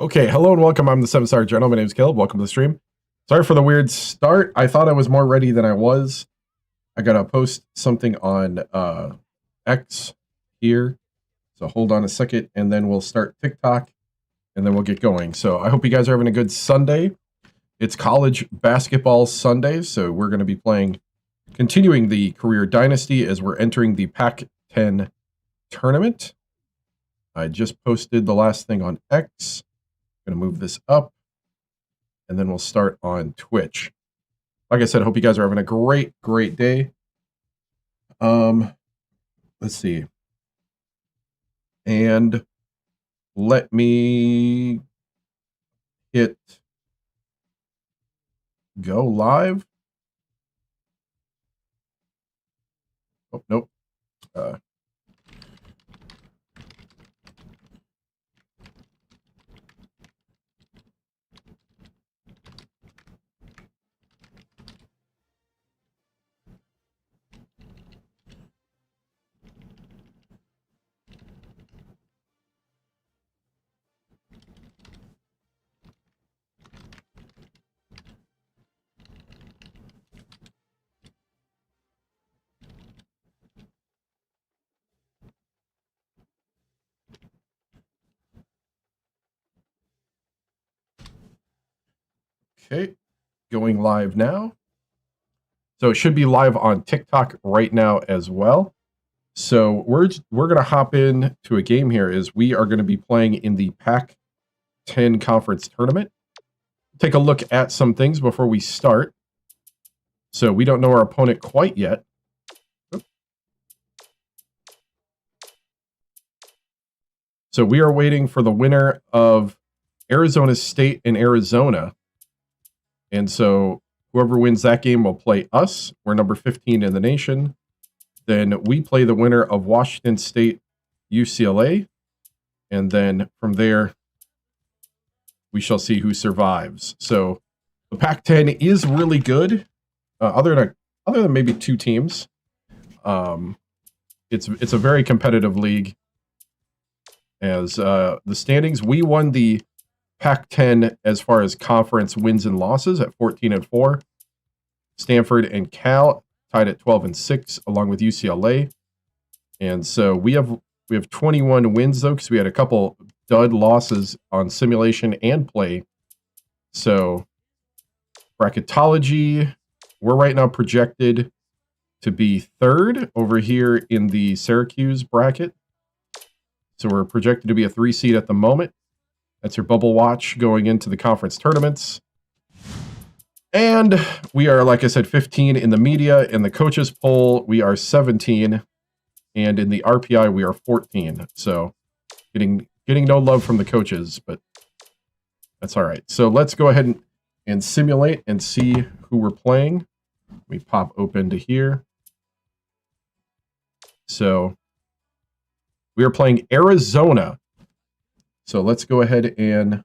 Okay, hello and welcome. I'm the 7-Star General. My name is Caleb. Welcome to the stream. Sorry for the weird start. I thought I was more ready than I was. I gotta post something on X here. So hold on a second and then we'll start TikTok and then we'll get going. So I hope you guys are having a good Sunday. It's college basketball Sunday, so we're going to be continuing the career dynasty as we're entering the Pac-10 tournament. I just posted the last thing on X. I'm going to move this up, and then we'll start on Twitch. Like I said, I hope you guys are having a great day. Let's see. And let me hit go live. Oh, nope. Okay, going live now. So it should be live on TikTok right now as well. So we're going to hop in to a game here as we are going to be playing in the Pac-10 conference tournament. Take a look at some things before we start. So we don't know our opponent quite yet. So we are waiting for the winner of Arizona State and Arizona. And so whoever wins that game will play us. We're number 15 in the nation. Then we play the winner of Washington State, UCLA. And then from there, we shall see who survives. So the Pac-10 is really good, other than maybe two teams. It's a very competitive league. As the standings, we won the Pac-10 as far as conference wins and losses at 14-4. Stanford and Cal tied at 12-6, along with UCLA. And so we have 21 wins though, because we had a couple dud losses on simulation and play. So bracketology, we're right now projected to be third over here in the Syracuse bracket. So we're projected to be a 3 seed at the moment. That's your bubble watch going into the conference tournaments. And we are, like I said, 15 in the media. In the coaches poll, we are 17. And in the RPI, we are 14. So getting no love from the coaches, but that's all right. So let's go ahead and simulate and see who we're playing. Let me pop open to here. So we are playing Arizona. So let's go ahead and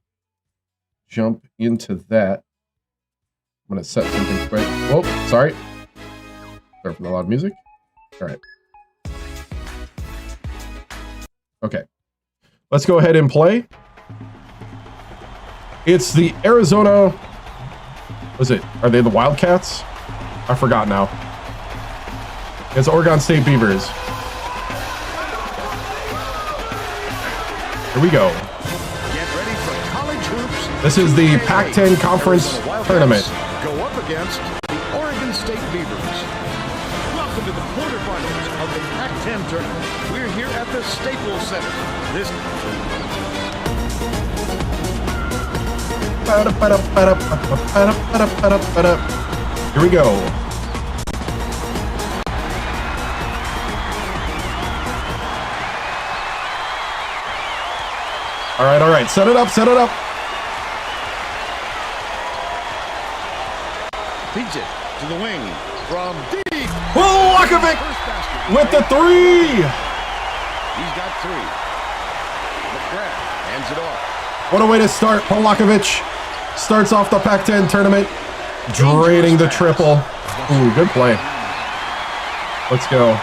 jump into that. I'm going to set something quick. Whoa, sorry. Sorry for the loud music. All right. Okay. Let's go ahead and play. It's the Arizona... What is it? Are they the Wildcats? I forgot now. It's Oregon State Beavers. Here we go. Get ready for college hoops. This is the Pac-10 conference tournament. Go up against the Oregon State Beavers. Welcome to the quarterfinals of the Pac-10 tournament. We're here at the Staples Center. Here we go. All right. Set it up. Feeds it to the wing from deep. Polakovic with the 3. He's got 3. McGrath hands it off. What a way to start. Polakovic starts off the Pac-10 tournament, draining the triple. Ooh, good play. Let's go.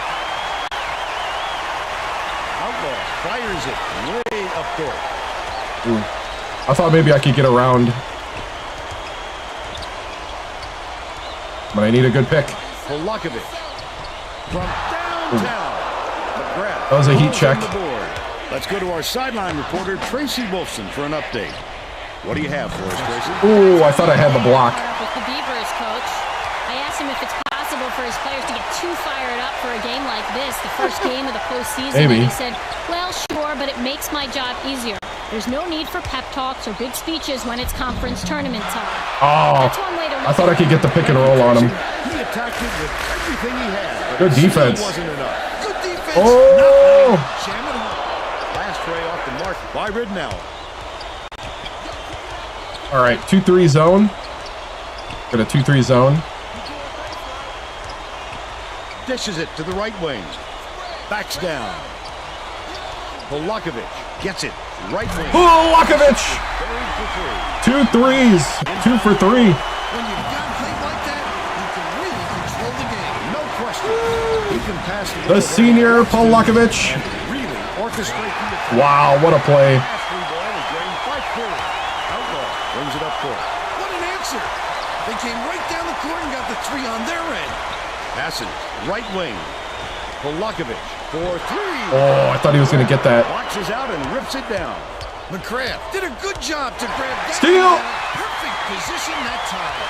Outlaw fires it way up court. Ooh. I thought maybe I could get around. But I need a good pick. Polakovic from downtown. That was a heat check. Let's go to our sideline reporter, Tracy Wolfson, for an update. What do you have for us, Tracy? Ooh, I thought I had the block. With the Beavers coach, I asked him if it's possible for his players to get too fired up for a game like this, the first game of the postseason. Maybe. And he said, well, sure, but it makes my job easier. There's no need for pep talks or big speeches when it's conference tournament time. Oh, That's one way to I thought I could get the pick and roll on him. He attacked it with everything he had. Good defense. Wasn't enough. Good defense. Oh! Jam it home. Last ray off the mark by Ridnow. All right, 2-3 zone. Got a 2-3 zone. Dishes it to the right wing. Backs down. Polakovic gets it. Right wing. Polakovic! 2 threes. 2 for 3. When you've got a play like that, you can really control the game. No question. He can pass The senior Polakovic. really orchestrate the Wow, what a play. Outlaw brings it up court. What an answer! They came right down the court and got the 3 on their end. Passes right wing. Polakovic for 3. Oh, I thought he was going to get that. Boxes out and rips it down. McCraft did a good job to grab that. Steal! Perfect position that time.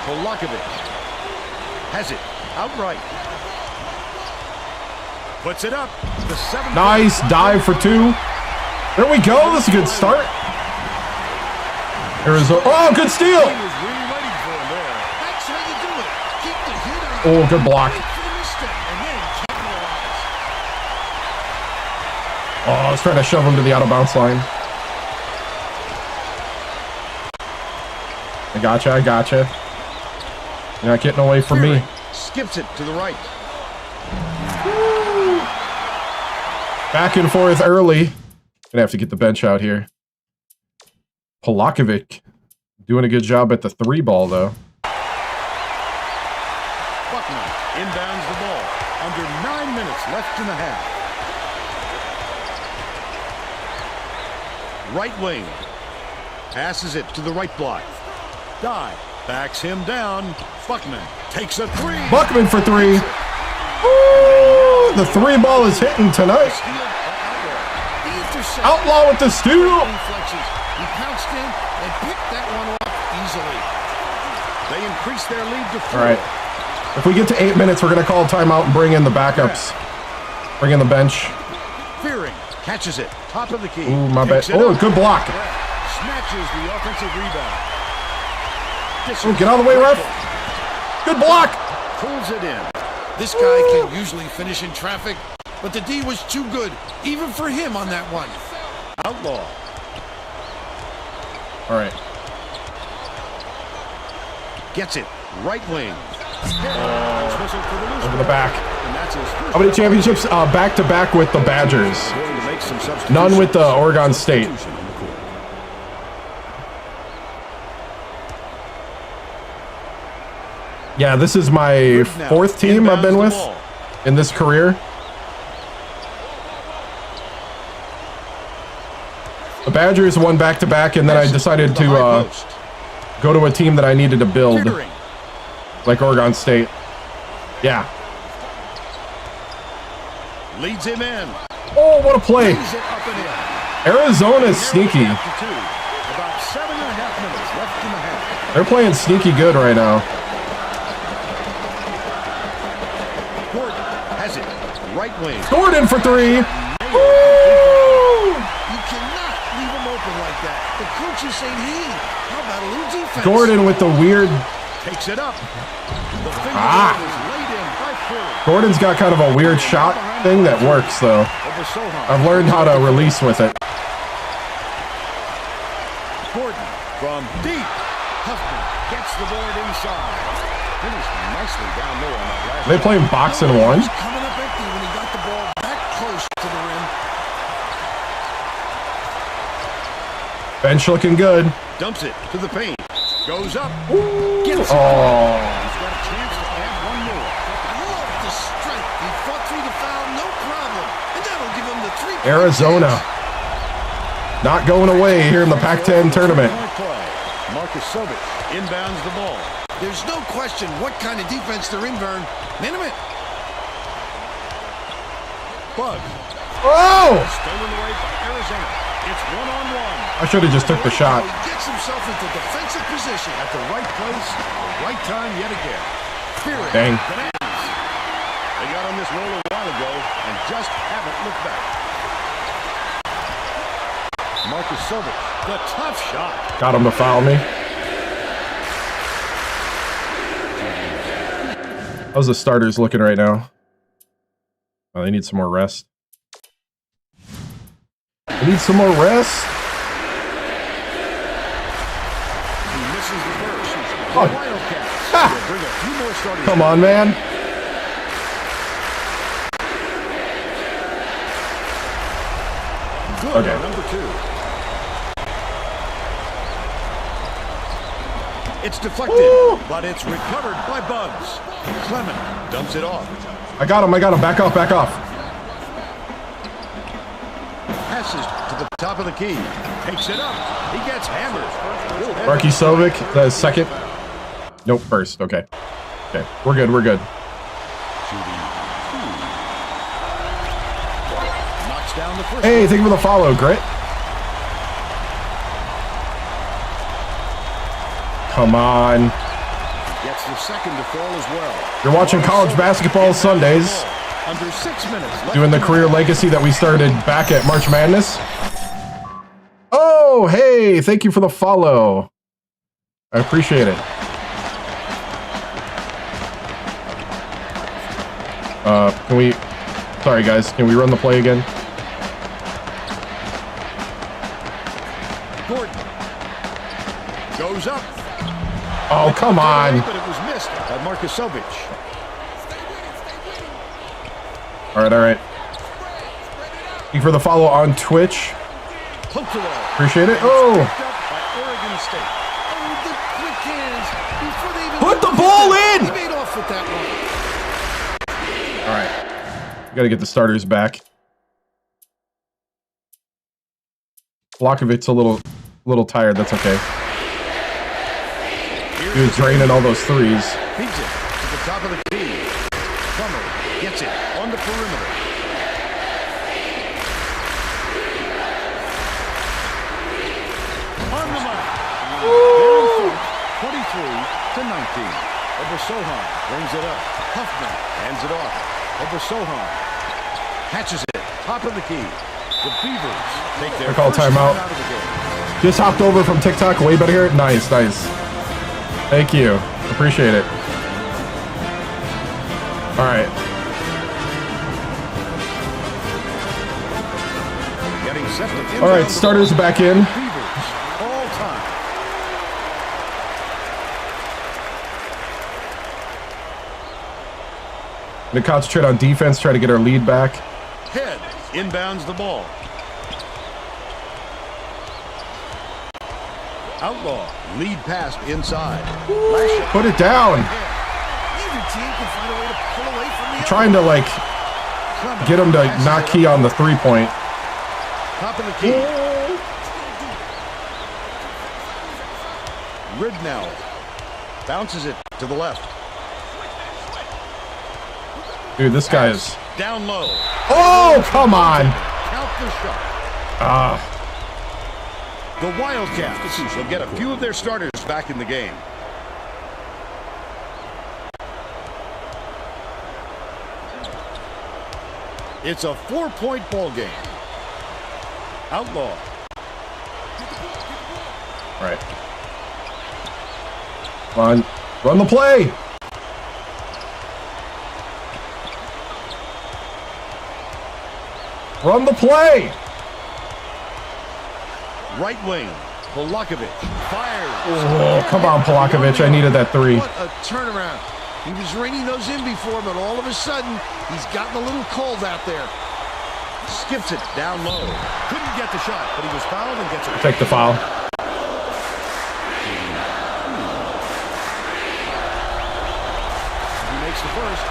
Polakovic has it outright. Puts it up. The 7. Nice dive for 2. There we go. This is a good start. Arizona. Oh, good steal. He was really waiting for him there. That's how you do it. Keep the hit on. Oh, good block. Wait for the misstep and then capitalize. Oh, I was trying to shove him to the out of bounds line. I gotcha. I gotcha. You're not getting away from me. Skips it to the right. Back and forth early. Gonna have to get the bench out here. Polakovic doing a good job at the 3 ball though. Buckman inbounds the ball. Under 9 minutes left in the half. Right wing. Passes it to the right block. Dive. Backs him down. Buckman takes a 3. Buckman for 3. Woo! The 3 ball is hitting tonight. The intercept. Outlaw with the steal. Reflexes. He pounced in and picked that one off easily. They increase their lead to 4. All right. If we get to 8 minutes, we're going to call a timeout and bring in the backups. Bring in the bench. Fearing catches it. Top of the key. Ooh, my bad. Takes it Oh, up. good block. Snatches the offensive rebound. Oh, get out of the way, ref. Good block. Pulls it in. This guy can usually finish in traffic, but the D was too good, even for him on that one. Outlaw. All right. Gets it. Right wing. Over the back. And that's his first. How many championships? Back to back with the Badgers. Going to make some substitutions. None with the Oregon State. Yeah, this is my 4th team I've been with in this career. The Badgers won back-to-back, and then I decided to go to a team that I needed to build, like Oregon State. Yeah. Leads him in. Oh, what a play. Leads it up and in. Arizona's sneaky. About 7.5 minutes left in the half. They're playing sneaky good right now. Gordon has it. Right wing. Gordon for 3. You cannot leave him open like that. The coach is saying, hey, how about a little defense? Gordon with the weird... Takes it up. The finger Ah. is laid in by Fury. Gordon's got kind of a weird shot thing that works, though. Over Sohan. I've learned how to release with it. Gordon from deep. Huffman gets the board inside. Finished nicely down low on that last. They playing boxing 1? He was coming up empty when he got the ball back close to the rim. Bench looking good. Dumps it to the paint. Goes up. Ooh. Gets it. Oh. He's got a chance to add one more. I love the strength. He fought through the foul, no Arizona. Not going away here in the Pac-10 tournament. Marcus inbounds the ball. There's no question what kind of defense they're in, Vern. Minimum. Bug. Oh! Stolen away by Arizona. It's one-on-one. I should have just took the shot. He gets himself into defensive position At the right place, the right time yet again. Spirit. Dang. Bananas. They got on this roll a while ago and just haven't looked back. Marcus the tough shot. Got him to foul me. How's the starters looking right now? Oh, they need some more rest. They need some more rest. He misses the first. Oh. Wildcats will bring a few more starters. Come on, man. Good. Okay. Number 2. It's deflected, but it's recovered by Bugs. Clement dumps it off. I got him. Back off. Passes to the top of the key. Takes it up. He gets hammered. Markisovic, that is second. Nope, first. Okay. We're good. Knocks down the first. Hey, thank you for the follow, Grit. Come on. Gets the second to fall as well. You're watching college basketball Sundays. Under 6 minutes left. Doing the career legacy that we started back at March Madness. Oh, hey, thank you for the follow. I appreciate it. Sorry guys, can we run the play again? Gordon goes up. Oh, come on. But it was missed by Marcus. All right. Thank you for the follow on Twitch. Appreciate it. Oh. Put the ball in. He made off with that one. All right. We got to get the starters back. Vlahovic's a little tired. That's okay. He was draining all those threes. Beats it to the top of the key. Plummer gets it on the perimeter. On the mark. They're in front, 23-19. Obersohan brings it up. Huffman hands it off. Obersohan catches it. Top of the key. The Beavers take their call first timeout. out of the game. Just hopped over from TikTok way better here. Nice. Thank you. Appreciate it. All right. Getting set to All right, starters back in. Beavers all time. Gonna concentrate on defense, try to get our lead back. Head inbounds the ball. Outlaw lead pass inside. Put it down. Either team can find a way to pull away from the other. Trying to get him to not key on the 3-point. Top of the key. Ridnow bounces it to the left. Dude, this guy is. Down low. Oh, come on. Count the shot. The Wildcats will get a few of their starters back in the game. It's a 4-point ball game. Outlaw. All right. Come on. Run the play. Run the play. Right wing. Polakovic fires. Oh, come on, Polakovic. I needed that 3. What a turnaround. He was reining those in before, but all of a sudden, he's gotten a little cold out there. Skips it down low. Couldn't get the shot, but he was fouled and gets it. Take the foul. He makes the first.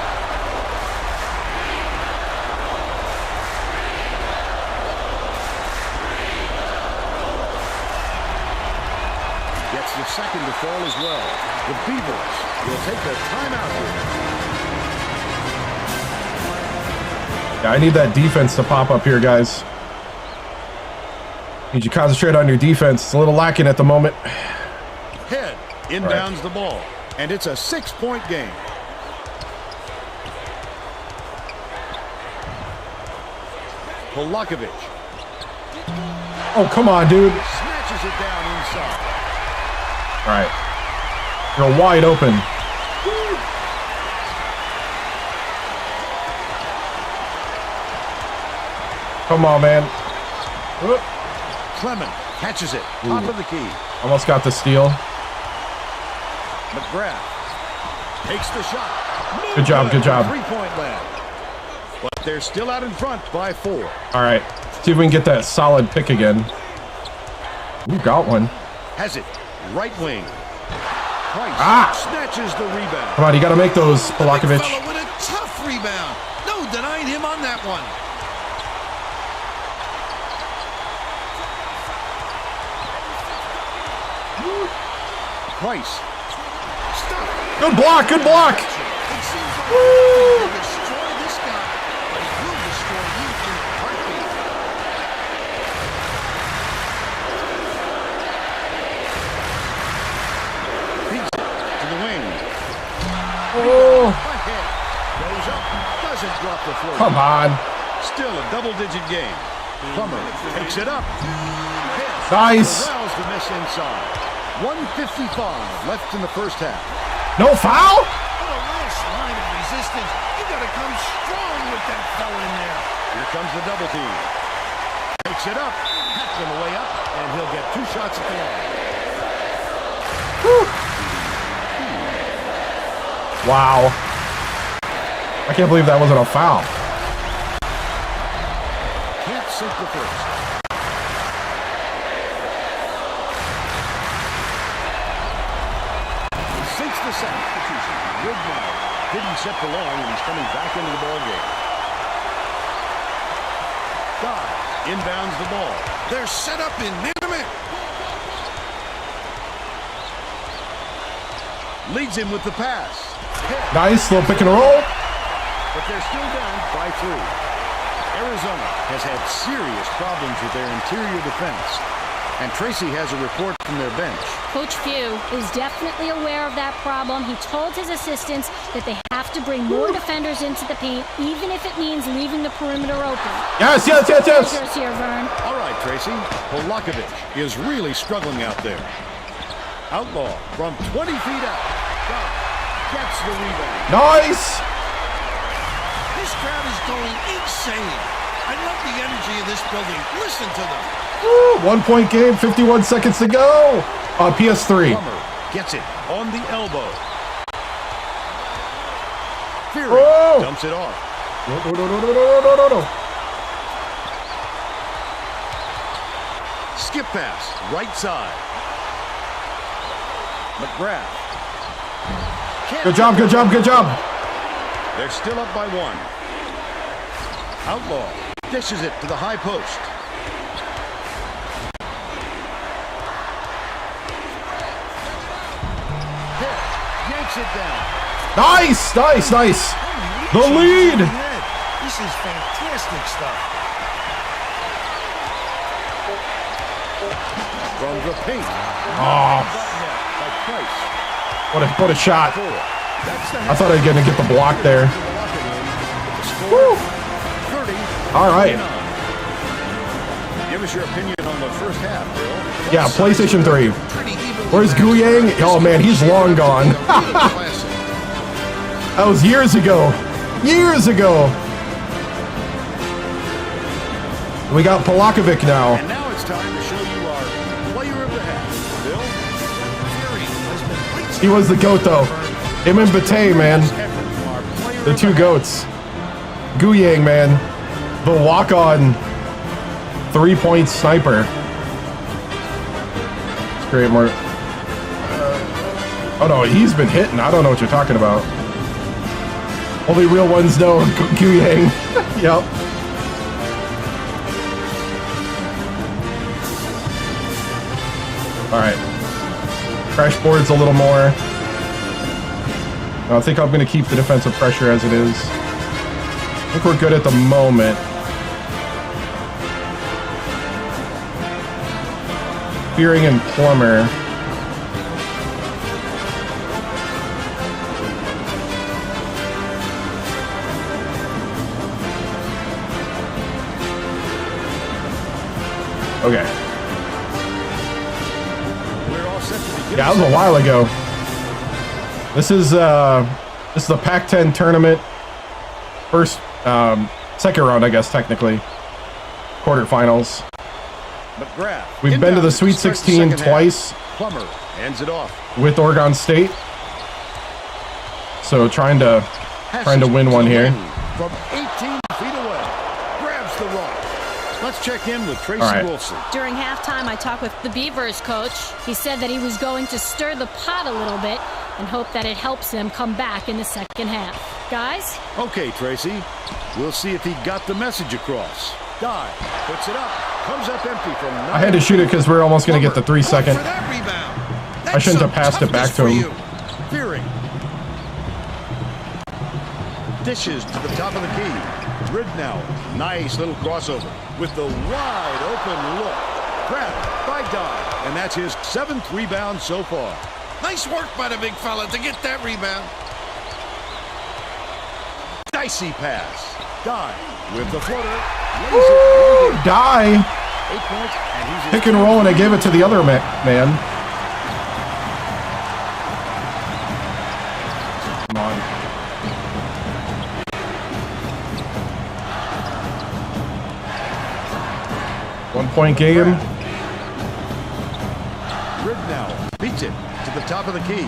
second to fall as well. The Beavers will take a timeout here. Yeah, I need that defense to pop up here, guys. Need you to concentrate on your defense. It's a little lacking at the moment. Head inbounds the ball, and it's a 6-point game. Polakovic. Oh, come on, dude. Snatches it down inside. All right. You're wide open. Come on, man. Whoop. Clement catches it. Top of the key. Almost got the steal. McGrath takes the shot. No Good job, good job. 3-point land. But they're still out in front by 4. All right. See if we can get that solid pick again. Ooh, got one. Has it. Right wing. Price snatches the rebound. Come on, you got to make those, Polakovic. Big fella with a tough rebound. No denying him on that one. Price. Stop. Good block, good block. It seems like he'll destroy this guy, but he will destroy you in a heartbeat. Beats it to the wing. Oh, Ahead. Goes up. Doesn't drop the floor. come on. Still a double-digit game. Plummer takes it up. Nice. Corrals the miss inside. 1:55 left in the first half. No foul? What a nice line of resistance. You got to come strong with that fella in there. Here comes the double team. Takes it up. Taps on the way up, and he'll get 2 shots at the line. Wow. I can't believe that wasn't a foul. Can't sink the first. Sinks the second. Good now. Didn't set for long, and he's coming back into the ball game. God inbounds the ball. They're set up in minute. Leads him with the pass. Nice, little pick and roll. But they're still down by 3. Arizona has had serious problems with their interior defense. And Tracy has a report from their bench. Coach Few is definitely aware of that problem. He told his assistants that they have to bring more defenders into the paint, even if it means leaving the perimeter open. Yes, yes, yes, yes. Here's here, Vern. All right, Tracy. Polakovic is really struggling out there. Outlaw from 20 feet out. God gets the rebound. Nice. This crowd is going insane. I love the energy of this building. Listen to them. Woo, 1-point game, 51 seconds to go. PS3. Plummer gets it on the elbow. Fury Oh. dumps it off. No. Skip pass, right side. McGrath. Good job, good job, good job. They're still up by 1. Outlaw dishes it to the high post. Hit. Yanks it down. Nice, nice, nice. The lead. This is fantastic stuff. From the paint. Oh, By Price. what a shot. 4. That's the I thought I was going to get the block there. score. Woo. 30. All right. Give us your opinion on the first half, Bill. Yeah, PlayStation 3. Pretty evenly Where's matched. Guyang? Oh, man, he's long gone. Classic. That was years ago. Years ago. We got Polakovic now. And now it's time to show you our player of the half. Bill? Fury has been great. He was the GOAT, though. Him and Bate, man. Effort from our player The of 2 half. GOATs. Guyang, man. The walk-on 3-point sniper. It's great, Mark. Oh, no, he's been hitting. I don't know what you're talking about. Only real ones know Guyang. Yep. All right. Crash boards a little more. I think I'm going to keep the defensive pressure as it is. I think we're good at the moment. Fearing and Plumber. Okay. We're all set to begin. Yeah, that was a while ago. This is the Pac-10 tournament. First, second round, I guess, technically. Quarterfinals. McGrath. We've been to the Sweet 16 twice. Plummer ends it off. With Oregon State. So trying to win one here. From 18 feet away. Grabs the rock. Let's check in with Tracy Wilson. During halftime, I talked with the Beavers coach. He said that he was going to stir the pot a little bit and hope that it helps him come back in the second half. Guys? Okay, Tracy. We'll see if he got the message across. Dive. Puts it up. Comes up empty from 9. I had to shoot it because we're almost going to get the 3-second. I shouldn't have passed it back to him. Fearing. Dishes to the top of the key. Ridnow. Nice little crossover with the wide open look. Grabbed by Dive. And that's his 7th rebound so far. Nice work by the big fella to get that rebound. Dicey pass. Dive with the floater. Woo! Die. 8 points, and he's Pick and roll, and I gave it to the other man. Come on. One-point game. Ridnow beats it to the top of the key.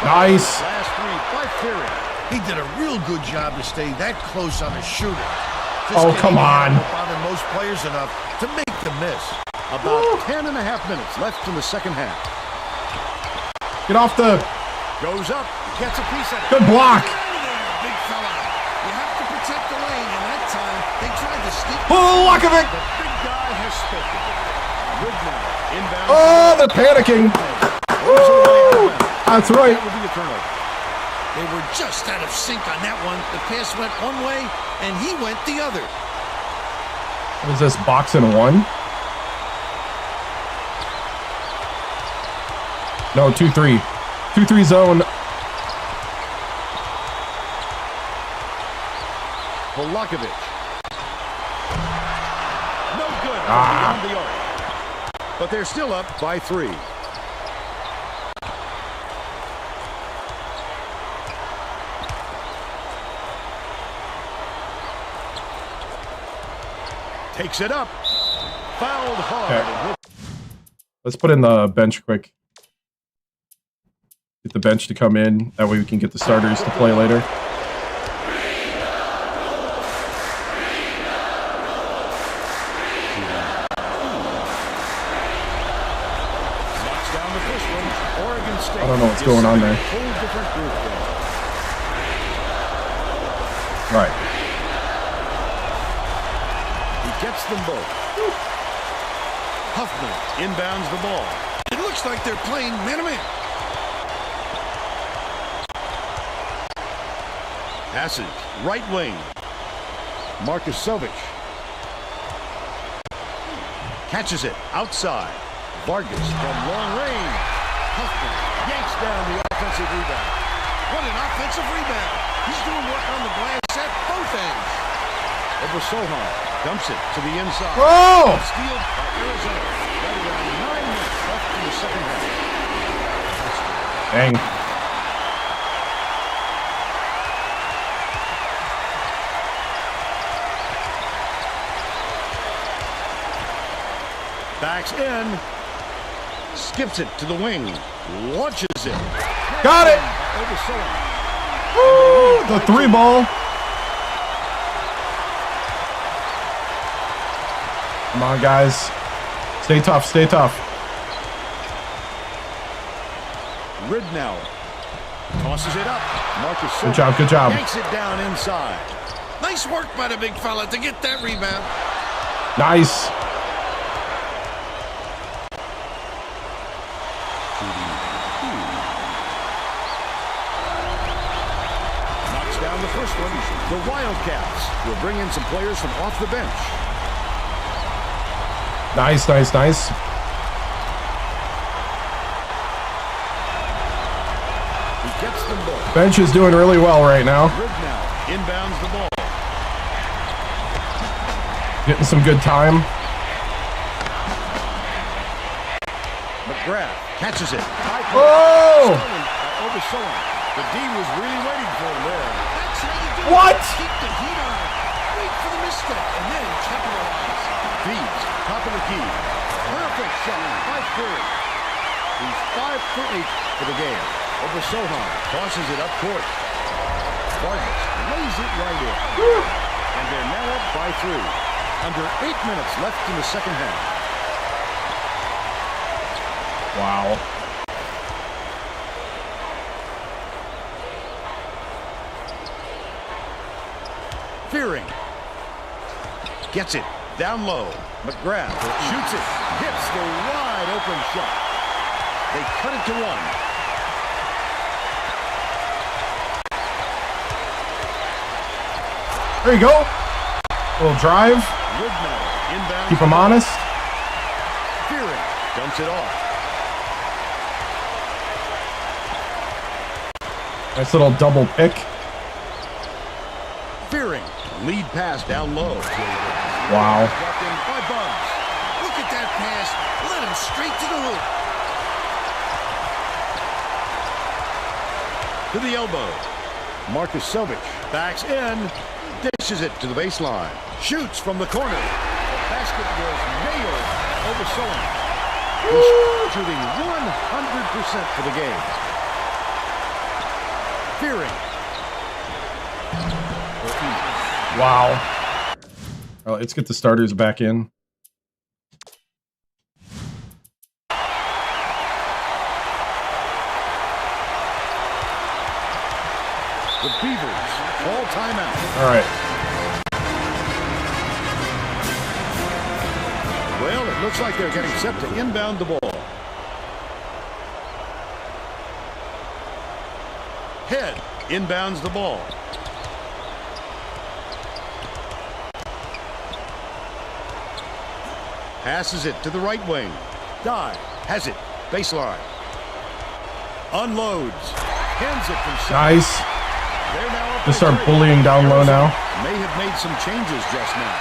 Nice. Last 3 by Fearing. He did a real good job to stay that close on a shooter. Oh, come on. Bothered most players enough to make the miss. About 10 and a half minutes left in the second half. Get off the... Goes up, gets a piece of it. Good block. Big fella. You have to protect the lane, and that time they tried to sneak. Oh, look of it. The big guy has spoken. Ridnow inbound. Oh, they're panicking. Woo! That's right. That will be a turnover. They were just out of sync on that one. The pass went one way, and he went the other. What is this, box and one? No, 2-3. 2-3 zone. Volakovic. No good. Beyond the arc. But they're still up by 3. Takes it up. Fouled hard. Okay. Let's put in the bench quick. Get the bench to come in. That way we can get the starters to play later. Knocks down the first one. Oregon State. I don't know what's going on there. Whole different group there. Right. Gets them both. Huffman inbounds the ball. It looks like they're playing man-to-man. Passes right wing. Markusovic catches it outside. Vargas from long range. Huffman yanks down the offensive rebound. What an offensive rebound. He's doing work on the glass at both ends. Over Sohan. Dumps it to the inside. Oh! Steal by Arizona. Right around 9 minutes left in the second half. Dang. Backs in. Skips it to the wing. Launches it. Got it! Over Sohan. Woo! The 3 ball. Come on, guys. Stay tough, stay tough. Ridnow tosses it up. Marcus Good job, good job. Yanks it down inside. Nice work by the big fella to get that rebound. Nice. on the first one. The Wildcats will bring in some players from off the bench. Nice, nice, nice. He gets them both. Bench is doing really well right now. Now inbounds the ball. Getting some good time. McGrath catches it. Oh! Oversold. The D was really waiting for him there. That's how you do What? it. Keep the heat on. Wait for the misstep and then capitalize. Beavers, top of the key. Perfect shot by Fury. He's 5 for 8 for the game. Over Sohan, tosses it up court. Vargas lays it right in. And they're now up by 3. Under 8 minutes left in the second half. Wow. Fearing. Gets it. Down low. McGrath shoots it. Hits the wide open shot. They cut it to 1. There you go. Little drive. Inbound. Keep him honest. Fearing dumps it off. Nice little double pick. Fearing. Lead pass down low. Wow. Dropped in by Bugs. Look at that pass. Let him straight to the hoop. To the elbow. Marcus Sovic backs in. Dishes it to the baseline. Shoots from the corner. The basket was nailed over Sohan. He's shooting 100% for the game. Fearing. Wow. All right, let's get the starters back in. The Beavers call timeout. All right. Well, it looks like they're getting set to inbound the ball. Head inbounds the ball. Passes it to the right wing. Dye has it. Baseline. Unloads. Hands it from center. Nice. They're now up Just by start 3. bullying down low now. May have made some changes just now.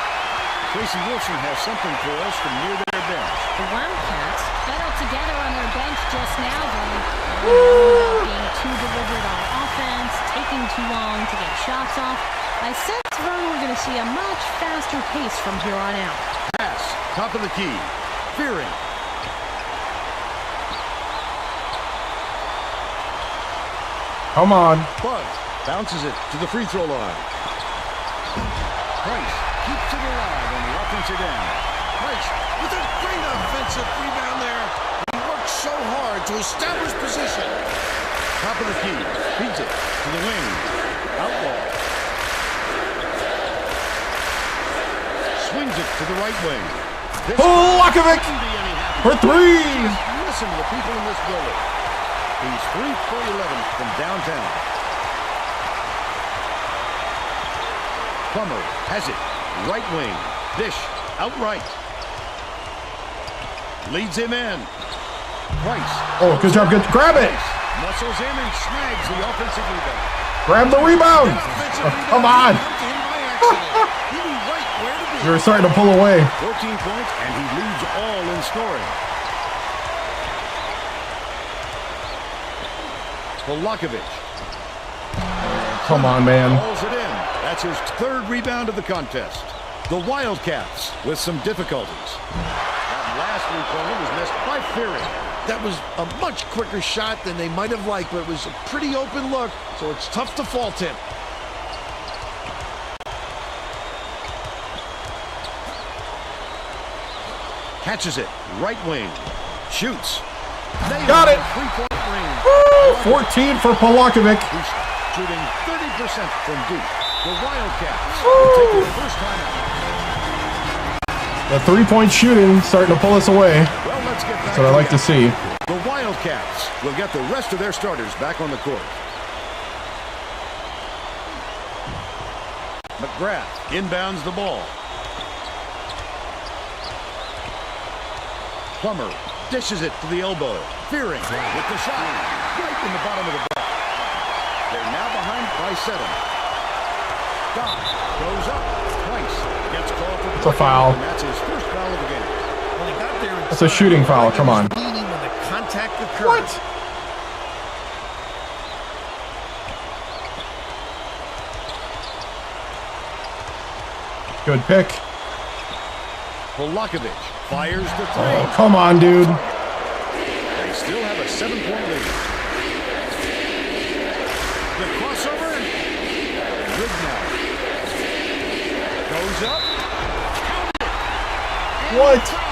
Tracy Wilson has something for us from near their bench. The Wildcats huddled together on their bench just now, though. Being too deliberate on offense, taking too long to get shots off. I sense, Vern, we're going to see a much faster pace from here on out. Pass. Top of the key. Fearing. Come on. Buzz bounces it to the free throw line. Price keeps it alive on the offensive end. Price with a great offensive rebound there. He worked so hard to establish position. Top of the key. Feeds it to the wing. Outlaw. Swings it to the right wing. Polakovic for 3. Listen to the people in this building. He's 3 for 11 from downtown. Plummer has it. Right wing. Dish. Outright. Leads him in. Price. Oh, good job. Good. Grab it. Muscles in and snags the offensive rebound. Grab the rebound. Come on. You're starting to pull away. 14 points, and he leads all in scoring. Polakovic. Come on, man. Pulls it in. That's his 3rd rebound of the contest. The Wildcats with some difficulties. That last three-pointer was missed by Fury. That was a much quicker shot than they might have liked, but it was a pretty open look, so it's tough to fault him. Catches it. Right wing. Shoots. Got it. 3-point range. Woo! 14 for Polakovic. He's shooting 30% from deep. The Wildcats will take their first time out. The 3-point shooting starting to pull us away. Well, let's get back That's what I like to see. The Wildcats will get the rest of their starters back on the court. McGrath inbounds the ball. Plummer dishes it to the elbow. Fearing with the shot. Right in the bottom of the net. They're now behind by 7. Doc goes up twice. Gets called for It's a foul. and that's his first foul of the game. When he got there, It's a shooting foul. Come on. leaning when the contact occurred. What? Good pick. Volakovic fires the 3. Oh, come on, dude. They still have a 7-point lead. The crossover. Good now. Goes up. What? Foul.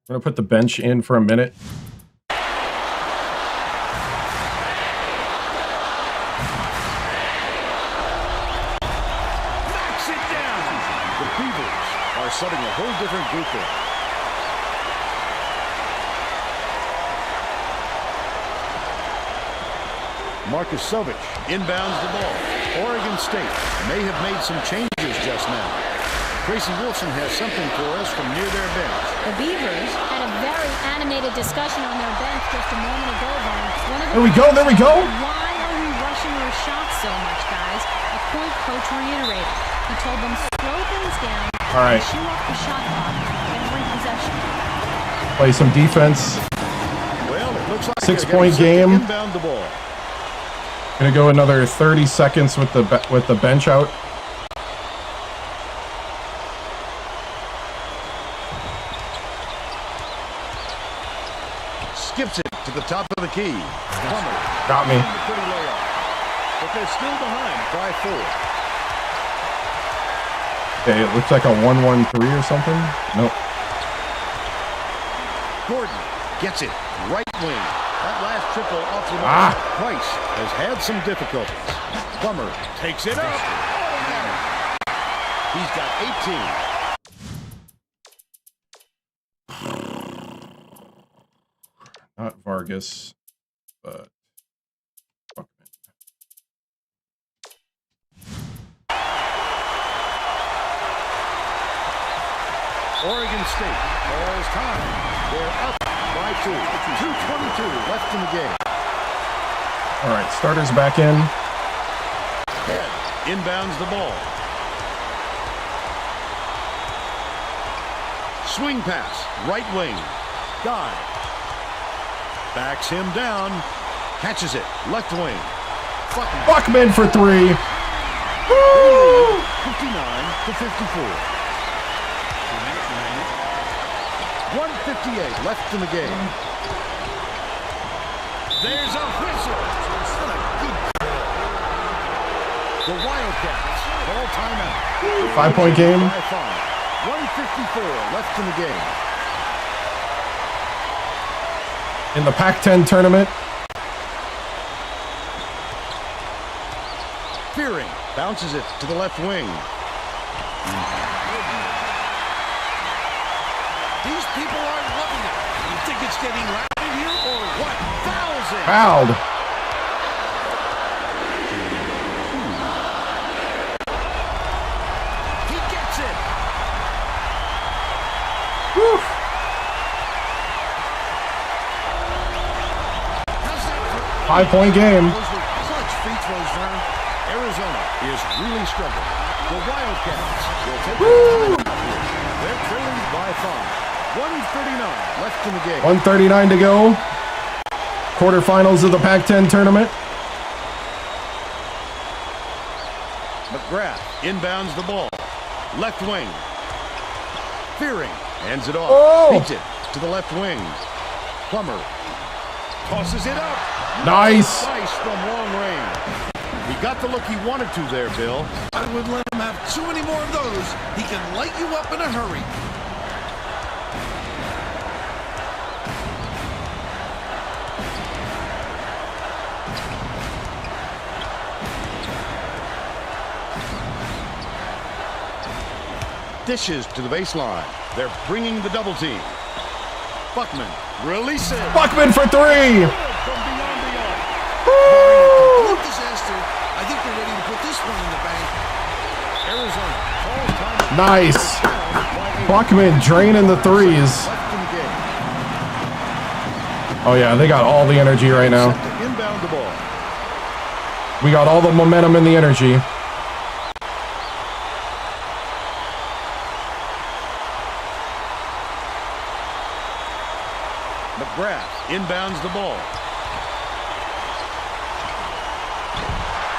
I'm going to put the bench in for a minute. Knocks it down. The Beavers are setting a whole different group there. Marcus Sovich inbounds the ball. Oregon State may have made some changes just now. Tracy Wilson has something for us from near their bench. The Beavers had a very animated discussion on their bench just a moment ago, Vaughn. One of the There we go, there we go. Why are we rushing our shots so much, guys? A point coach reiterated. He told them slow things down, All right. chew up the shot clock, every possession. Play some defense. Well, it looks like 6-point they're getting game. set to inbound the ball. Gonna go another 30 seconds with the bench out. Skips it to the top of the key. Plummer. Got me. Pretty layup. But they're still behind by 4. Okay, it looks like a 1-1-3 or something. Nope. Gordon gets it. Right wing. That last triple off the Ah. Price has had some difficulties. Plummer takes it up. He's got 18. Not Vargas, but Buckman. Oregon State calls time. They're up by 2. 2:22 left in the game. All right, starters back in. Head inbounds the ball. Swing pass, right wing. Guy backs him down. Catches it, left wing. Buckman for 3. Woo! 59-54. 1:58 left in the game. There's a whistle. The Wildcats call timeout. 5-point game. By 5. 1:54 left in the game. In the Pac-10 tournament. Fearing bounces it to the left wing. These people are loving it. You think it's getting loud in here or what? Fouls it. Fouled. He gets it. Woo. How's that? 5-point game. Those were clutch free throws, Vern. Arizona is really struggling. The Wildcats will take it. They're trailing by 5. 1:39 left in the game. 1:39 to go. Quarterfinals of the Pac-10 tournament. McGrath inbounds the ball. Left wing. Fearing hands it off. Oh! Beats it to the left wing. Plummer tosses it up. Nice. Nice from long range. He got the look he wanted to there, Bill. I would let him have too many more of those. He can light you up in a hurry. Dishes to the baseline. They're bringing the double team. Buckman releases. Buckman for 3. Arizona calls time. Nice. Buckman draining the threes. Left in the game. Oh yeah, they got all the energy right now. Set to inbound the ball. We got all the momentum and the energy. McGrath inbounds the ball.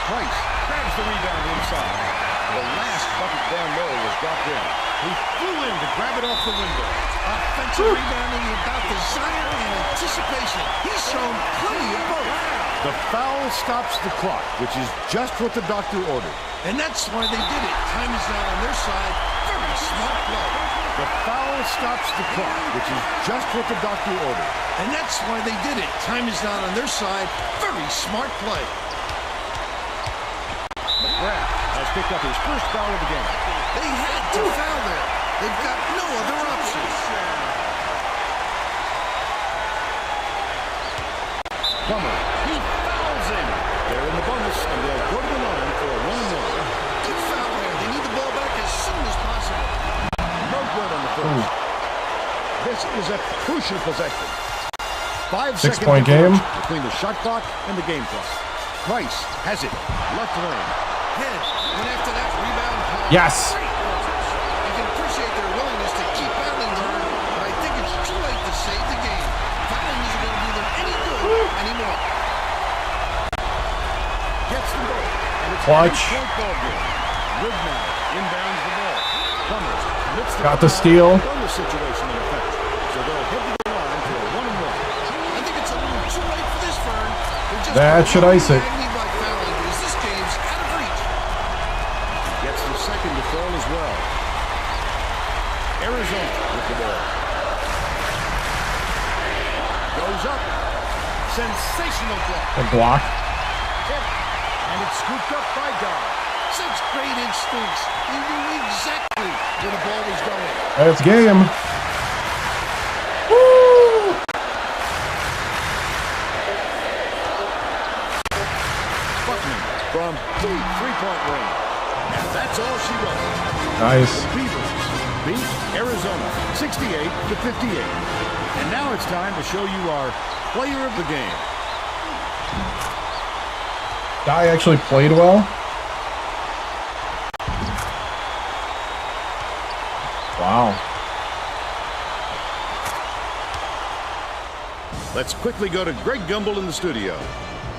Price grabs the rebound inside. The last bucket down low was dropped in. He flew in to grab it off the window. Offensive rebounding without desire and anticipation. He's shown plenty of both. The foul stops the clock, which is just what the doctor ordered. And that's why they did it. Time is now on their side. Very smart play. The foul stops the clock, which is just what the doctor ordered. And that's why they did it. Time is not on their side. Very smart play. McGrath has picked up his first foul of the game. They had to foul there. They've got no other options. Plummer, he fouls in. They're in the bonus, and they'll go to the line for a 1-1. Good foul there. They need the ball back as soon as possible. No good on the first. This is a crucial possession. 5 seconds 6-point game. between the shot clock and the game clock. Price has it. Left lane. Head went after that rebound. Yes. Great answers. You can appreciate their willingness to keep battling hard, but I think it's too late to save the game. Fouling isn't going to do them any good anymore. Gets the goal. And it's Clutch. a 8-point ball game. Woodman inbounds the ball. Plummer commits Got the steal. bonus situation in effect. So they'll head to the line for a 1-1. I think it's a little too late for this, Vern. They're just That should ice it. agony by fouling because this game's out of reach. Gets the second to fall as well. Arizona with the ball. Goes up. Sensational block. A block. Tip. And it's scooped up by Dodd. Such great instincts. He knew exactly where the ball was going. That's game. Woo! Buckman from deep three-point range. And that's all she wrote. Nice. Beavers beat Arizona 68-58. And now it's time to show you our player of the game. Guy actually played well. Wow. Let's quickly go to Greg Gumbel in the studio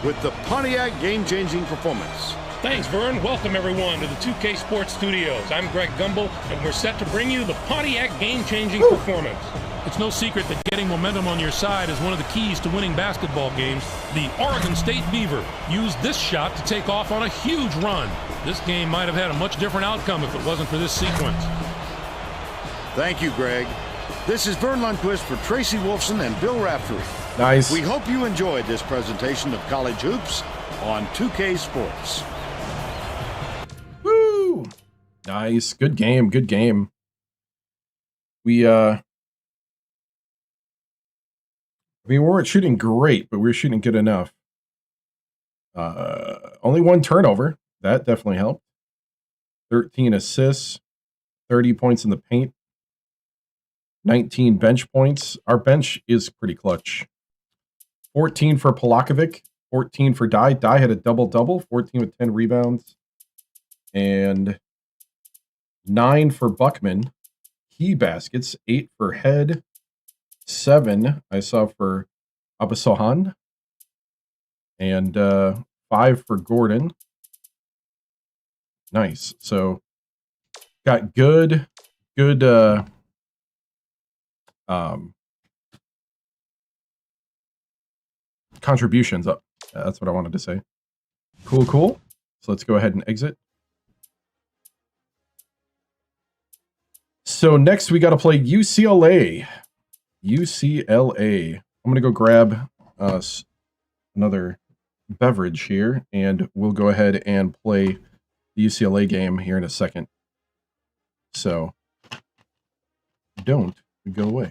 with the Pontiac game-changing performance. Thanks, Vern. Welcome, everyone, to the 2K Sports Studios. I'm Greg Gumbel, and we're set to bring you the Pontiac game-changing performance. It's no secret that getting momentum on your side is one of the keys to winning basketball games. The Oregon State Beaver used this shot to take off on a huge run. This game might have had a much different outcome if it wasn't for this sequence. Thank you, Greg. This is Vern Lundquist for Tracy Wolfson and Bill Raftery. Nice. We hope you enjoyed this presentation of college hoops on 2K Sports. Woo! Nice. Good game. Good game. We weren't shooting great, but we were shooting good enough. Only one turnover. That definitely helped. 13 assists, 30 points in the paint, 19 bench points. Our bench is pretty clutch. 14 for Polakovic, 14 for Dye. Dye had a double-double, 14 with 10 rebounds, and 9 for Buckman. Key baskets, 8 for Head, 7 I saw for Abasohan, and 5 for Gordon. Nice. So got good contributions up. That's what I wanted to say. Cool. So let's go ahead and exit. So next we got to play UCLA. UCLA. I'm going to go grab another beverage here, and we'll go ahead and play the UCLA game here in a second. So don't go away.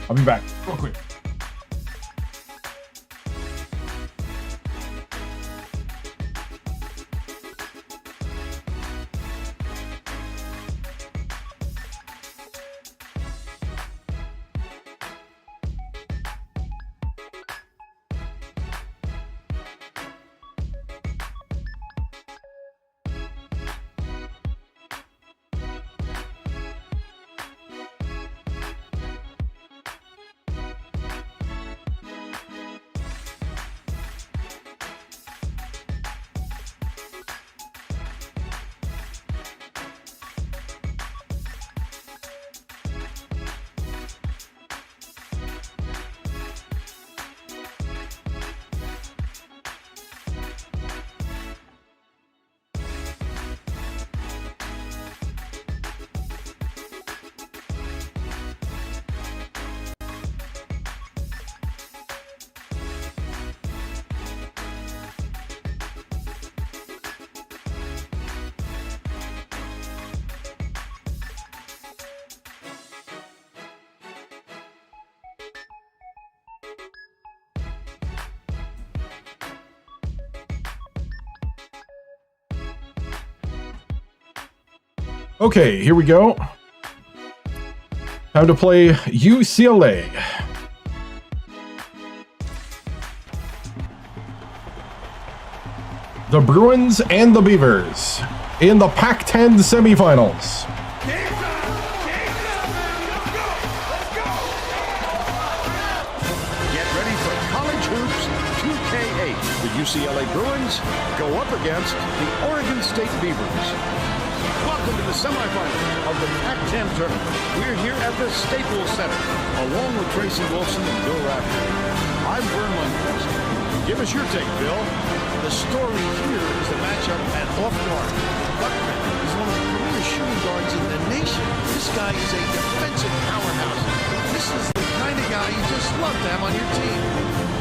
I'll be back real quick. Okay, here we go. Time to play UCLA. The Bruins and the Beavers in the Pac-10 semifinals. Get ready for College Hoops 2K8. The UCLA Bruins go up against the Oregon State Beavers. Welcome to the semifinals of the Pac-10 tournament. We're here at the Staples Center, along with Tracy Wilson and Bill Raftery. I'm Vern Lundquist. Give us your take, Bill. The story here is the matchup at off guard. Buckman is one of the premier shooting guards in the nation. This guy is a defensive powerhouse. This is the kind of guy you just love to have on your team.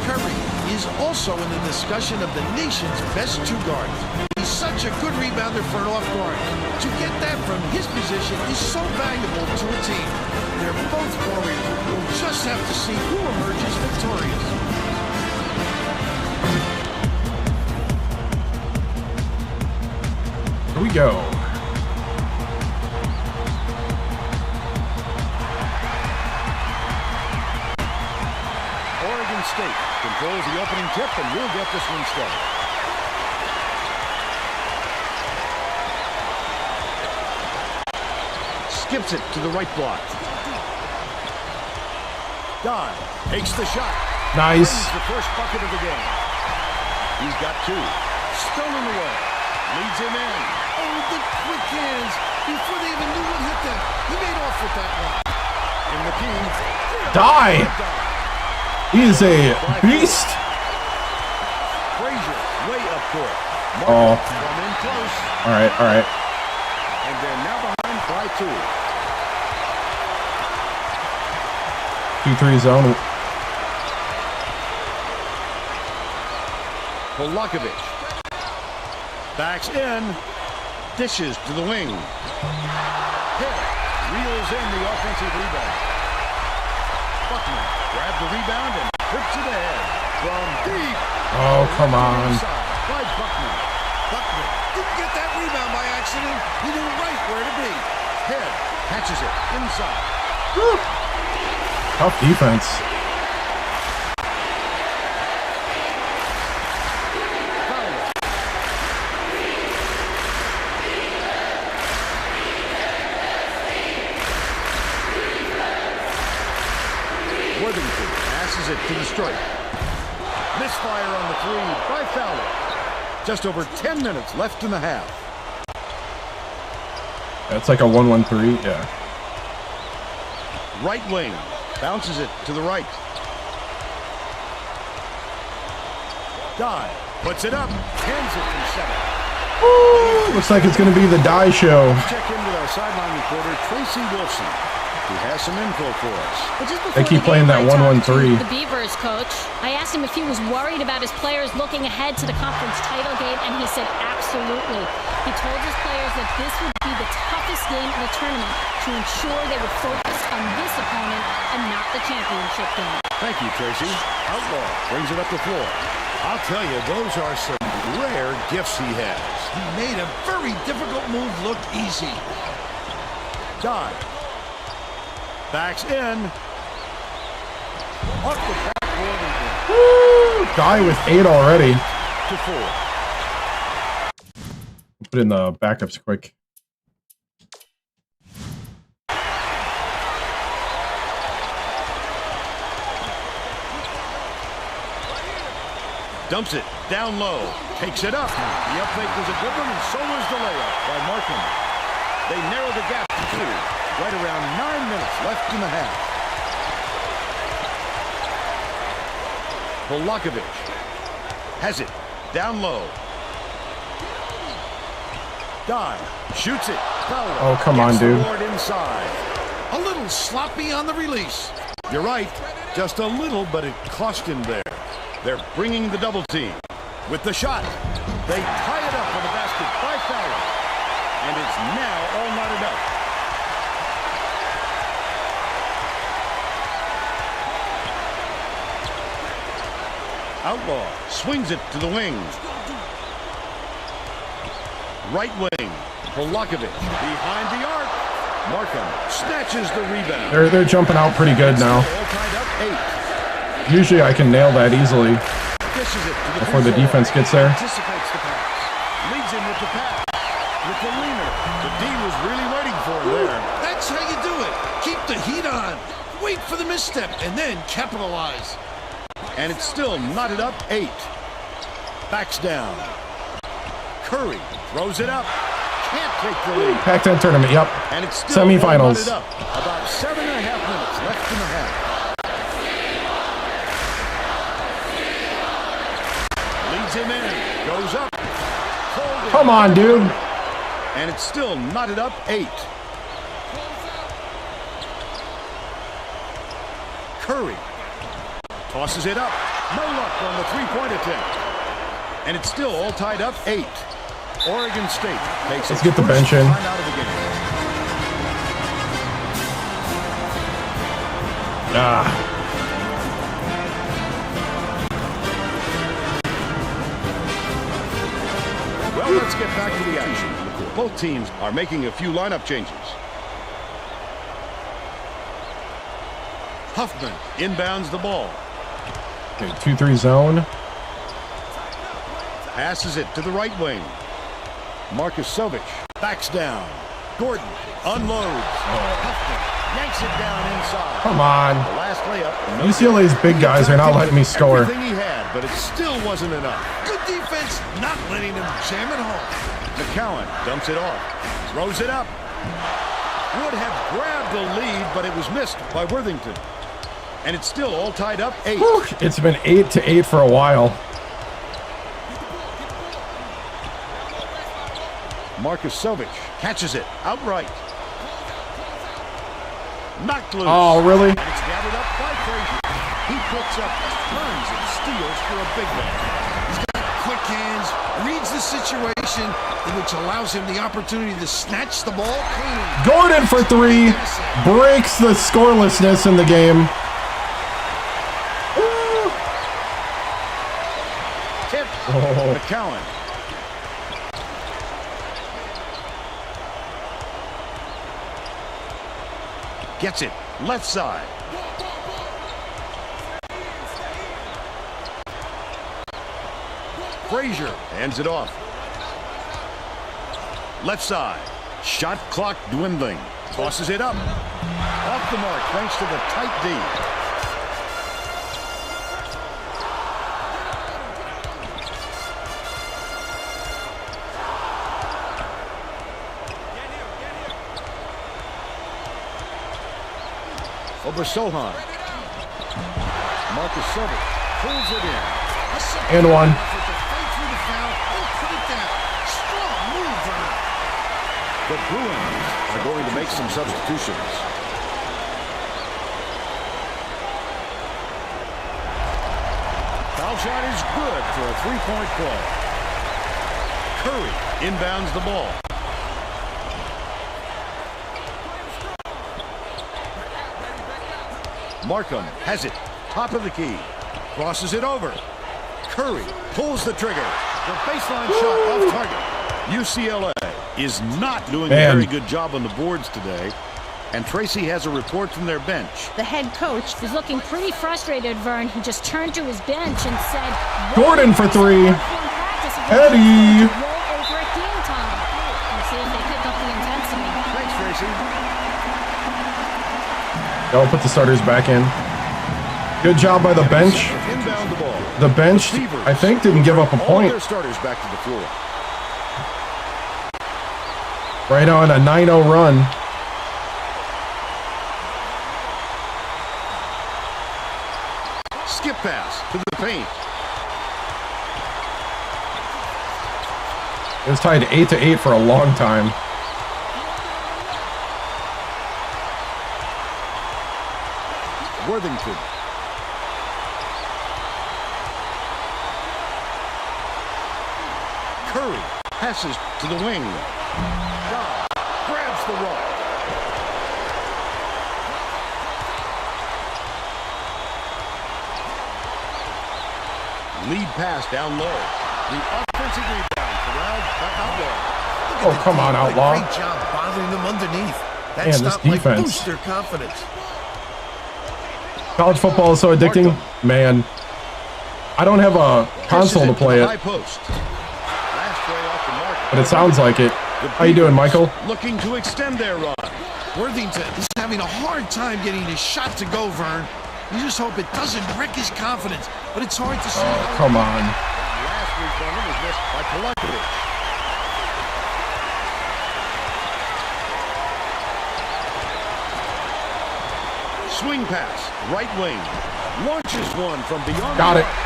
Curry is also in the discussion of the nation's best two guards. He's such a good rebounder for an off guard. To get that from his position is so valuable to a team. They're both warriors. We'll just have to see who emerges victorious. Here we go. Oregon State controls the opening tip, and we'll get this one started. Skips it to the right block. Don takes the shot. Nice. Brings the first bucket of the game. He's got two. Stolen away. Leads him in. Oh, the quick hands. Before they even knew what hit them. He made off with that one. In the key. Die. He is a beast. Frazier way up court. Oh. Come in close. All right, all right. And they're now behind by two. 2-3 zone. Polakovic backs in, dishes to the wing. Hill reels in the offensive rebound. Buckman grabbed the rebound and puts it ahead from deep. Oh, come on. By Buckman. Buckman didn't get that rebound by accident. He knew right where to be. Head catches it inside. Woo. Tough defense. Worthington passes it to the stripe. Misfire on the three by Fowler. Just over 10 minutes left in the half. That's like a 1-1-3. Yeah. Right wing. Bounces it to the right. Dive. Puts it up. Hands it from center. Woo. Looks like it's going to be the die show. Check in with our sideline reporter, Tracy Wilson, who has some info for us. But just They keep playing that 1-1-3. The Beavers coach, I asked him if he was worried about his players looking ahead to the conference title game, and he said absolutely. He told his players that this would be the toughest game in the tournament to ensure they would focus on this opponent and not the championship game. Thank you, Tracy. Outlaw brings it up the floor. I'll tell you, those are some rare gifts he has. He made a very difficult move look easy. Dive. Backs in. Off the backboard and in. Woo. Die with 8 already. To 4. Put in the backups quick. Dumps it down low. Takes it up. The up fake was a good one, and so was the layup by Markham. They narrow the gap to 2. Right around 9 minutes left in the half. Polakovic has it down low. Dive. Shoots it. Fowler. Oh, come on, Gets the dude. board inside. A little sloppy on the release. You're right. Just a little, but it cost him there. They're bringing the double team. With the shot. They tie it up on the basket by Fowler. And it's now all knotted up. Outlaw swings it to the wing. Right wing. Polakovic behind the arc. Markham snatches the rebound. They're jumping out pretty good now. All tied up 8. Usually I can nail that easily Dishes it to the before the defense gets there. Anticipates the pass. Leads him with the pass. With the leaner. The D was really waiting for him there. That's how you do it. Keep the heat on. Wait for the misstep and then capitalize. And it's still knotted up 8. Backs down. Curry throws it up. Can't take the lead. Pac-10 tournament, yep. And it's still Semifinals. knotted up. About 7.5 minutes left in the half. Leads him in. Goes up. Folded. Come on, dude. And it's still knotted up 8. Curry tosses it up. No luck on the three-point attempt. And it's still all tied up 8. Oregon State takes Let's get the bench in. time out of the game. Well, let's get back to the action. Both teams are making a few lineup changes. Huffman inbounds the ball. Okay, 2-3 zone. Passes it to the right wing. Marcus Sovich backs down. Gordon unloads. Huffman yanks it down inside. Come on. The last layup. No UCLA's big guys are not letting me score. everything he had, but it still wasn't enough. Good defense, not letting him jam it home. McCowan dumps it off. Throws it up. Would have grabbed the lead, but it was missed by Worthington. And it's still all tied up 8. Whew, it's been 8-8 for a while. Marcus Sovich catches it outright. Knocked loose. Oh, really? And it's gathered up by Frazier. He picks up tons of steals for a big man. He's got quick hands, reads the situation, which allows him the opportunity to snatch the ball clean. Gordon for 3 breaks the scorelessness in the game. Tip. Oh. McCowan. Gets it. Left side. Frazier hands it off. Left side. Shot clock dwindling. Tosses it up. Off the mark thanks to the tight D. Over Sohan. Marcus Sovich pulls it in. And one. The Bruins are going to make some substitutions. Foul shot is good for a three-point play. Curry inbounds the ball. Markham has it. Top of the key. Crosses it over. Curry pulls the trigger. The baseline shot off target. UCLA is not doing a very good job on the boards today. And Tracy has a report from their bench. The head coach is looking pretty frustrated, Vern. He just turned to his bench and said, Gordon for 3. Eddie. Roll over at game time. Let's see if they pick up the intensity. Thanks, Tracy. I'll put the starters back in. Good job by the bench. Inbound the ball. The bench, Beavers I think, didn't give up a all point. their starters back to the floor. Right on a 9-0 run. Skip pass to the paint. It was tied 8-8 for a long time. Worthington. Curry passes to the wing. John grabs the rock. Lead pass down low. The offensive rebound. Corralled back out there. at Oh, the come on, D. Outlaw. Great job bothering them underneath. That Man, this stop might defense. boost their confidence. College football is so addicting. Man, I don't have a console to play it, High post. Last way off the mark. but it sounds like it. The How you doing, Beavers Michael? Looking to extend their run. Worthington is having a hard time getting his shot to go, Vern. You just hope it doesn't wreck his confidence, but it's hard to see. Oh, come on. Last returner was missed by Polakovic. Swing pass, right wing. Launches one from beyond Got the it. arc.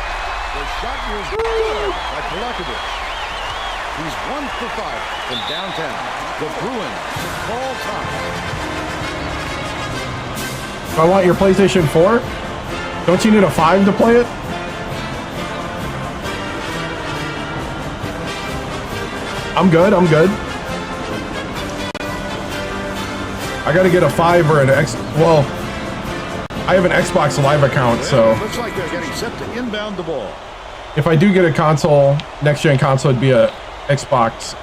The shot was good by Polakovic. He's 1 for 5 from downtown. The Bruins call time. If I want your PlayStation 4, don't you need a 5 to play it? I'm good, I'm good. I gotta get a 5 or an X. Well, I have an Xbox Live account, so Looks like they're getting set to inbound the ball. if I do get a console, next gen console, it'd be a Xbox.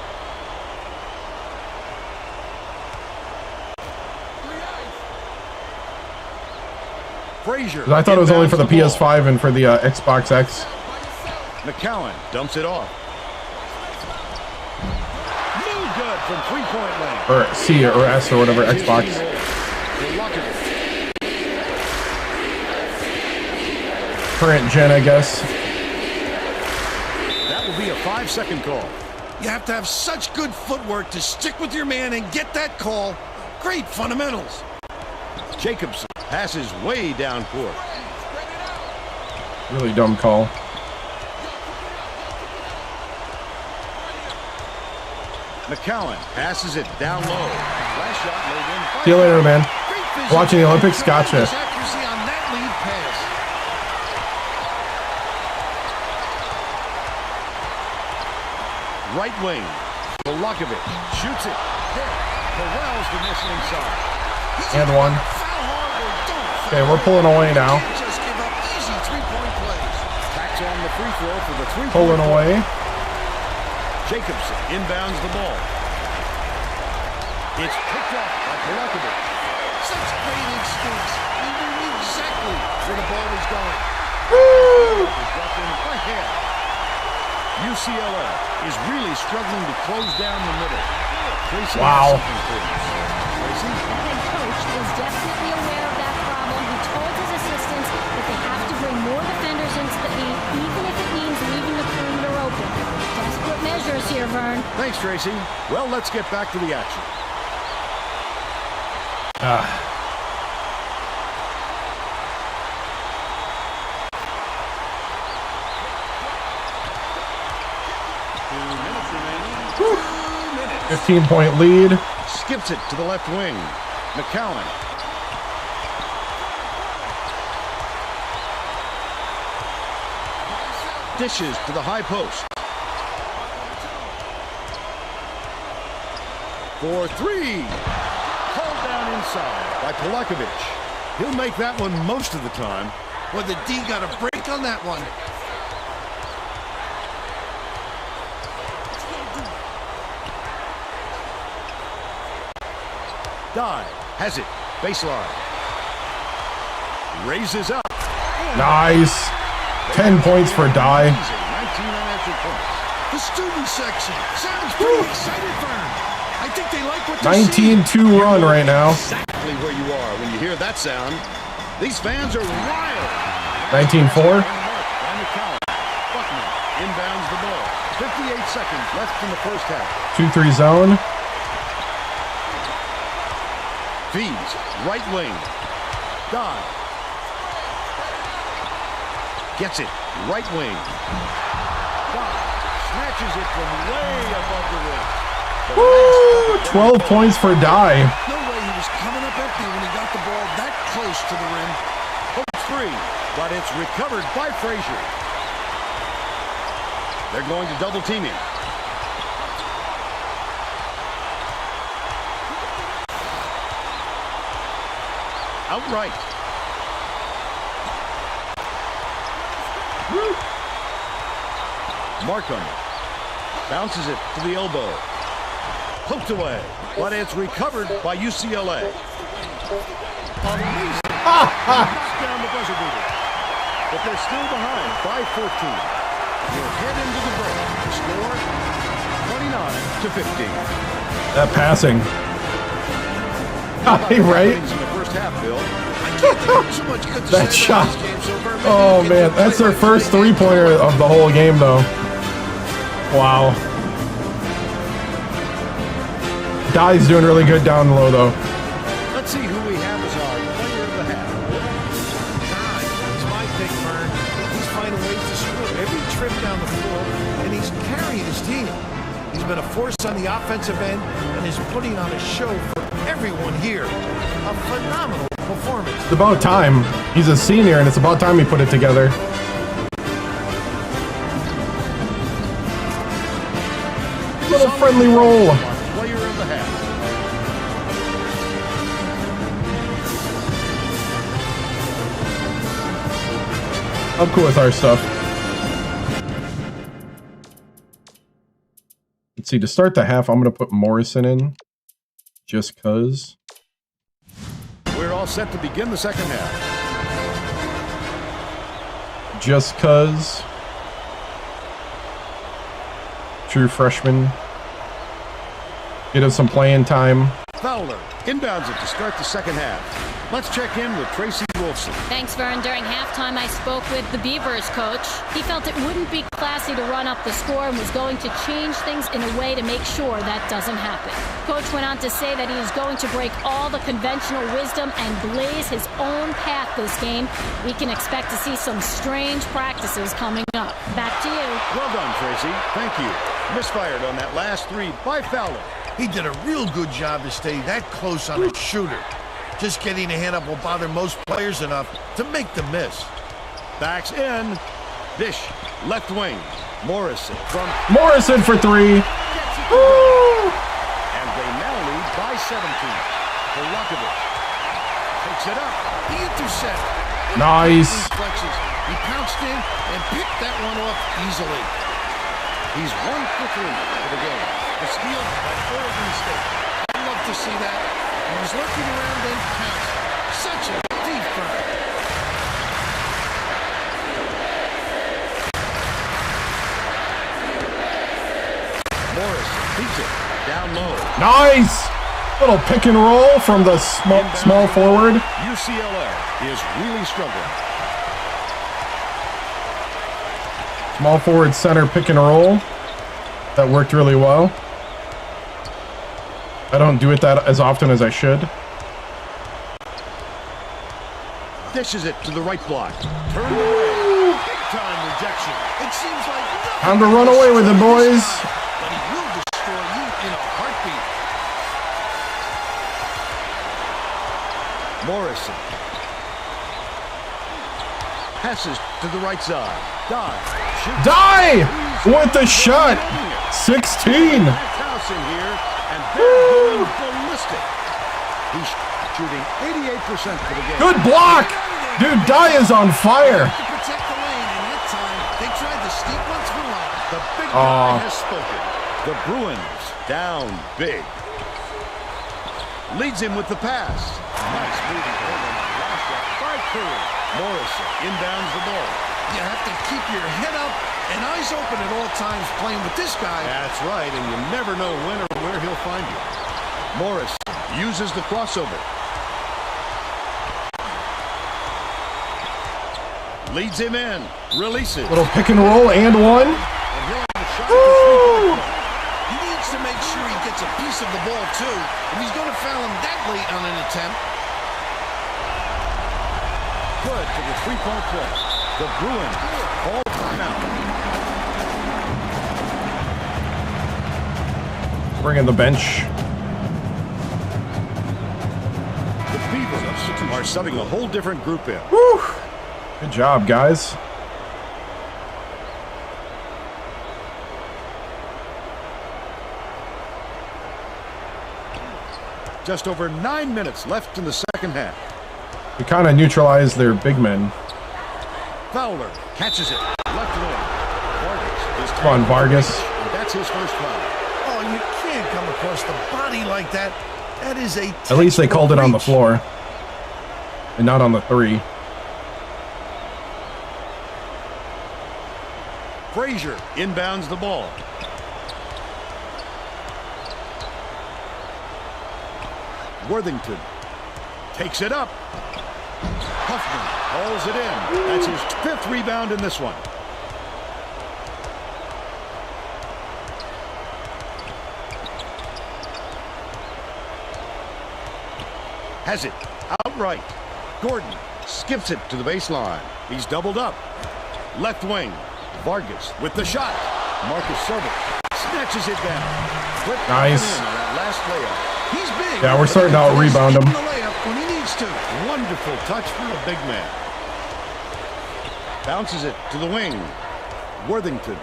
Frazier. 'Cause I thought it was only for the inbounds ball. PS5 and for the Xbox X. McCowan dumps it off. No good from three-point land. Or C or S or whatever Xbox. Current gen, I guess. That will be a 5-second call. You have to have such good footwork to stick with your man and get that call. Great fundamentals. Jacobson passes way down court. Really dumb call. McCowan passes it down low. Last shot laid in. See you later, man. Great vision. Watching the Olympics? Gotcha. Tremendous accuracy on that lead pass. Right wing. Polakovic shoots it. Corrals the miss inside. And one. Foul hard or don't foul Okay, we're pulling away now. hard. Just give up easy three-point plays. Tacks on the free throw for the three-point. Pulling away. Jacobson inbounds the ball. It's picked up by Polakovic. Such great instincts. He knew exactly where the ball was going. Is dropped in by hand. UCLA is really struggling to close down the middle. Tracy Wow. has something for us. Tracy? The head coach is definitely aware of that problem. He told his assistants that they have to bring more defenders into the paint, even if it means leaving the perimeter open. Desperate measures here, Vern. Thanks, Tracy. Well, let's get back to the action. Whew. 15-point lead. Skips it to the left wing. McCowan. Dishes to the high post. For three. Called down inside by Polakovic. He'll make that one most of the time. Well, the D got a break on that one. Dye has it. Baseline. Raises up. Nice. 10 points for Dye. 19 unanswered points. The student section sounds pretty excited, Vern. I think they like what they're seeing. 19-2 run right now. Exactly where you are when you hear that sound. These fans are wild. 19-4. And McCowan. Buckman inbounds the ball. 58 seconds left in the first half. 2-3 zone. Feeds. Right wing. Dye. Gets it. Right wing. Dye. Snatches it from way above the rim. Woo! 12 points for Dye. No way he was coming up empty when he got the ball that close to the rim. Hopes three, but it's recovered by Frazier. They're going to double team him. Outright. Markham bounces it to the elbow. Poked away, but it's recovered by UCLA. Amazing. Knocked down the buzzer beater. But they're still behind by 14. We'll head into the break. The score, 29-15. That passing. Right? In the first half, Bill. That shot. Oh, man. That's their first three-pointer of the whole game, though. Wow. Dye's doing really good down low, though. Let's see who we have as our player of the half. It's my pick, Vern. He's finding ways to score every trip down the floor, and he's carrying his team. He's been a force on the offensive end and is putting on a show for everyone here. A phenomenal performance. It's about time. He's a senior, and it's about time he put it together. Little friendly roll. Player of the half. I'm cool with our stuff. Let's see, to start the half, I'm going to put Morrison in. Just cuz. We're all set to begin the second half. Just cuz. True freshman. Get him some playing time. Fowler inbounds it to start the second half. Let's check in with Tracy Wolfson. Thanks, Vern. During halftime, I spoke with the Beavers coach. He felt it wouldn't be classy to run up the score and was going to change things in a way to make sure that doesn't happen. Coach went on to say that he is going to break all the conventional wisdom and blaze his own path this game. We can expect to see some strange practices coming up. Back to you. Well done, Tracy. Thank you. Misfired on that last three by Fowler. He did a real good job to stay that close on a shooter. Just getting a hand up will bother most players enough to make the miss. Backs in. Dish, left wing. Morrison from... Morrison for three. Woo! And they now lead by 17. Polakovic takes it up. He intercepted. Nice. He pounced in and picked that one off easily. He's 1 for 3 for the game. A steal by Oregon State. I'd love to see that. He was looking around and pounced. Such a deep burn. Morris beats it down low. Nice. Little pick and roll from the small forward. UCLA is really struggling. Small forward center pick and roll. That worked really well. I don't do it that as often as I should. Dishes it to the right block. Turned away. Big time rejection. It seems like Time to run away with it, boys. but he will destroy you in a heartbeat. Morrison passes to the right side. Shoots. Die with the shot. 16. That's house in here, and they're going ballistic. He's shooting 88% for the game. Good block. Dude, Dye is on fire. To protect the lane, and that time they tried the steep one through line. The big guy has spoken. The Bruins down big. Leads him with the pass. Nice moving to him on the last shot by Curry. Morrison inbounds the ball. You have to keep your head up and eyes open at all times playing with this guy. That's right, and you never know when or where he'll find you. Morrison uses the crossover. Leads him in. Releases. Little pick and roll and one. And he'll have a shot at the Woo! three-point. He needs to make sure he gets a piece of the ball, too. If he's going to foul him that late on an attempt. Good for the three-point play. The Bruins call timeout. Bring in the bench. The Beavers are subbing a whole different group in. Woo. Good job, guys. Just over 9 minutes left in the second half. We kind of neutralized their big men. Fowler catches it. Left wing. Vargas is Come on, Vargas. and that's his first foul. Oh, you can't come across the body like that. That is a At least they called it on the reach. floor and not on the 3. Frazier inbounds the ball. Worthington takes it up. Huffman hauls it in. That's his 5th rebound in this one. Has it outright. Gordon skips it to the baseline. He's doubled up. Left wing. Vargas with the shot. Marcus Servant snatches it down. Flip Nice. on that last layup. He's big. Yeah, we're starting to out-rebound him. The layup when he needs to. Wonderful touch for a big man. Bounces it to the wing. Worthington.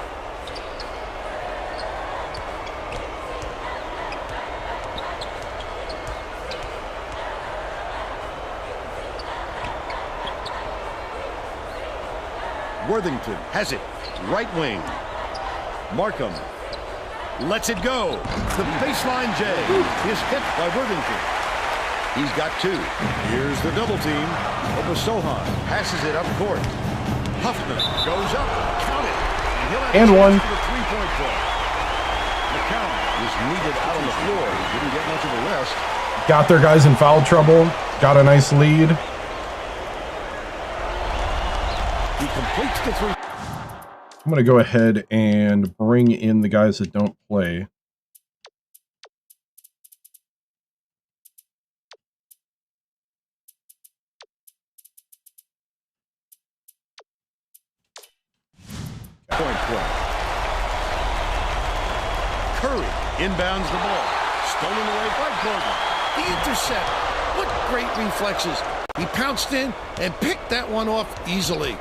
Worthington has it. Right wing. Markham lets it go. The baseline J is hit by Worthington. He's got 2. Here's the double team. Obasohan passes it up court. Huffman goes up. Count it. And he'll have And a chance one. for the three-point play. McCown was needed out on the floor. He didn't get much of a rest. Got their guys in foul trouble. Got a nice lead. He completes the three. I'm going to go ahead and bring in the guys that don't play. Point play. Curry inbounds the ball. Stolen away by Gordon. The intercept. What great reflexes. He pounced in and picked that one off easily.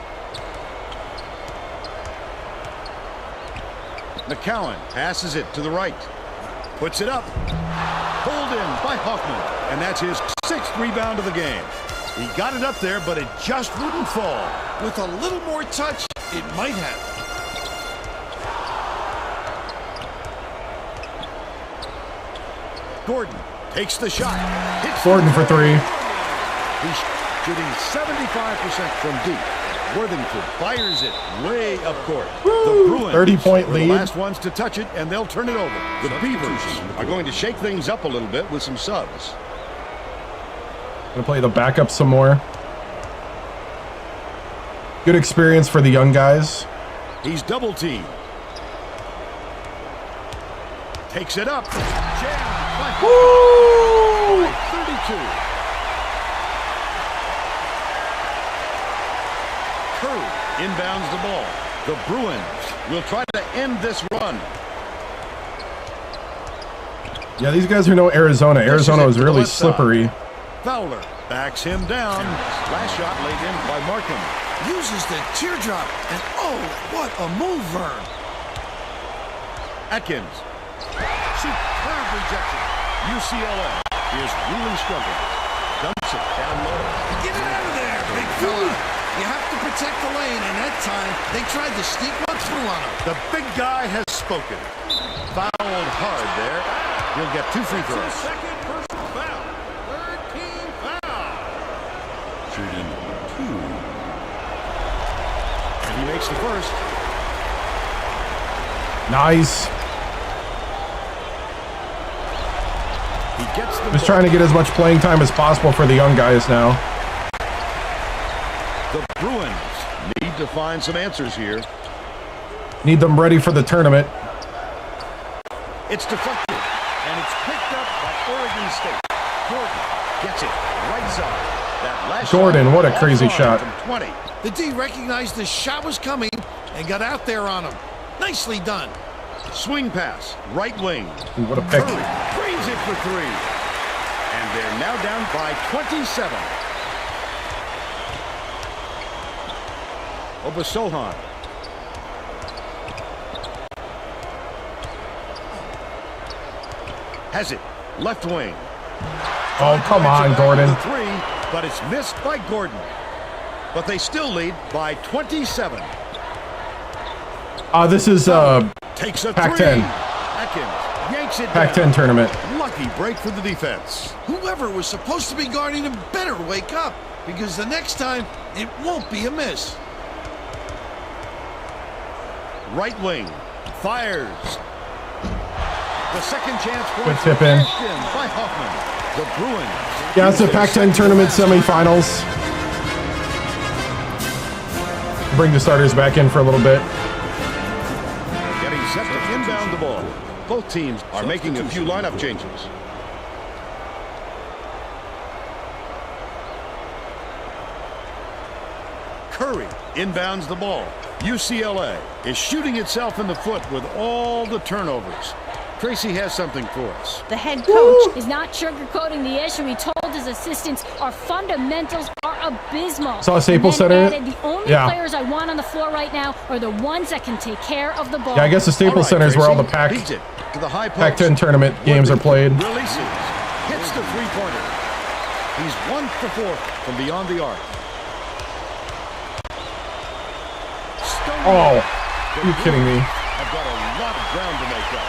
McCowan passes it to the right. Puts it up. Pulled in by Hoffman. And that's his 6th rebound of the game. He got it up there, but it just wouldn't fall. With a little more touch, it might have. Gordon takes the shot. Hits Gordon for 3. He's shooting 75% from deep. Worthington fires it way up court. The Bruins 30-point are the lead. last ones to touch it, and they'll turn it over. The Beavers are going to shake things up a little bit with some subs. Gonna play the backup some more. Good experience for the young guys. He's double teamed. Takes it up. Jammed by Woo! 32. Curry inbounds the ball. The Bruins will try to end this run. Yeah, these guys who know Arizona. Arizona is really slippery. Fowler backs him down. Last shot laid in by Markham. Uses the teardrop. And oh, what a move, Vern. Atkins. Superb rejection. UCLA is really struggling. Dumps it down low. Get it out of there, big fella. You have to protect the lane, and that time they tried to sneak one through on him. The big guy has spoken. Fouled hard there. He'll get 2 free throws. Second personal foul. 3rd team foul. Shooting 2. And he makes the first. Nice. He gets the Just trying to get as much playing time as possible for the young guys now. The Bruins need to find some answers here. Need them ready for the tournament. It's deflected, and it's picked up by Oregon State. Gordon gets it right side. That last Gordon, shot what a off crazy line shot. from 20. The D recognized the shot was coming and got out there on him. Nicely done. Swing pass, right wing. Ooh, what a pick. Curry brings it for 3. And they're now down by 27. Obasohan. Has it. Left wing. Oh, come on, Gordon. 3, but it's missed by Gordon. But they still lead by 27. This is Takes a Pac-10. 3. Atkins Yanks it Pac-10 down. tournament. Lucky break for the defense. Whoever was supposed to be guarding him better wake up, because the next time, it won't be a miss. Right wing. Fires. The second chance Good points tip in. by Hoffman. The Bruins. Yeah, it's the Pac-10 tournament semifinals. Bring the starters back in for a little bit. Getting set to inbound the ball. Both teams are making a few lineup changes. Curry inbounds the ball. UCLA is shooting itself in the foot with all the turnovers. Tracy has something for us. The head coach is not sugarcoating the issue. He told his assistants our fundamentals are abysmal. Saw Staples And then Center. added, the only Yeah. players I want on the floor right now are the ones that can take care of the ball. Yeah, I guess the Staples All right, Center is where all the Tracy beats it to the high post. Pac-10 tournament games are played. Releases. Hits the three-pointer. He's 1 for 4 from beyond the arc. Oh, are you kidding me? I've got a lot of ground to make up.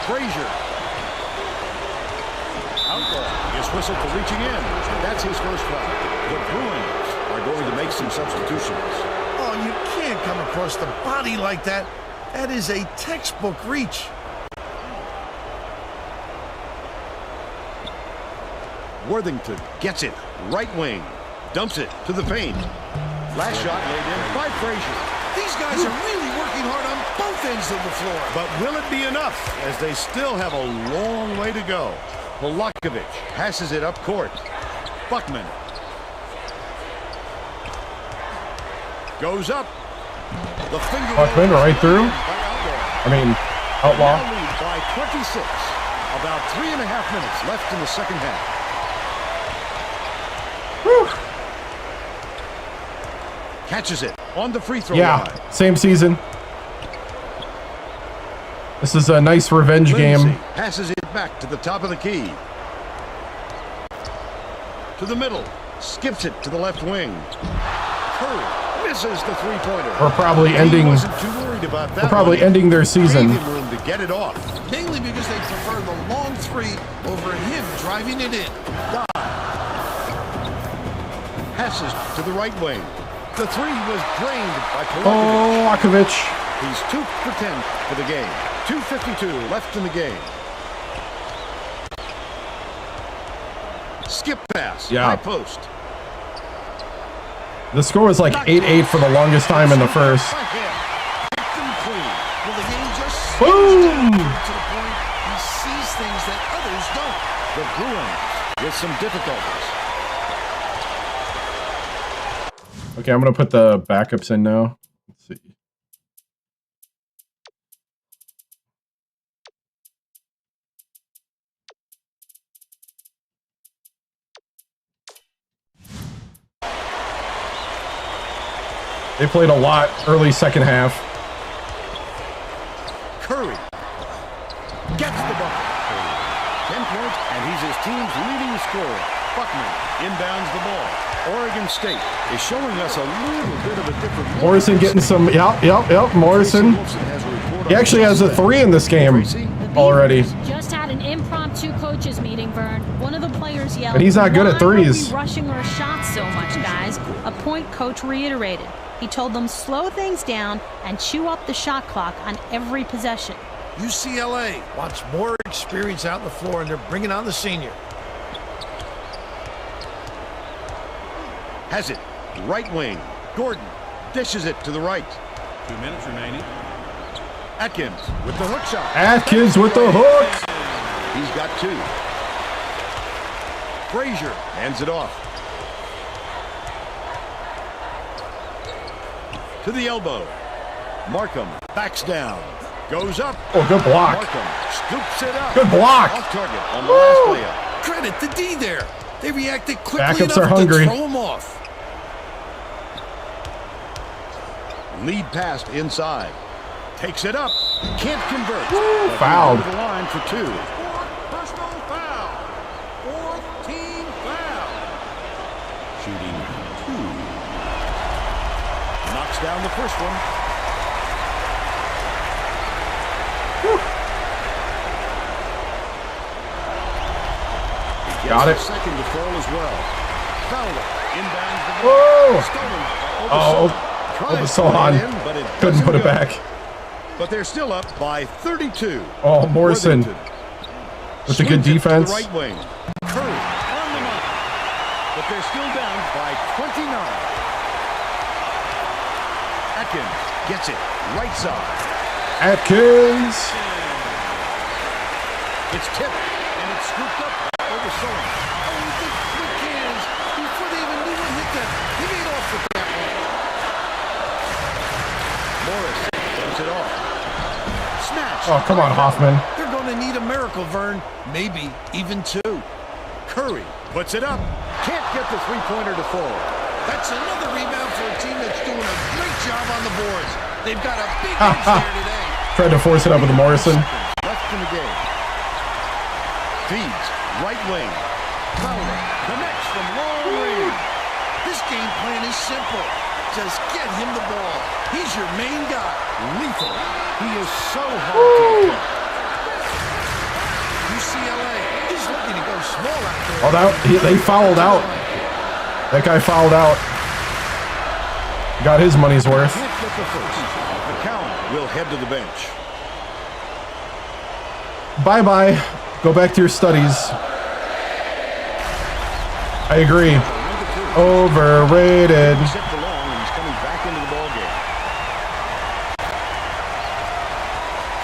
Frazier. Outlaw is whistled for reaching in, and that's his first foul. The Bruins are going to make some substitutions. Oh, you can't come across the body like that. That is a textbook reach. Worthington gets it. Right wing. Dumps it to the paint. Last shot laid in by Frazier. These guys are really working hard on both ends of the floor. But will it be enough, as they still have a long way to go? Polakovic passes it up court. Buckman goes up. The finger Buckman right through. I mean, Outlaw. Now lead by 26. About 3.5 minutes left in the second half. Catches it on the free throw line. Yeah, same season. This is a nice revenge Lindsay game. passes it back to the top of the key. To the middle. Skips it to the left wing. Curry misses the three-pointer. We're probably ending. He wasn't too worried about that We're probably one. ending their season. Breathing room to get it off. Mainly because they prefer the long three over him driving it in. Passes to the right wing. The three was drained by Polakovic. Oh, Lakovic. He's 2 for 10 for the game. 2:52 left in the game. Skip pass. Yeah. High post. The score was like 8-8 for the longest time in the first. By him. Picked him clean. Well, the game just Boom! to the point he sees things that others don't. The Bruins with some difficulties. Okay, I'm going to put the backups in now. Let's see. They played a lot early second half. Curry gets the bucket. 10 points, and he's his team's leading scorer. Buckman inbounds the ball. Oregon State is showing us a little bit of a different look. Morrison getting some. Yep. Morrison. He actually has a 3 in this game already. Just had an impromptu coaches meeting, Vern. One of the players yelled, And he's not good at "Why are we threes." rushing our shots so much, guys?" A point coach reiterated. He told them slow things down and chew up the shot clock on every possession. UCLA wants more experience out on the floor, and they're bringing on the senior. Has it. Right wing. Gordon dishes it to the right. 2 minutes remaining. Atkins with the hook shot. Atkins with the hook. He's got 2. Frazier hands it off. To the elbow. Markham backs down. Goes up. Oh, good block. Markham scoops it up. Good block. Off target on the last layup. Credit to D there. They reacted quickly Backups enough are hungry. to throw him off. Lead pass inside. Takes it up. Can't convert. Woo, But fouled. he's over the line for 2. Personal foul. 4th team foul. Shooting 2. Knocks down the first one. Got it. Second to fall as well. Fowler inbounds the Whoa! ball. Obasohan couldn't put it back. But they're still up by 32. Oh, Morrison with a good defense. Right wing. Curry on the mark. But they're still down by 29. Atkins gets it right side. Atkins. It's tipped and it's scooped up over Sullivan. Oh, the quick hands before they even knew what hit them. He made off with that one. Morris throws it off. Snatch. Oh, come on, Hoffman. They're going to need a miracle, Vern. Maybe even two. Curry puts it up. Can't get the three-pointer to fall. That's another rebound for a team that's doing a great job on the boards. They've got a big edge there today. Tried to force it up with Morrison. Left in the game. Feeds. Right wing. Fowler connects from long range. This game plan is simple. Just get him the ball. He's your main guy. Lethal. He is so hard to get. UCLA is looking to go small out there. Oh, they fouled out. That guy fouled out. Got his money's worth. Can't get the first. McCown will head to the bench. Bye-bye. Go back to your studies. I agree. Overrated. Set for long, and he's coming back into the ball game.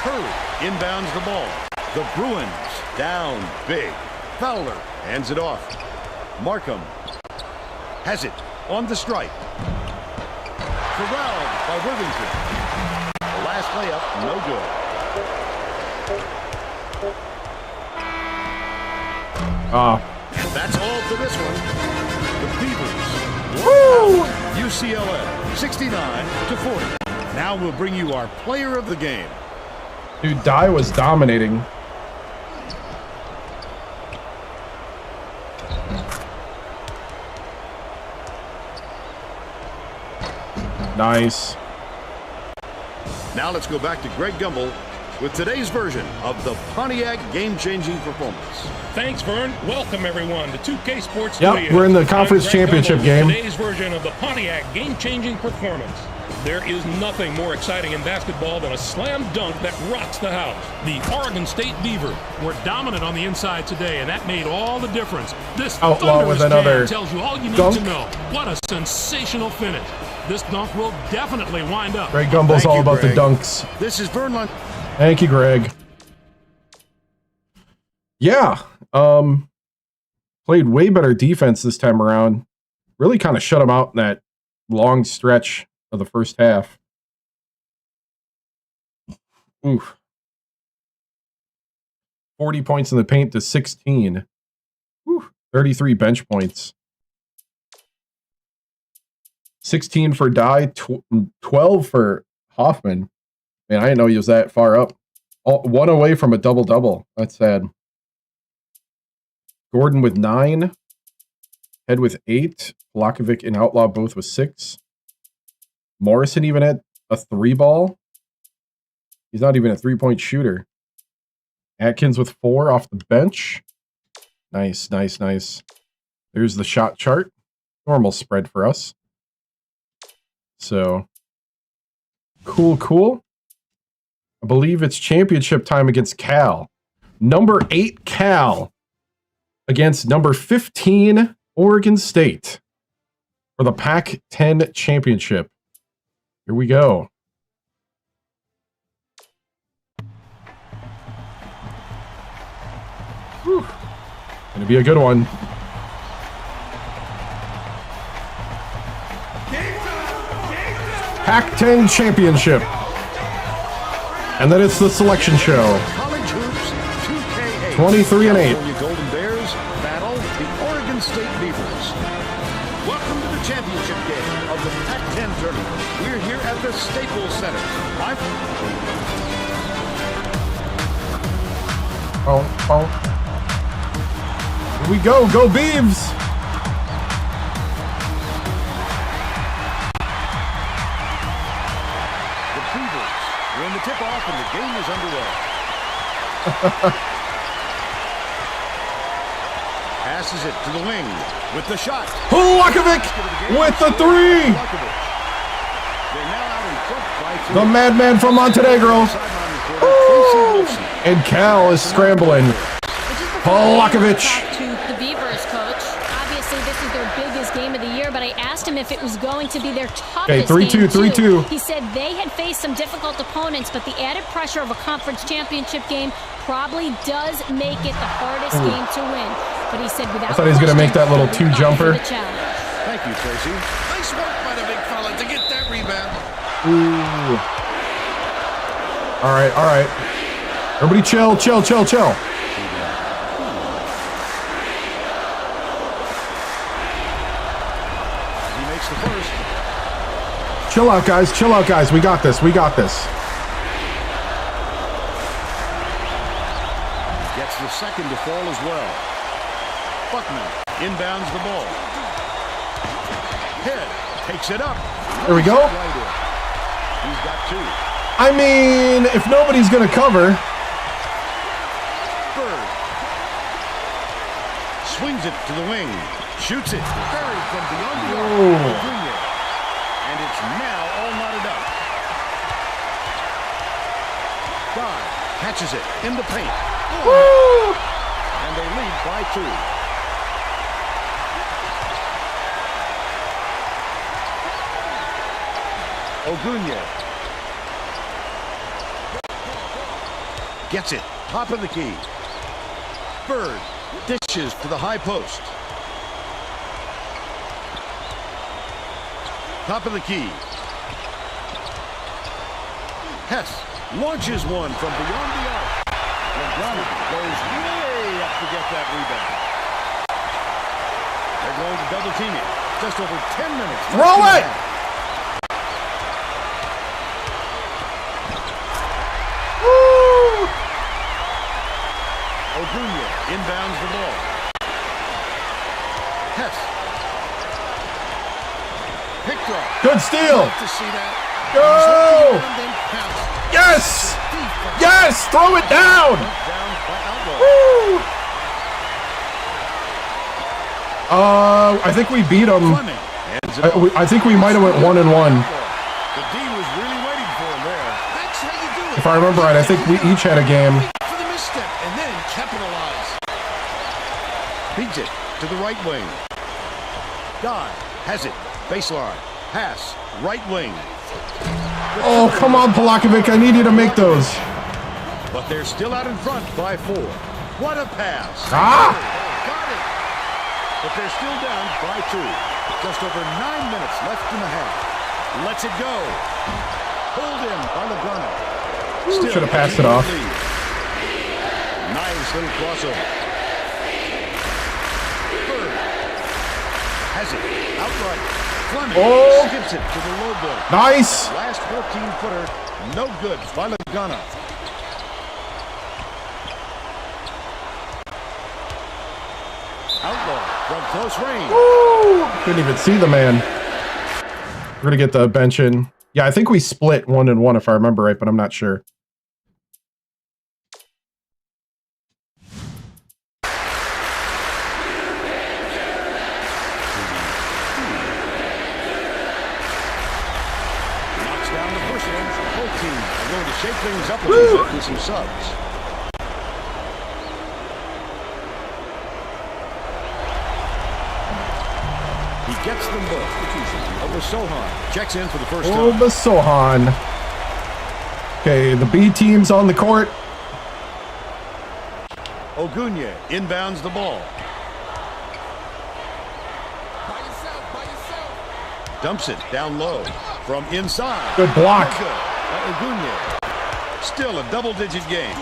Curry inbounds the ball. The Bruins down big. Fowler hands it off. Markham has it on the strike. Corralled by Worthington. The last layup, no good. That's all for this one. The Beavers. Woo! UCLA 69-40. Now we'll bring you our player of the game. Dude, Dye was dominating. Nice. Now let's go back to Greg Gumbel with today's version of the Pontiac game-changing performance. Thanks, Vern. Welcome, everyone, to 2K Sports Yep, Studios. we're in the conference I'm Greg championship Gumbel game. with Today's version of the Pontiac game-changing performance. There is nothing more exciting in basketball than a slam dunk that rocks the house. The Oregon State Beavers were dominant on the inside today, and that made all the difference. This Outlaw with another tells you all you need dunk. to know. What a sensational finish. This dunk will definitely wind up. Greg Gumbel's Thank all you, about Greg. the dunks. This is Vern Lund. Thank you, Greg. Yeah. Played way better defense this time around. Really kind of shut them out in that long stretch of the first half. Oof. 40 points in the paint to 16. Oof. 33 bench points. 16 for Dye, 12 for Hoffman. Man, I didn't know he was that far up. One away from a double-double. That's sad. Gordon with 9. Head with 8. Polakovic and Outlaw both with 6. Morrison even had a 3-ball. He's not even a 3-point shooter. Atkins with 4 off the bench. Nice, nice, nice. There's the shot chart. Normal spread for us. So, cool, cool. I believe it's championship time against Cal. Number 8 Cal against number 15 Oregon State for the Pac-10 championship. Here we go. Whew. Gonna be a good one. Pac-10 championship. And then it's the selection show. College Hoops 2K8. 23-8. California Golden Bears battle the Oregon State Beavers. Welcome to the championship game of the Pac-10 tournament. We're here at the Staples Center. Here we go. Go Beavs. The Beavers We're in the tip-off, and the game is underway. Passes it to the wing with the shot. Polakovic with the three. They're now out in front by 3. The madman from Montenegro. And Cal is scrambling. Polakovic. To the Beavers coach. Obviously, this is their biggest game of the year, but I asked him if it was going to be their toughest Okay, 3-2, game, too. 3-2. He said they had faced some difficult opponents, but the added pressure of a conference championship game probably does make it the hardest game to win. But he said without I thought he was going to make that little question, two-jumper. Thank you, Tracy. Nice work by the big fella to get that rebound. Ooh. All right, all right. Everybody chill, chill, chill, chill. He makes the first. Chill out, guys. Chill out, guys. We got this. We got this. Gets the second to fall as well. Buckman inbounds the ball. Head takes it up. There we go. Right in. He's got 2. I mean, if nobody's going to cover. Bird swings it to the wing. Shoots it. Buried from beyond the arc. Junior. And it's now all knotted up. Guy catches it in the paint. Woo! And they lead by 2. Ogunye gets it, top of the key. Bird dishes to the high post. Top of the key. Hess launches one from beyond the arc. LeBron goes way up to get that rebound. They're going to double team it. Just over 10 minutes. Throw it! Ogunye inbounds the ball. Hess. Picked off. Good steal. Love to see that. Go! And then pounce. Yes! Yes! Throw it down! Down by Outlaw. Woo! I think we beat them. Fleming ends it off. I think we might have went 1-1. The D was really waiting for him there. That's how you do it. If I remember right, I think we each had a game. For the misstep and then capitalize. Beats it to the right wing. Guy has it. Baseline. Pass. Right wing. Oh, come on, Polakovic. I need you to make those. But they're still out in front by 4. What a pass. Ah! Got it. But they're still down by 2. Just over 9 minutes left in the half. Lets it go. Pulled in by LeBron. Should have passed it off. Nice little crossover. Bird has it outright. Fleming skips it to the low blow. Nice. Last 14-footer, no good by Lagana. Outlaw from close range. Woo! Couldn't even see the man. We're gonna get the bench in. Yeah, I think we split 1-1 if I remember right, but I'm not sure. Knocks down the first one. Both teams are going to shake things up a little bit with some subs. He gets them both. Sohan checks in for the first time. Sohan. Okay, the B team's on the court. Ogunye inbounds the ball. Dumps it down low from inside. Good block. Ogunye. Still a double-digit game.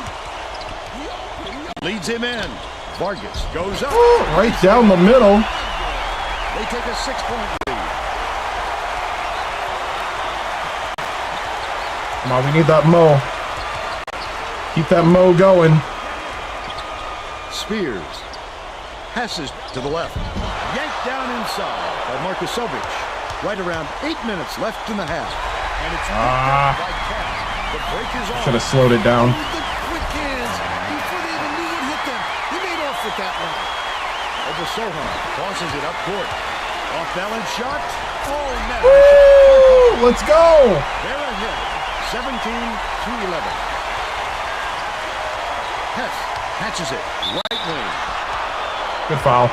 Leads him in. Vargas goes up. Right down the middle. They take a 6-point lead. Come on, we need that Mo. Keep that Mo going. Spears passes to the left. Yanked down inside by Markusovic. Right around 8 minutes left in the half. And it's picked up by Cat. The break is on. Should have slowed it down. The quick hands before they even knew what hit them. He made off with that one. Obasohan tosses it up court. Off balance shot. Oh, no. Woo! Let's go! They're ahead. 17-11. Hess catches it. Right wing. Good foul.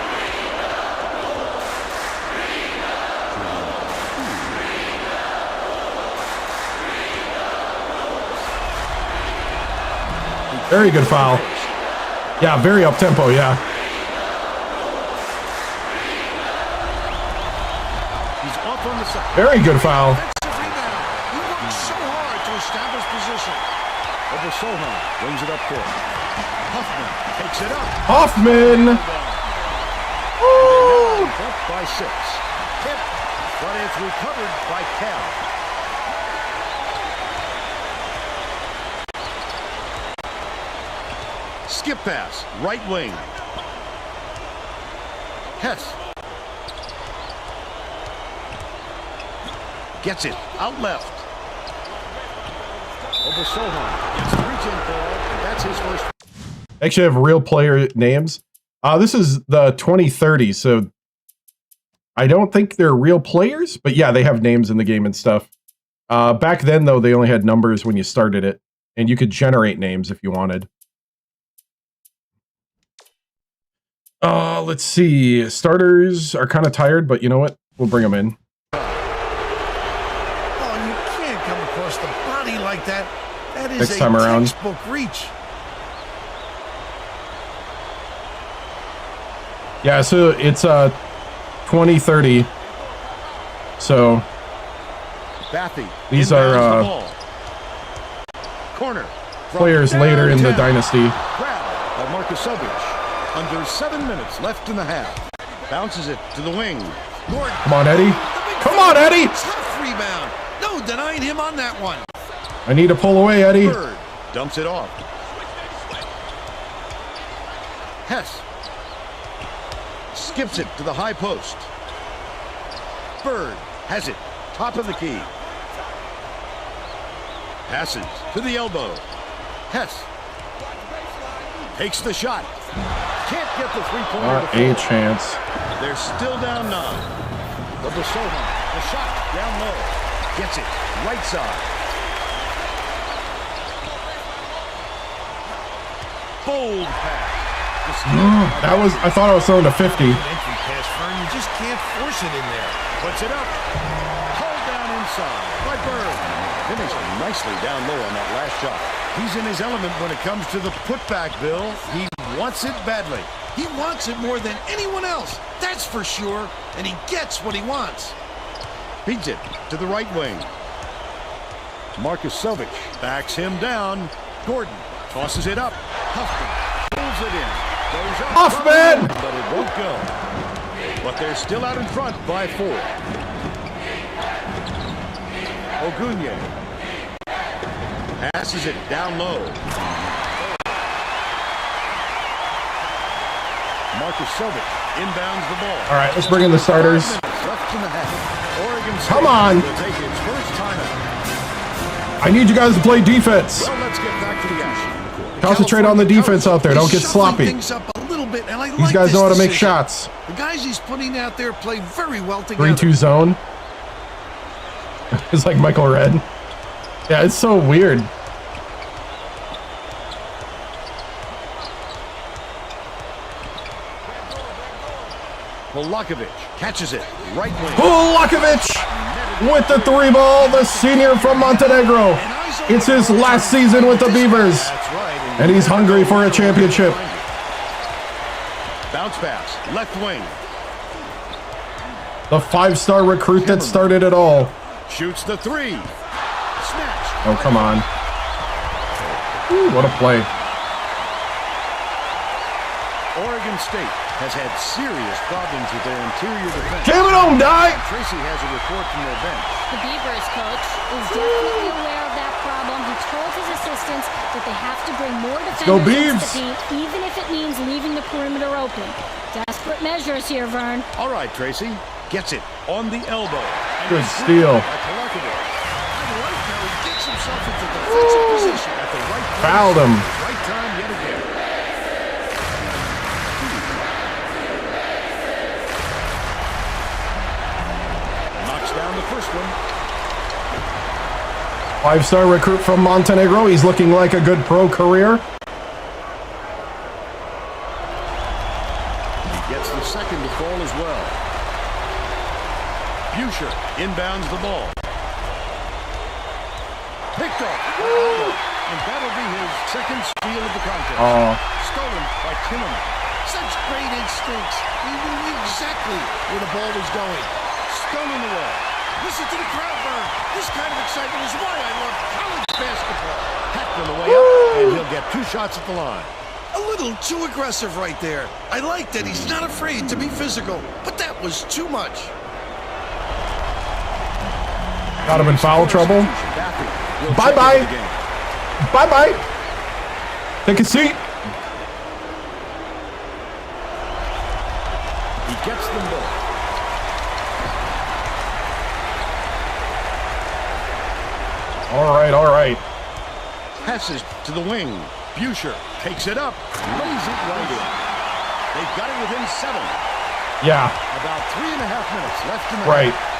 Very good foul. Yeah, very up-tempo, yeah. He's off on the side. Very good foul. Defensive rebound. He worked so hard to establish position. Obasohan brings it up court. Huffman takes it up. Hoffman! Woo! Up by 6. Tip, but it's recovered by Cal. Skip pass, right wing. Hess. Gets it, out left. Obasohan gets the reach-in ball, and that's his first. Actually, I have real player names. This is the 2030, so I don't think they're real players, but yeah, they have names in the game and stuff. Back then, though, they only had numbers when you started it, and you could generate names if you wanted. Let's see. Starters are kind of tired, but you know what? We'll bring them in. Oh, you can't come across the body like that. That is Next time a around. textbook reach. Yeah, so it's 2030. So Bathy. these inbounds are the ball. Corner. From players later in the downtown. dynasty. Grabbed by Markusovich. Under 7 minutes left in the half. Bounces it to the wing. Gordon. Come on, Eddie. Come on, Eddie. Tough rebound. No denying him on that one. I need to pull away, Eddie. Bird dumps it off. Hess skips it to the high post. Bird has it. Top of the key. Passes to the elbow. Hess takes the shot. Can't get the three-pointer. Not to a fall. chance. They're still down 9. Obasohan, the shot down low. Gets it. Right side. Bold pass. That was, I thought I was throwing to 50. Entry pass, Fern. You just can't force it in there. Puts it up. Hold down inside by Bird. Finishing nicely down low on that last shot. He's in his element when it comes to the putback, Bill. He wants it badly. He wants it more than anyone else. That's for sure. And he gets what he wants. Feeds it to the right wing. Markusovich backs him down. Gordon tosses it up. Huffman pulls it in. Goes up. Huffman! But it won't go. But they're still out in front by 4. Ogunye passes it down low. Markusovich inbounds the ball. All right, let's bring in the starters. 5 minutes left in the half. Oregon State Come on. will take its first timeout. I need you guys to play defense. Well, let's get back to the action. Concentrate on the defense out there. Don't get sloppy. Things up a little bit, and I These like guys this know how to make decision. shots. The guys he's putting out there play very well together. 3-2 zone. It's like Michael Red. Yeah, it's so weird. Polakovic catches it. Right wing. Polakovic with the 3 ball, the senior from Montenegro. It's his last season with the Beavers, That's right. and he's hungry for a championship. Bounce pass. Left wing. The 5-star recruit that started it all. Shoots the 3. Snatch. Oh, come on. Ooh, what a play. Oregon State has had serious problems with their interior defense. Give it on, die! Tracy has a report from their bench. The Beavers coach is definitely aware of that problem. He told his assistants that they have to bring more go defenders into Beavs! the paint, even if it means leaving the perimeter open. Desperate measures here, Vern. All right, Tracy. Gets it on the elbow. And Good it's steal. by Polakovic. I like how he gets himself himself into defensive position at the right place. Fouled him. Right time yet again. Knocks down the first one. 5-star recruit from Montenegro. He's looking like a good pro career. He gets the second to fall as well. Busher inbounds the ball. Picked off. And that'll be his second steal of the contest. Stolen by Timmerman. Such great instincts. He knew exactly where the ball was going. Stolen away. Listen to the crowd burn. This kind of excitement is why I love college basketball. Hacked on the way up, and he'll get 2 shots at the line. A little too aggressive right there. I like that he's not afraid to be physical, but that was too much. Got him in foul trouble. Bye-bye. Bye-bye. Take a seat. He gets them both. All right, all right. Passes to the wing. Busher takes it up. Lays it right in. They've got it within 7. Yeah. About 3.5 minutes left in the Right. half.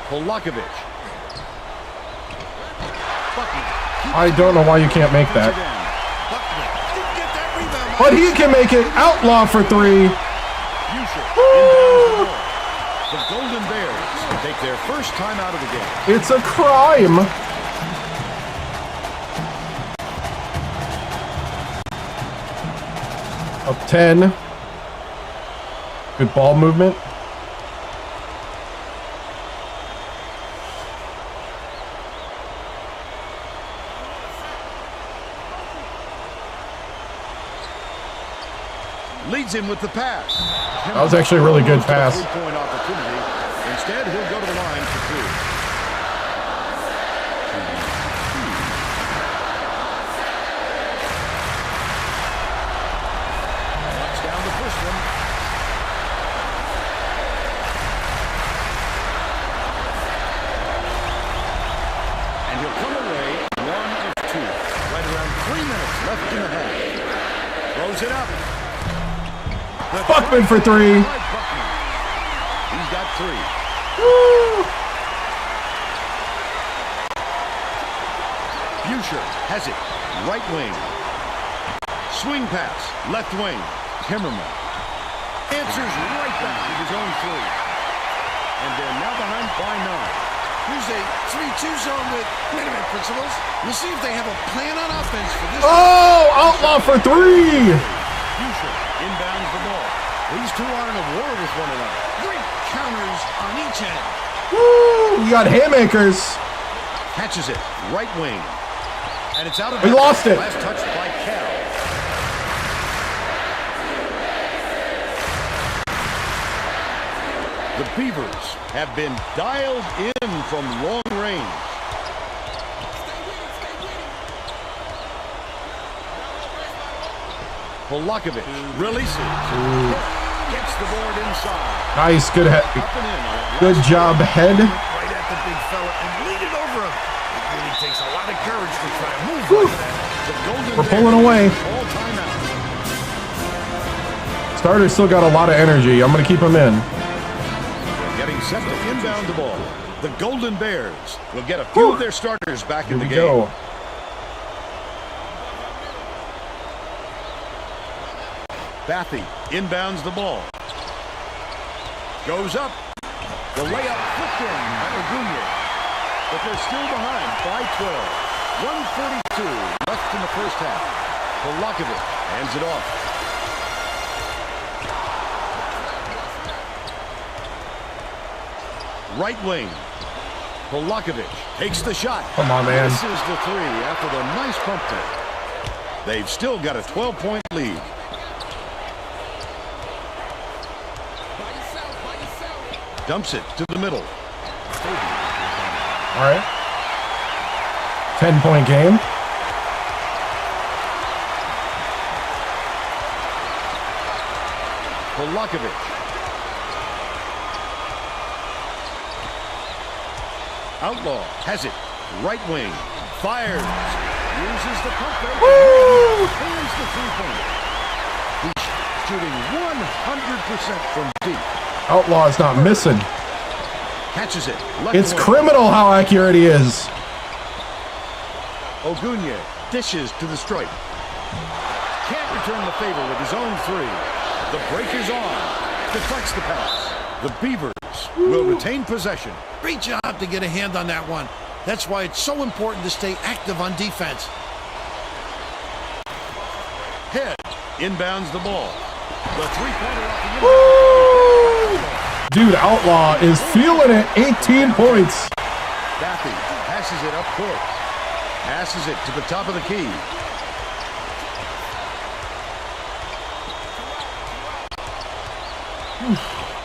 Polakovic. I don't know why you can't make that. Buckman didn't get that rebound. But he can make it. Outlaw for 3. Busher inbounds the ball. The Golden Bears take their first time out of the game. It's a crime. Up 10. Good ball movement. Leads him with the pass. That was actually a really good pass. Three-point opportunity. Instead, he'll go to the line for 2. Knocks down the first one. And he'll come away 1 of 2. Right around 3 minutes left in the half. Throws it up. Buckman for 3. He's got 3. Woo! Busher has it. Right wing. Swing pass. Left wing. Timmerman answers right back with his own 3. And they're now behind by 9. Here's a 3-2 zone with, wait a minute, principals. We'll see if they have a plan on offense for this. Oh, outlaw for 3. Busher inbounds the ball. These two are in a war with one another. Great counters on each end. Woo! We got haymakers. Catches it. Right wing. And it's out of We lost it. Last touch by Cal. The Beavers have been dialed in from long range. Polakovic releases. Gets the board inside. Nice, good head. Up and in. Good job, head. Right at the big fella and lead it over him. It really takes a lot of courage to try to move like that. The Golden We're pulling away. All timeout. Starter's still got a lot of energy. I'm going to keep him in. Getting set to inbound the ball. The Golden Bears will get a few of their starters back in the Here we game. go. Bathy inbounds the ball. Goes up. The layup flipped in by Ogunye. But they're still behind by 12. 1:42 left in the first half. Polakovic hands it off. Right wing. Polakovic takes the shot. Come on, man. This is the 3 after the nice pump fake. They've still got a 12-point lead. Dumps it to the middle. All right. 10-point game. Polakovic. Outlaw has it. Right wing. Fires. Uses the pump fake. Clears the three-pointer. He's shooting 100% from deep. Outlaw is not missing. Catches it. Left It's wing. criminal how accurate he is. Ogunye dishes to the stripe. Can't return the favor with his own three. The break is on. Deflects the pass. The Beavers will retain possession. Great job to get a hand on that one. That's why it's so important to stay active on defense. Head inbounds the ball. The three-pointer off the inbound. Dude, Outlaw is feeling it. 18 points. Daffy passes it up court. Passes it to the top of the key.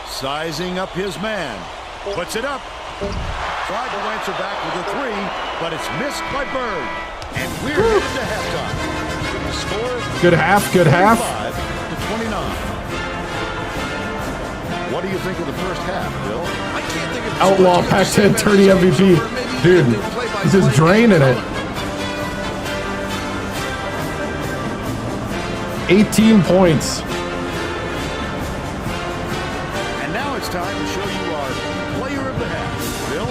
Sizing up his man. Puts it up. Tried to answer back with a three, but it's missed by Bird. And we're headed to halftime. The score, Good half, good half. 25-29. What do you think of the first half, Bill? I can't think of Outlaw Pac-10 tourney MVP. Dude, he's just draining it. 18 points. And now it's time to show you our player of the half. Bill?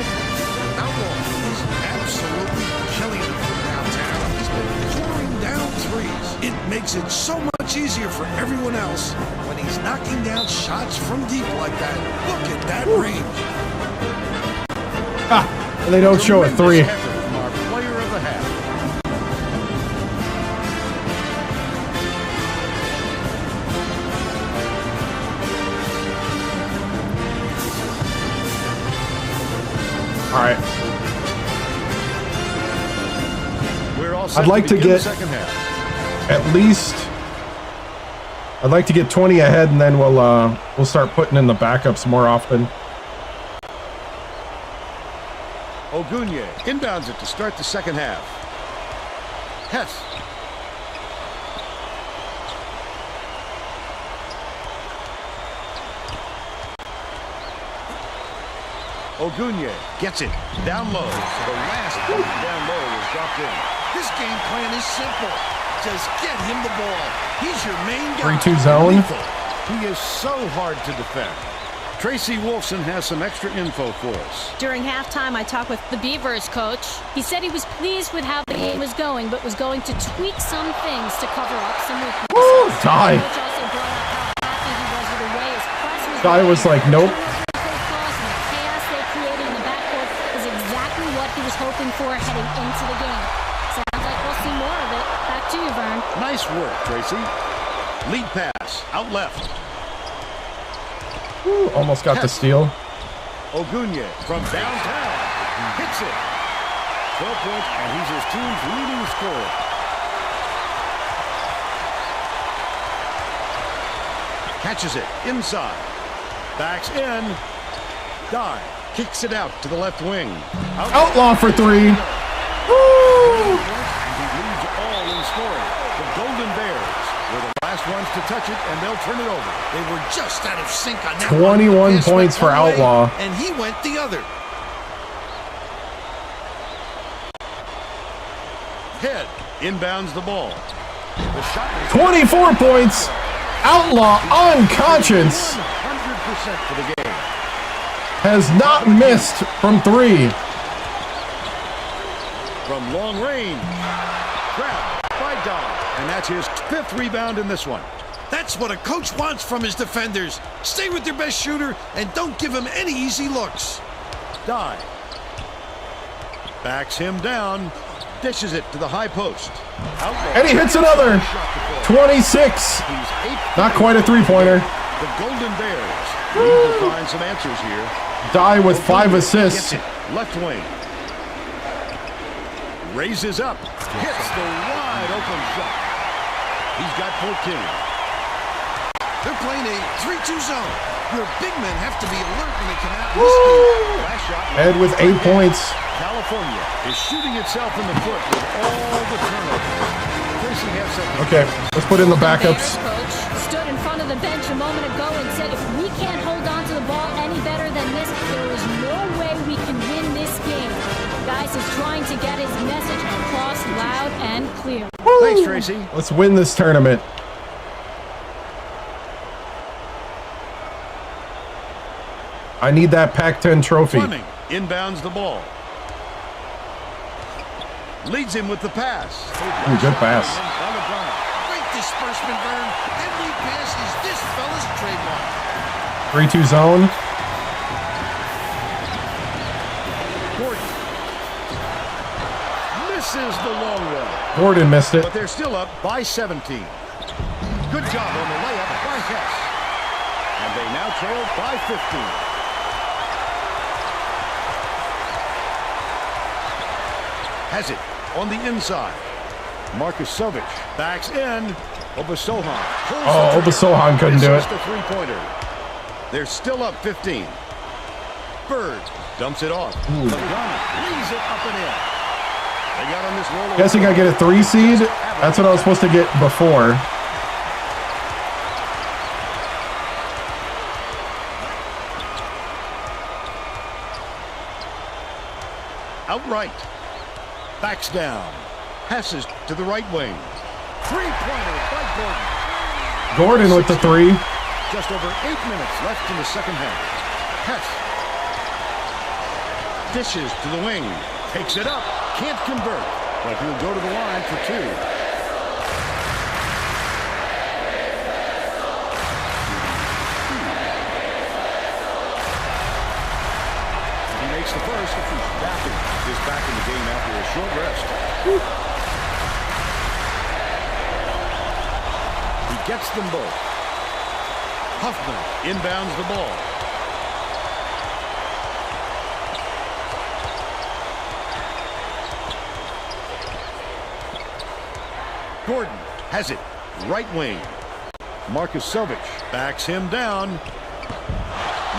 Outlaw is absolutely killing it from downtown. He's been pouring down threes. It makes it so much easier for everyone else when he's knocking down shots from deep like that. Look at that range. Ah, and they don't show a three. Tremendous effort from our player of the half. All right. We're all set I'd like to begin the get second half. at least. I'd like to get 20 ahead, and then we'll start putting in the backups more often. Ogunye inbounds it to start the second half. Hess. Ogunye gets it down low. The last point down low was dropped in. This game plan is simple. Just get him the ball. He's your main guy. 3-2 zone. Lethal. He is so hard to defend. Tracy Wolfson has some extra info for us. During halftime, I talked with the Beavers coach. He said he was pleased with how the game was going, but was going to tweak some things to cover up some weaknesses. Woo, Ty. The coach also brought up how happy he was with the way his press was Ty was like, nope. The chaos they created in the backcourt is exactly what he was hoping for heading into the game. Sounds like we'll see more of it. Back to you, Vern. Nice work, Tracy. Lead pass out left. Woo, almost got the steal. Ogunye from downtown hits it. 12 points, and he's his team's leading scorer. Catches it inside. Backs in. Dye kicks it out to the left wing. Outlaw for three. Woo! And he leads all in scoring. The Golden Bears were the last ones to touch it, and they'll turn it over. They were just out of sync on that 21 one. Pass points went for one way, Outlaw. And he went the other. Head inbounds the ball. The shot is 24 points. Outlaw unconscious. 100% for the game. Has not missed from three. From long range. Grabbed by Dye. And that's his 5th rebound in this one. That's what a coach wants from his defenders. Stay with your best shooter and don't give him any easy looks. Dye backs him down. Dishes it to the high post. Outlaw. And he hits another. 26. He's 8. Not quite a three-pointer. The Golden Bears need to find some answers here. Dye with 5 Gets assists. it. Left wing. Raises up. Hits the wide open shot. He's got 14. They're playing a 3-2 zone. Your big men have to be alert when they come out in this game. Last shot. Ed with 8 points. California is shooting itself in the foot with all the turnovers. Tracy has something. Okay, let's put in the backups. The Bears coach stood in front of the bench a moment ago and said, if we can't hold on to the ball any better than this, there is no way we can win this game. and clear. Thanks, Tracy. Let's win this tournament. I need that Pac-10 trophy. Fleming inbounds the ball. Leads him with the pass. Ooh, good pass. Great disbursement, Vern. Every pass is this fella's trademark. 3-2 zone. Gordon misses the long one. Gordon missed it. But they're still up by 17. Good job on the layup by Hess. And they now trail by 15. Has it on the inside. Marcus Sovic backs in. Obasohan. Oh, Obasohan couldn't do it. The three-pointer. They're still up 15. Bird dumps it off. Lagana leaves it up and in. They got on this roll. Guessing I get a 3 seed. That's what I was supposed to get before. Outright. Backs down. Passes to the right wing. Three-pointer by Gordon. Gordon with the 3. Just over 8 minutes left in the second half. Hess dishes to the wing. Takes it up. Can't convert. But he'll go to the line for 2. He makes the first. Daffy is back in the game after a short rest. He gets them both. Huffman inbounds the ball. Gordon has it. Right wing. Marcus Sovic backs him down.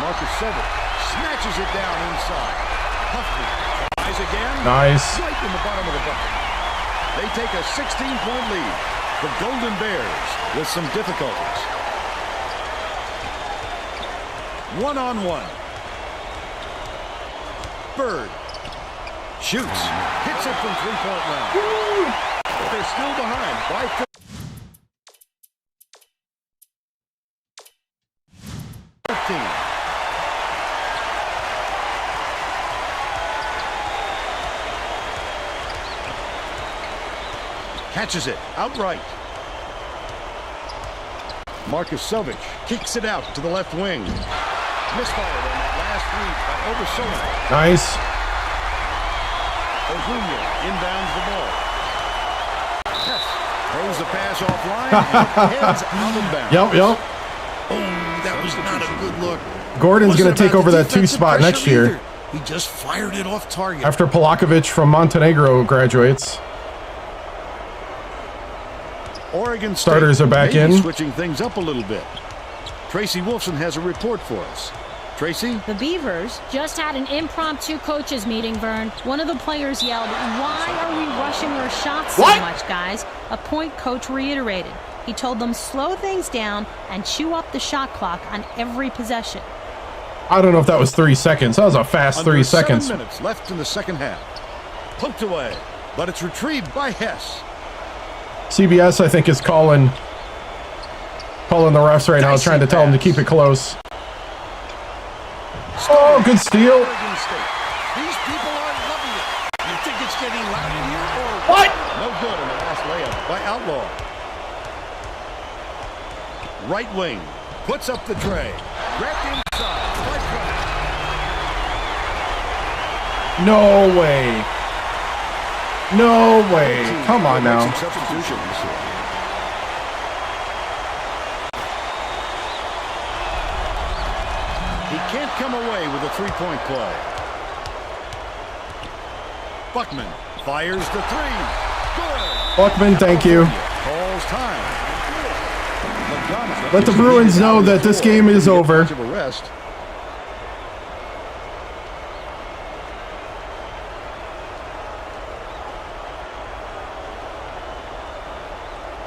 Marcus Sovic snatches it down inside. Huffman tries again. Nice. Right in the bottom of the bucket. They take a 16-point lead. The Golden Bears with some difficulties. One-on-one. Bird shoots. Hits it from three-point line. But they're still behind by 15. Catches it outright. Marcus Sovic kicks it out to the left wing. Misfired on that last read by Obasohan. Nice. Ozunia inbounds the ball. Hess throws the pass offline and heads out of bounds. Yep. Oh, that was not a good look. Gordon's going Wasn't to take about over the that 2 defensive spot pressure next year. either. He just fired it off target. After Polakovic from Montenegro graduates. Oregon State Starters are back maybe in. switching things up a little bit. Tracy Wolfson has a report for us. Tracy? The Beavers just had an impromptu coaches meeting, Vern. One of the players yelled, "Why are we rushing our shots so much, guys?" A point coach reiterated. He told them slow things down and chew up the shot clock on every possession. I don't know if that was 3 seconds. That was a fast 3 seconds. 7 minutes left in the second half. Poked away, but it's retrieved by Hess. CBS, I think, is calling the refs right now, trying to tell them to keep it close. Oh, good steal. Oregon State. These people are loving it. You think it's getting loud in here or What? No good on the last layup by Outlaw. Right wing. Puts up the tray. Grabbed inside by Fleming. No way. No way. Come on now. Some substitutions. He can't come away with a three-point play. Buckman fires the 3. Good. Buckman, thank you. Calls time. Let the Bruins know that this game is over. Arrest.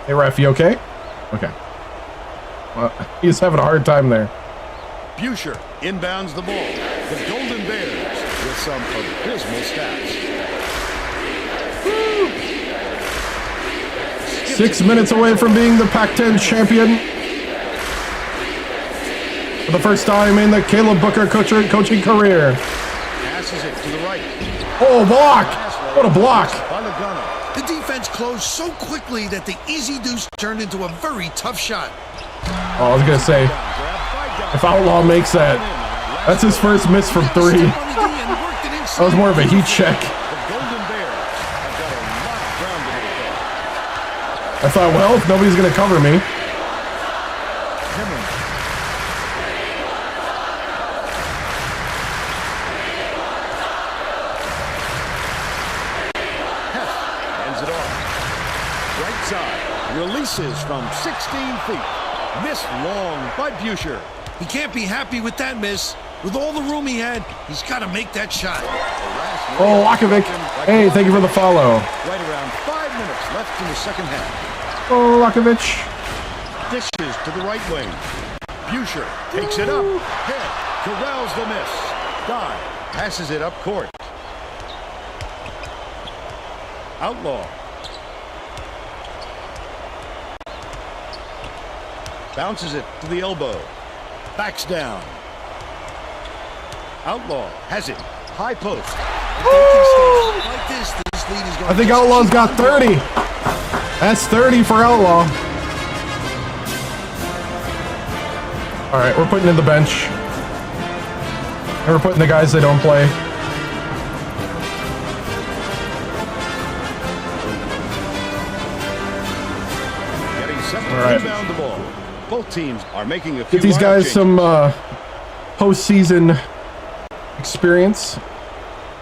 Hey, ref, you okay? Okay. Well, he's having a hard time there. Buescher inbounds the ball. The Golden Bears with some abysmal stats. 6 minutes away from being the Pac-10 champion. For the first time in the Caleb Booker coaching career. Passes it to the right. Oh, block! What a block! By Logano. The defense closed so quickly that the easy deuce turned into a very tough shot. Oh, I was gonna say, if Outlaw makes that, that's his first miss from 3. That was more of a heat check. The Golden Bears have got a lot of ground to make up. I thought, well, if nobody's gonna cover me. Hemming. Hess hands it off. Right side. Releases from 16 feet. Missed long by Buescher. He can't be happy with that miss. With all the room he had, he's got to make that shot. Oh, Lakovic. Hey, thank you for the follow. Right around 5 minutes left in the second half. Oh, Lakovic. Dishes to the right wing. Buescher takes it up. Head corrals the miss. Dye passes it up court. Outlaw. Bounces it to the elbow. Backs down. Outlaw has it. High post. Like this lead is going I think Outlaw's got 30. That's 30 for Outlaw. All right, we're putting in the bench. And we're putting the guys that don't play. Getting set to All right. rebound the ball. Both teams are making a few Get these lineup guys changes. some postseason experience.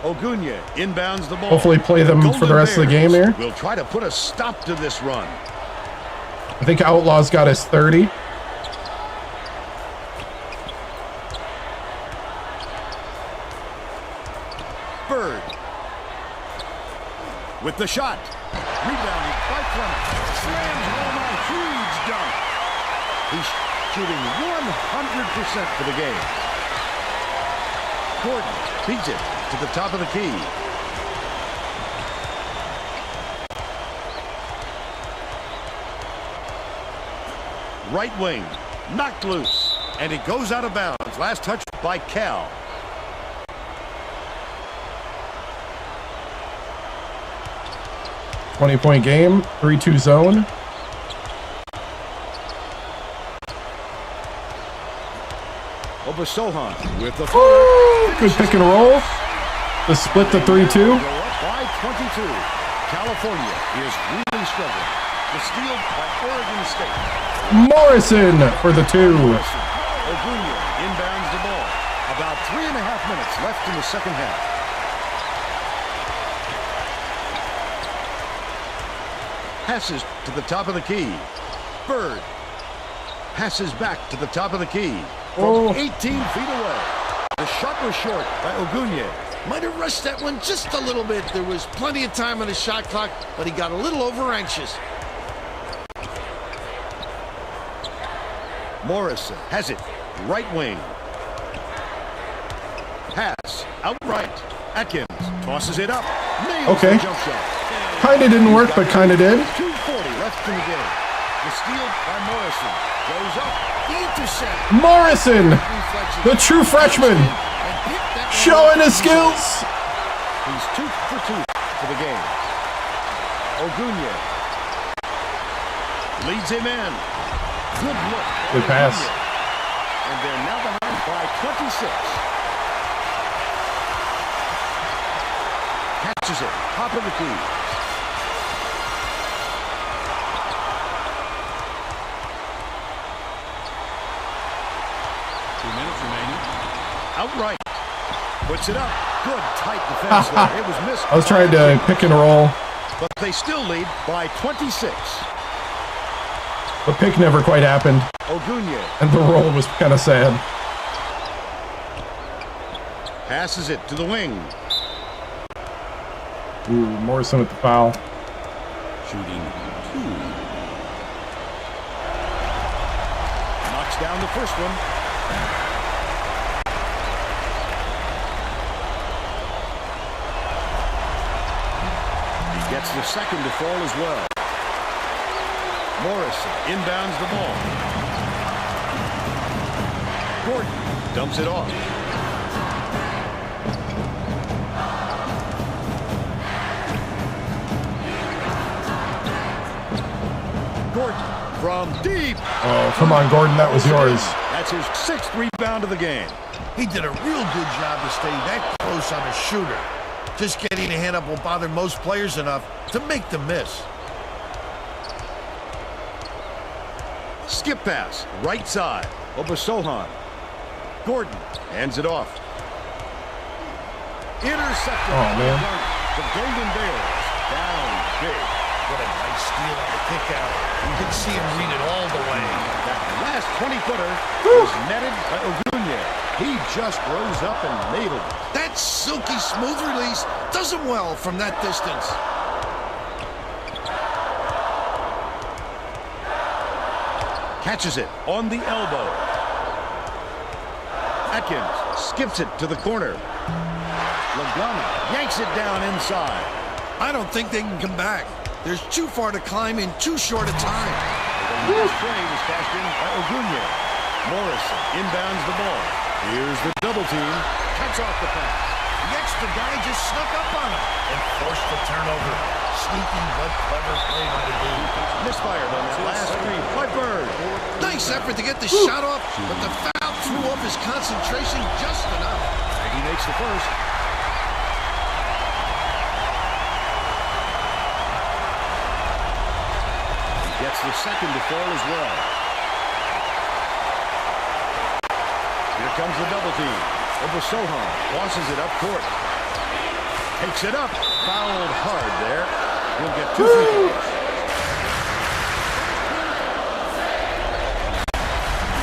Ogunya inbounds the ball. Hopefully play them for the rest of the game here. We'll try to put a stop to this run. I think Outlaw's got his 30. Bird with the shot. Rebounded by Clement. Slams home a huge dunk. He's shooting 100% for the game. Gordon feeds it to the top of the key. Right wing, knocked loose, and it goes out of bounds. Last touch by Cal. Point game, 3-2 zone. Obasohan with the Woo! Good pick and roll. To split the 3-2. Go up by 22. California is really struggling. The steal by Oregon State. Morrison for the 2. Ogunya inbounds the ball. About 3.5 minutes left in the second half. Passes to the top of the key. Bird passes back to the top of the key from 18 feet away. The shot was short by Ogunya. Might have rushed that one just a little bit. There was plenty of time on the shot clock, but he got a little over anxious. Morrison has it. Right wing. Pass. Outright. Atkins tosses it up. Nails Okay. the jump shot. Kinda didn't work, but kinda did. 2:40 left in the game. The steal by Morrison. Goes up. The intercept. Morrison, Reflexes. the true freshman, And picked that one showing up. his skills. He's 2 for 2 for the game. Ogunya leads him in. Good look. Good pass. And they're now behind by 26. Catches it. Top of the key. Outright. Puts it up. Good tight defense there. It was missed. I was trying to pick and roll. But they still lead by 26. The pick never quite happened, Ogunya and the roll was kind of sad. passes it to the wing. Ooh, Morrison with the foul. Shooting 2. Knocks down the first one. He gets the second to fall as well. Morrison inbounds the ball. Gordon dumps it off. Gordon from deep. Oh, come on, Gordon. That was yours. That's his 6th rebound of the game. He did a real good job to stay that close on a shooter. Just getting a hand up will bother most players enough to make them miss. Skip pass, right side. Obasohan. Gordon hands it off. Intercepted. Oh, man. The Golden Bears down big. What a nice steal on the kick out. You can see him read it all the way. That last 20-footer was netted by Ogunye. He just rose up and nailed it. That silky smooth release does him well from that distance. Catches it on the elbow. Atkins skips it to the corner. Lagana yanks it down inside. I don't think they can come back. There's too far to climb in too short a time. The last trade is cashed in by Ogunye. Morrison inbounds the ball. Here's the double team. Cuts off the pass. The extra guy just snuck up on him and forced the turnover. Sneaky but clever play by the dude. Misfired on that last screen by Bird. Nice effort to get the shot off, but the foul threw off his concentration just enough. He makes the first. Gets the second to fall as well. Here comes the double team. Obasohan tosses it up court. Takes it up. Fouled hard there. He'll get 2 free throws.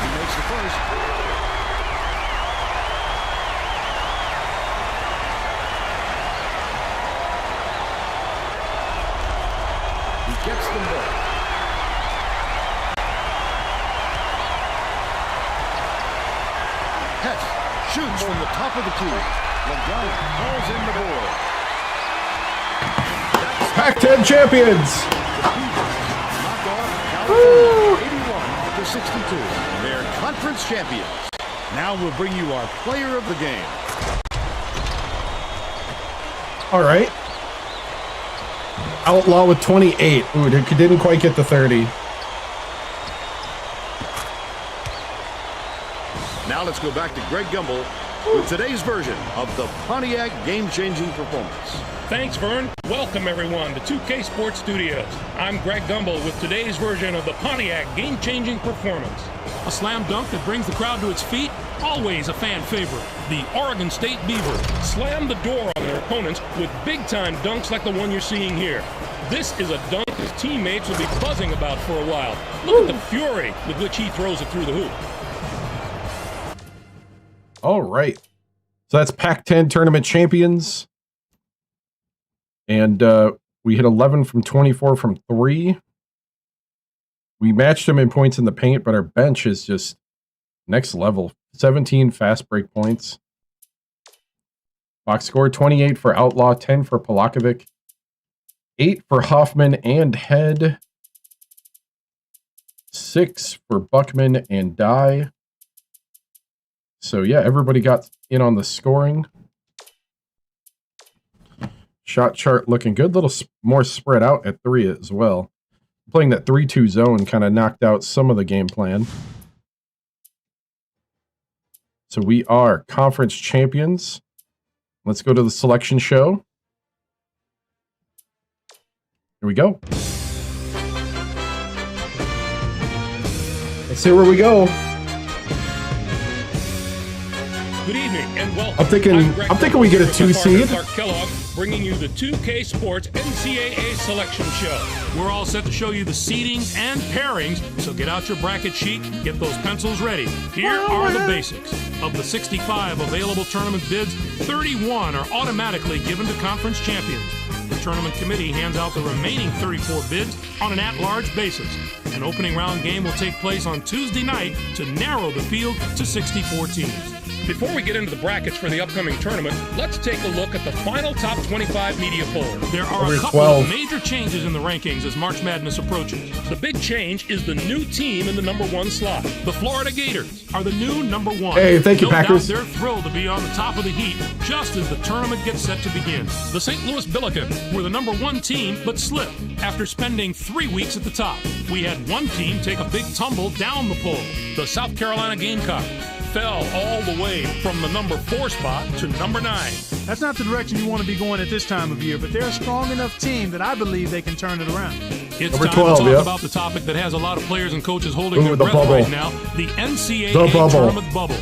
He makes the first. He gets them both. Hess shoots from the top of the key. Lagana calls in the board. Pac-10 champions. Knock off California 81-62. They're conference champions. Now we'll bring you our player of the game. All right. Outlaw with 28. Ooh, didn't quite get the 30. Now let's go back to Greg Gumbel with today's version of the Pontiac game-changing performance. Thanks, Vern. Welcome, everyone, to 2K Sports Studios. I'm Greg Gumbel with today's version of the Pontiac game-changing performance. A slam dunk that brings the crowd to its feet, always a fan favorite. The Oregon State Beavers slam the door on their opponents with big-time dunks like the one you're seeing here. This is a dunk his teammates will be buzzing about for a while. Look at the fury with which he throws it through the hoop. All right. So that's Pac-10 tournament champions. And we hit 11 from 24 from 3. We matched them in points in the paint, but our bench is just next level. 17 fast break points. Box score 28 for Outlaw, 10 for Polakovic, 8 for Hoffman and Head, 6 for Buckman and Dye. So yeah, everybody got in on the scoring. Shot chart looking good. A little more spread out at 3 as well. Playing that 3-2 zone kind of knocked out some of the game plan. So we are conference champions. Let's go to the selection show. Here we go. Let's see where we go. Good evening and welcome. I'm thinking we get a 2 seed. Clark Kellogg, bringing you the 2K Sports NCAA Selection Show. We're all set to show you the seedings and pairings, so get out your bracket sheet, get those pencils ready. Here are the basics. Of the 65 available tournament bids, 31 are automatically given to conference champions. The tournament committee hands out the remaining 34 bids on an at-large basis. An opening round game will take place on Tuesday night to narrow the field to 64 teams. Before we get into the brackets for the upcoming tournament, let's take a look at the final top 25 media poll. There are Over a couple 12. of major changes in the rankings as March Madness approaches. The big change is the new team in the number 1 slot. The Florida Gators are the new number 1. Hey, thank you, No doubt Packers. they're thrilled to be on the top of the heap just as the tournament gets set to begin. The St. Louis Billikens were the number 1 team but slipped after spending 3 weeks at the top. We had one team take a big tumble down the poll. The South Carolina Gamecocks fell all the way from the number 4 spot to number 9. That's not the direction you want to be going at this time of year, but they're a strong enough team that I believe they can turn it around. It's Number time 12, to talk yeah. about the topic that has a lot of players and coaches holding Ooh, their the breath bubble. right now, the NCAA The bubble. tournament bubble.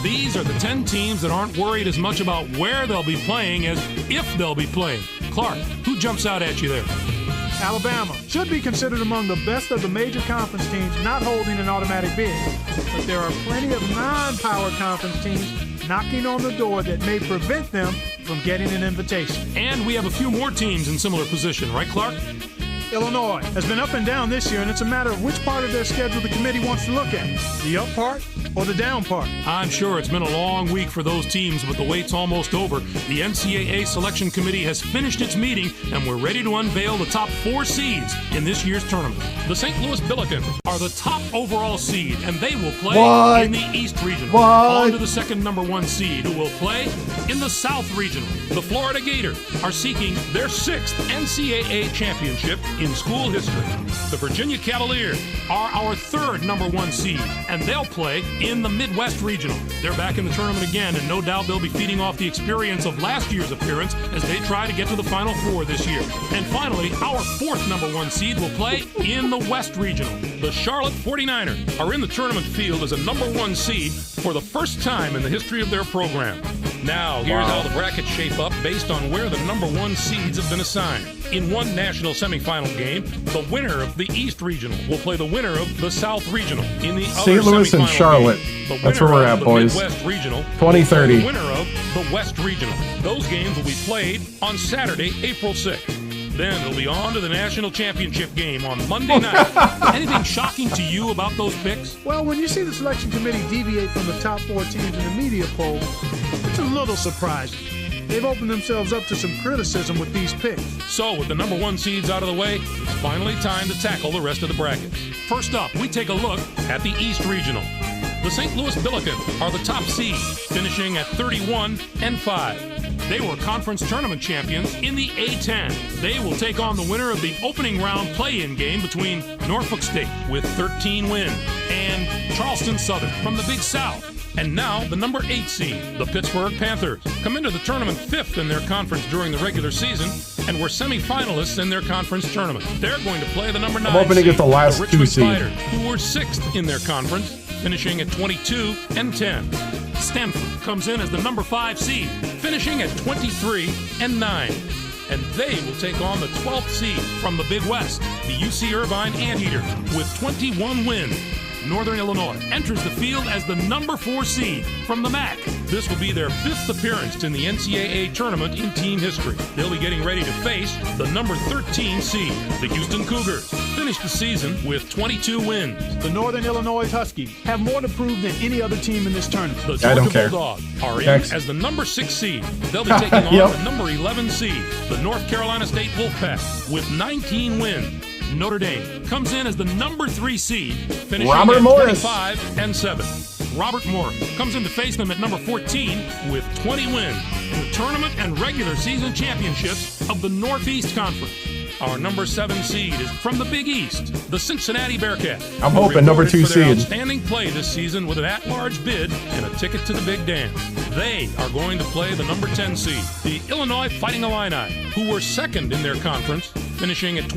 These are the 10 teams that aren't worried as much about where they'll be playing as if they'll be playing. Clark, who jumps out at you there? Alabama should be considered among the best of the major conference teams not holding an automatic bid. But there are plenty of non-power conference teams knocking on the door that may prevent them from getting an invitation. And we have a few more teams in similar position, right, Clark? Illinois has been up and down this year, and it's a matter of which part of their schedule the committee wants to look at, the up part or the down part. I'm sure it's been a long week for those teams, but the wait's almost over. The NCAA Selection Committee has finished its meeting, and we're ready to unveil the top 4 seeds in this year's tournament. The St. Louis Billikens are the top overall seed, and they will play What? in the East Regional. What? On to the second number 1 seed, who will play in the South Regional. The Florida Gators are seeking their 6th NCAA championship in school history. The Virginia Cavaliers are our 3rd number 1 seed, and they'll play in the Midwest Regional. They're back in the tournament again, and no doubt they'll be feeding off the experience of last year's appearance as they try to get to the Final Four this year. And finally, our 4th number 1 seed will play in the West Regional. The Charlotte 49ers are in the tournament field as a number 1 seed for the first time in the history of their program. Now, here's how the brackets shape up based on where the number 1 seeds have been assigned. In one national semifinal game, the winner of the East Regional will play the winner of the South Regional. In the St. other Louis and semifinal Charlotte. game, the That's winner where we're of at, the boys. Midwest Regional 2030. will play the winner of the West Regional. Those games will be played on Saturday, April 6th. Then it'll be on to the national championship game on Monday night. Anything shocking to you about those picks? Well, when you see the selection committee deviate from the top 4 teams in the media poll, it's a little surprising. They've opened themselves up to some criticism with these picks. So, with the number 1 seeds out of the way, it's finally time to tackle the rest of the brackets. First up, we take a look at the East Regional. The St. Louis Billikens are the top seed, finishing at 31-5. They were conference tournament champions in the A10. They will take on the winner of the opening round play-in game between Norfolk State with 13 wins and Charleston Southern from the Big South. And now, the number 8 seed, the Pittsburgh Panthers, come into the tournament 5th in their conference during the regular season and were semifinalists in their conference tournament. They're going to play the number 9 hoping to seed, get the last the Richmond 2 seed. Spiders, who were 6th in their conference, finishing at 22-10. Stanford comes in as the number 5 seed, finishing at 23-9. And they will take on the 12th seed from the Big West, the UC Irvine Anteaters, with 21 wins. Northern Illinois enters the field as the number 4 seed from the MAC. This will be their 5th appearance in the NCAA tournament in team history. They'll be getting ready to face the number 13 seed, the Houston Cougars. Finished the season with 22 wins. The Northern Illinois Huskies have more to prove than any other team in this tournament. The I don't Georgia care. Bulldogs are in Next. as the number 6 seed. They'll be taking on Yep. the number 11 seed, the North Carolina State Wolfpack, with 19 wins. Notre Dame comes in as the number 3 seed, finishing Robert at Morris. 25-7. Robert Morris comes in to face them at number 14 with 20 wins in the tournament and regular season championships of the Northeast Conference. Our number 7 seed is from the Big East, the Cincinnati Bearcats. I'm who hoping number rewarded 2 for their seed. outstanding play this season with an at-large bid and a ticket to the Big Dance. They are going to play the number 10 seed, the Illinois Fighting Illini, who were 2nd in their conference, finishing at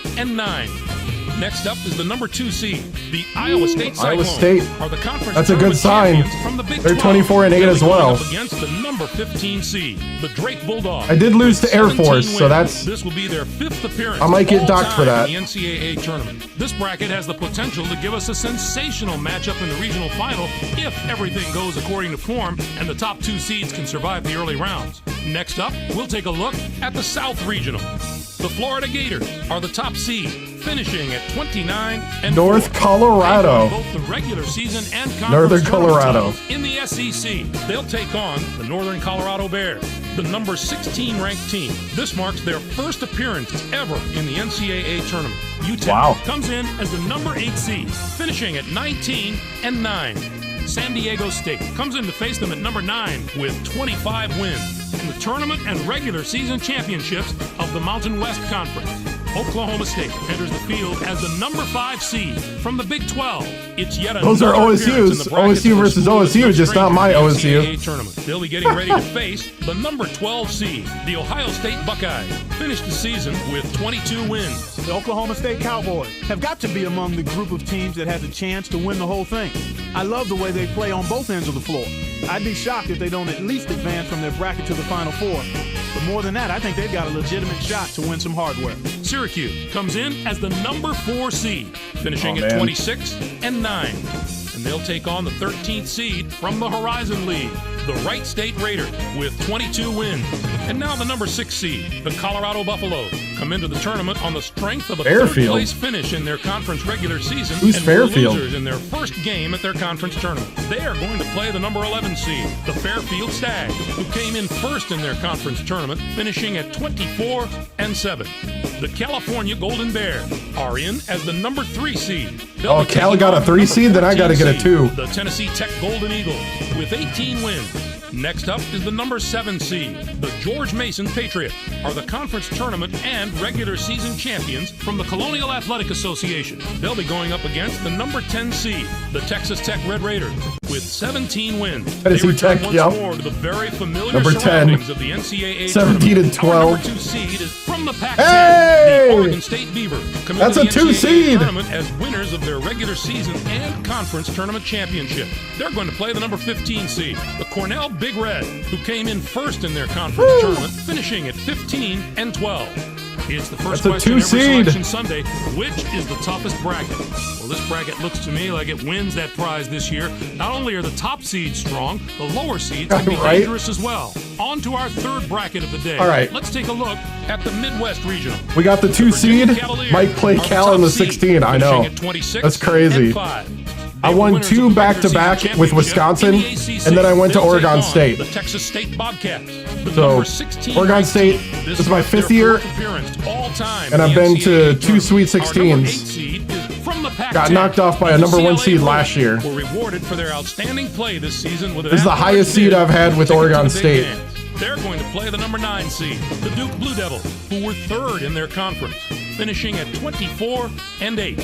22-9. Next up is the number 2 seed, the Iowa State Iowa Cyclones. State. Are the conference That's a good tournament sign. champions from the Big They're 12. 24-8 They'll as be going well. up against the number 15 seed, the Drake Bulldogs. I did lose with to Air 17 Force, so wins. that's- This will be their 5th appearance. I might get all docked for time that. in the NCAA tournament. This bracket has the potential to give us a sensational matchup in the regional final if everything goes according to form and the top 2 seeds can survive the early rounds. Next up, we'll take a look at the South Regional. The Florida Gators are the top seed, finishing at 29 and North 4. Colorado. Both the regular season and conference Northern tournament Colorado. titles in the SEC. They'll take on the Northern Colorado Bears, the number 16 ranked team. This marks their first appearance ever in the NCAA tournament. UTEP comes in as the number 8 seed, finishing at 19 and 9. San Diego State comes in to face them at number 9 with 25 wins in the tournament and regular season championships of the Mountain West Conference. Oklahoma State enters the field as the number 5 seed from the Big 12. It's yet Those are another appearance in OSU's. the bracket OSU for versus schools OSU, no just not stranger my to the OSU. NCAA tournament. They'll be getting ready to face the number 12 seed, the Ohio State Buckeyes. Finished the season with 22 wins. The Oklahoma State Cowboys have got to be among the group of teams that has a chance to win the whole thing. I love the way they play on both ends of the floor. I'd be shocked if they don't at least advance from their bracket to the Final Four. But more than that, I think they've got a legitimate shot to win some hardware. Syracuse comes in as the number 4 seed, finishing at 26 and 9. And they'll take on the 13th seed from the Horizon League, the Wright State Raiders, with 22 wins. And now the number 6 seed, the Colorado Buffaloes, come into the tournament on the strength of a third-place finish in their conference regular season. Who's and Fairfield? Losers in their first game at their conference tournament. They are going to play the number 11 seed, the Fairfield Stags, who came in first in their conference tournament, finishing at 24 and 7. The California Golden Bears are in as the number 3 seed. Oh, Cal got a 3 seed, then I got to get a 2. The Tennessee Tech Golden Eagles with 18 wins. Next up is the number 7 seed. The George Mason Patriots are the conference tournament and regular season champions from the Colonial Athletic Association. They'll be going up against the number 10 seed, the Texas Tech Red Raiders, with 17 wins. Tennessee They return Tech, once more to the very familiar number 10, surroundings of the NCAA 17 and tournament. 12. Our number 2 seed is from the Pac-10, Hey! the Oregon State Beavers. Come That's into the a 2 NCAA seed. tournament as winners of their regular season and conference tournament championship. They're going to play the number 15 seed, the Cornell Big Red, who came in first in their conference tournament, finishing at 15 and 12. It's the first That's a question 2 every seed. selection Sunday. Which is the toughest bracket? Well, this bracket looks to me like it wins that prize this year. Not only are the top seeds strong, the lower seeds can be Right. dangerous as well. On to our third bracket of the day. All right. Let's take a look at the Midwest Regional. We got the 2 seed. Mike played Cal in the 16. I know. That's crazy. I won 2 back-to-back with Wisconsin, and then I went to Oregon State. The Texas State Bobcats. So, Oregon State, this is my 5th year, and I've been to 2 Sweet 16s. Got knocked off by a number 1 seed last year. Were rewarded for their outstanding play this season with This is the highest seed I've had with Oregon State. They're going to play the number 9 seed, the Duke Blue Devils, who were 3rd in their conference, finishing at 24 and 8.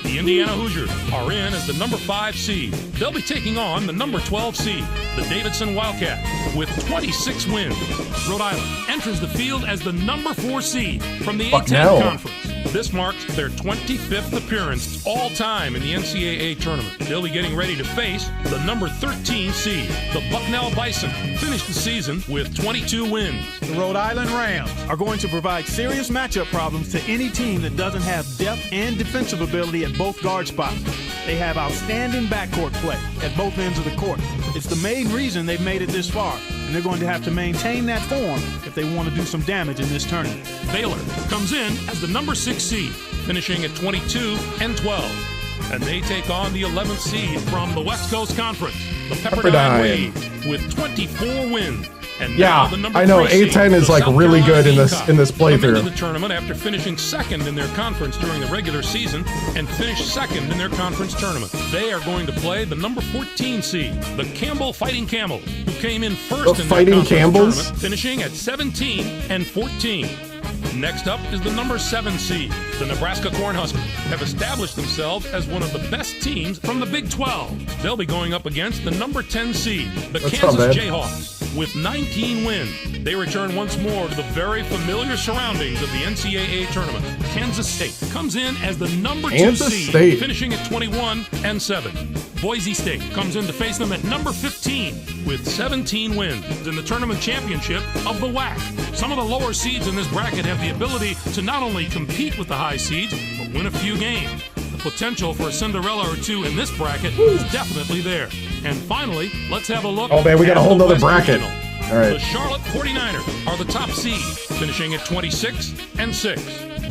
The Indiana Hoosiers are in as the number 5 seed. They'll be taking on the number 12 seed, the Davidson Wildcats, with 26 wins. Rhode Island enters the field as the number 4 seed from the A-10 Conference. This marks their 25th appearance all-time in the NCAA tournament. They'll be getting ready to face the number 13 seed, the Bucknell Bison, finished the season with 22 wins. The Rhode Island Rams are going to provide serious matchup problems to any team that doesn't have depth and defensive ability at both guard spots. They have outstanding backcourt play at both ends of the court. It's the main reason they've made it this far, and they're going to have to maintain that form if they want to do some damage in this tournament. Baylor comes in as the number 6 seed, finishing at 22 and 12. And they take on the 11th seed from the West Coast Conference, the Pepperdine Wave, with 24 wins. And now the number I know 3 seed, A-10 is the like South really Carolina good in this Gamecocks, come into playthrough. the tournament after finishing 2nd in their conference during the regular season and finished 2nd in their conference tournament. They are going to play the number 14 seed, the Campbell Fighting Camels, who came in first in their conference tournament, finishing at 17 and 14. Next up is the number 7 seed. The Nebraska Cornhuskers have established themselves as one of the best teams from the Big 12. They'll be going up against the number 10 seed, the Kansas Jayhawks. With 19 wins, they return once more to the very familiar surroundings of the NCAA tournament. Kansas State comes in as the number 2 seed, finishing at 21 and 7. Boise State comes in to face them at number 15 with 17 wins in the tournament championship of the WAC. Some of the lower seeds in this bracket have the ability to not only compete with the high seeds, but win a few games. The potential for a Cinderella or 2 in this bracket is definitely there. And finally, let's have a look. Oh man, we got a whole nother bracket. All right. The Charlotte 49ers are the top seed, finishing at 26 and 6.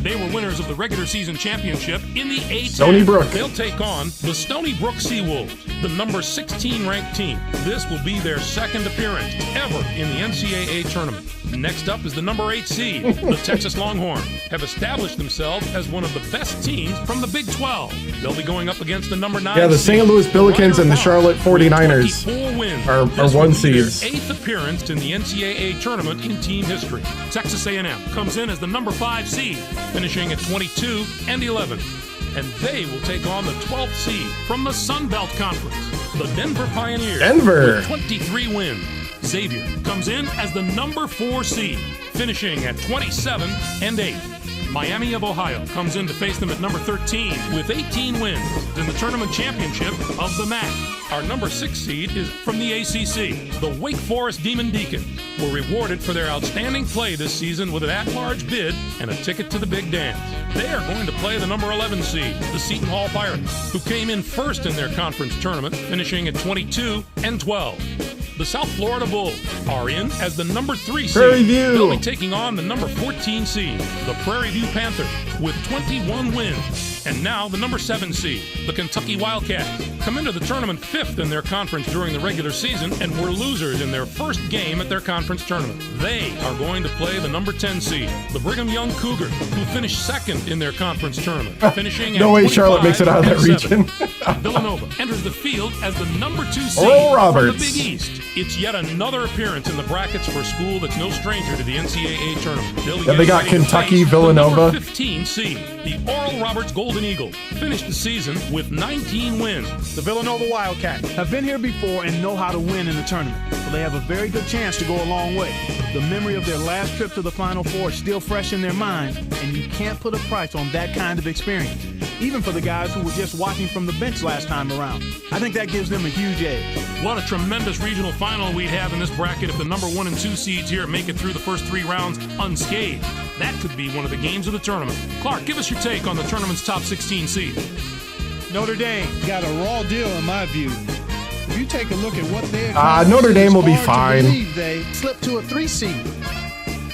They were winners of the regular season championship in the A10. Stony Brook. They'll take on the Stony Brook Seawolves, the number 16 ranked team. This will be their second appearance ever in the NCAA tournament. Next up is the number 8 seed. The Texas Longhorns have established themselves as one of the best teams from the Big 12. They'll be going up against the number 9 Yeah, the seed, St. Louis Billikens and the Charlotte 49ers 24 wins. are This one will be seeds. their 8th appearance in the NCAA tournament in team history. Texas A&M comes in as the number 5 seed, finishing at 22 and 11. And they will take on the 12th seed from the Sun Belt Conference, the Denver Pioneers. Denver. With 23 wins. Xavier comes in as the number 4 seed, finishing at 27 and 8. Miami of Ohio comes in to face them at number 13 with 18 wins in the tournament championship of the MAC. Our number 6 seed is from the ACC. The Wake Forest Demon Deacons were rewarded for their outstanding play this season with an at-large bid and a ticket to the big dance. They are going to play the number 11 seed, the Seton Hall Pirates, who came in first in their conference tournament, finishing at 22 and 12. The South Florida Bulls are in as the number 3 seed. Prairie View. They'll be taking on the number 14 seed, the Prairie View Panthers, with 21 wins. And now the number 7 seed, the Kentucky Wildcats, come into the tournament 5th in their conference during the regular season and were losers in their first game at their conference tournament. They are going to play the number 10 seed, the Brigham Young Cougars, who finished 2nd in their conference tournament, finishing at No way Charlotte makes it out of that 25 region. and 7. Villanova enters the field as the number 2 seed Oral from Roberts. the Big East. It's yet another appearance in the brackets for a school that's no stranger to the NCAA tournament. Yeah, they got Kentucky, Villanova. The number 15 seed, the Oral Roberts Golden Eagles, finished the season with 19 wins. The Villanova Wildcats have been here before and know how to win in the tournament, so they have a very good chance to go a long way. The memory of their last trip to the Final Four is still fresh in their minds, and you can't put a price on that kind of experience, even for the guys who were just watching from the bench last time around. I think that gives them a huge edge. What a tremendous regional final we'd have in this bracket if the number 1 and 2 seeds here make it through the first 3 rounds unscathed. That could be one of the games of the tournament. Clark, give us your take on the tournament's top 16 seeds. Notre Dame Got a raw deal in my view. If you take a look at what they Notre Dame will be it's hard to fine. believe they slipped to a 3 seed.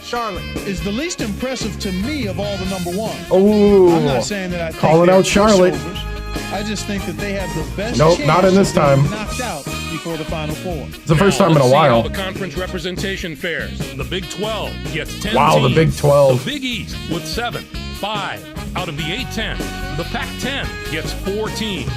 Charlotte Is the least impressive to me of all the number 1. Oh, I'm not saying that I think calling they're out Charlotte. pushovers. I just think that they have the best Nope, chance not in this of being time. knocked out before the Final Four. It's the first Now, time in a let's see how while. the conference representation fares. The Big 12 gets 10 Wow, the teams. Big 12. The Big East with 7, 5 out of the A10. The Pac-10 gets 4 teams.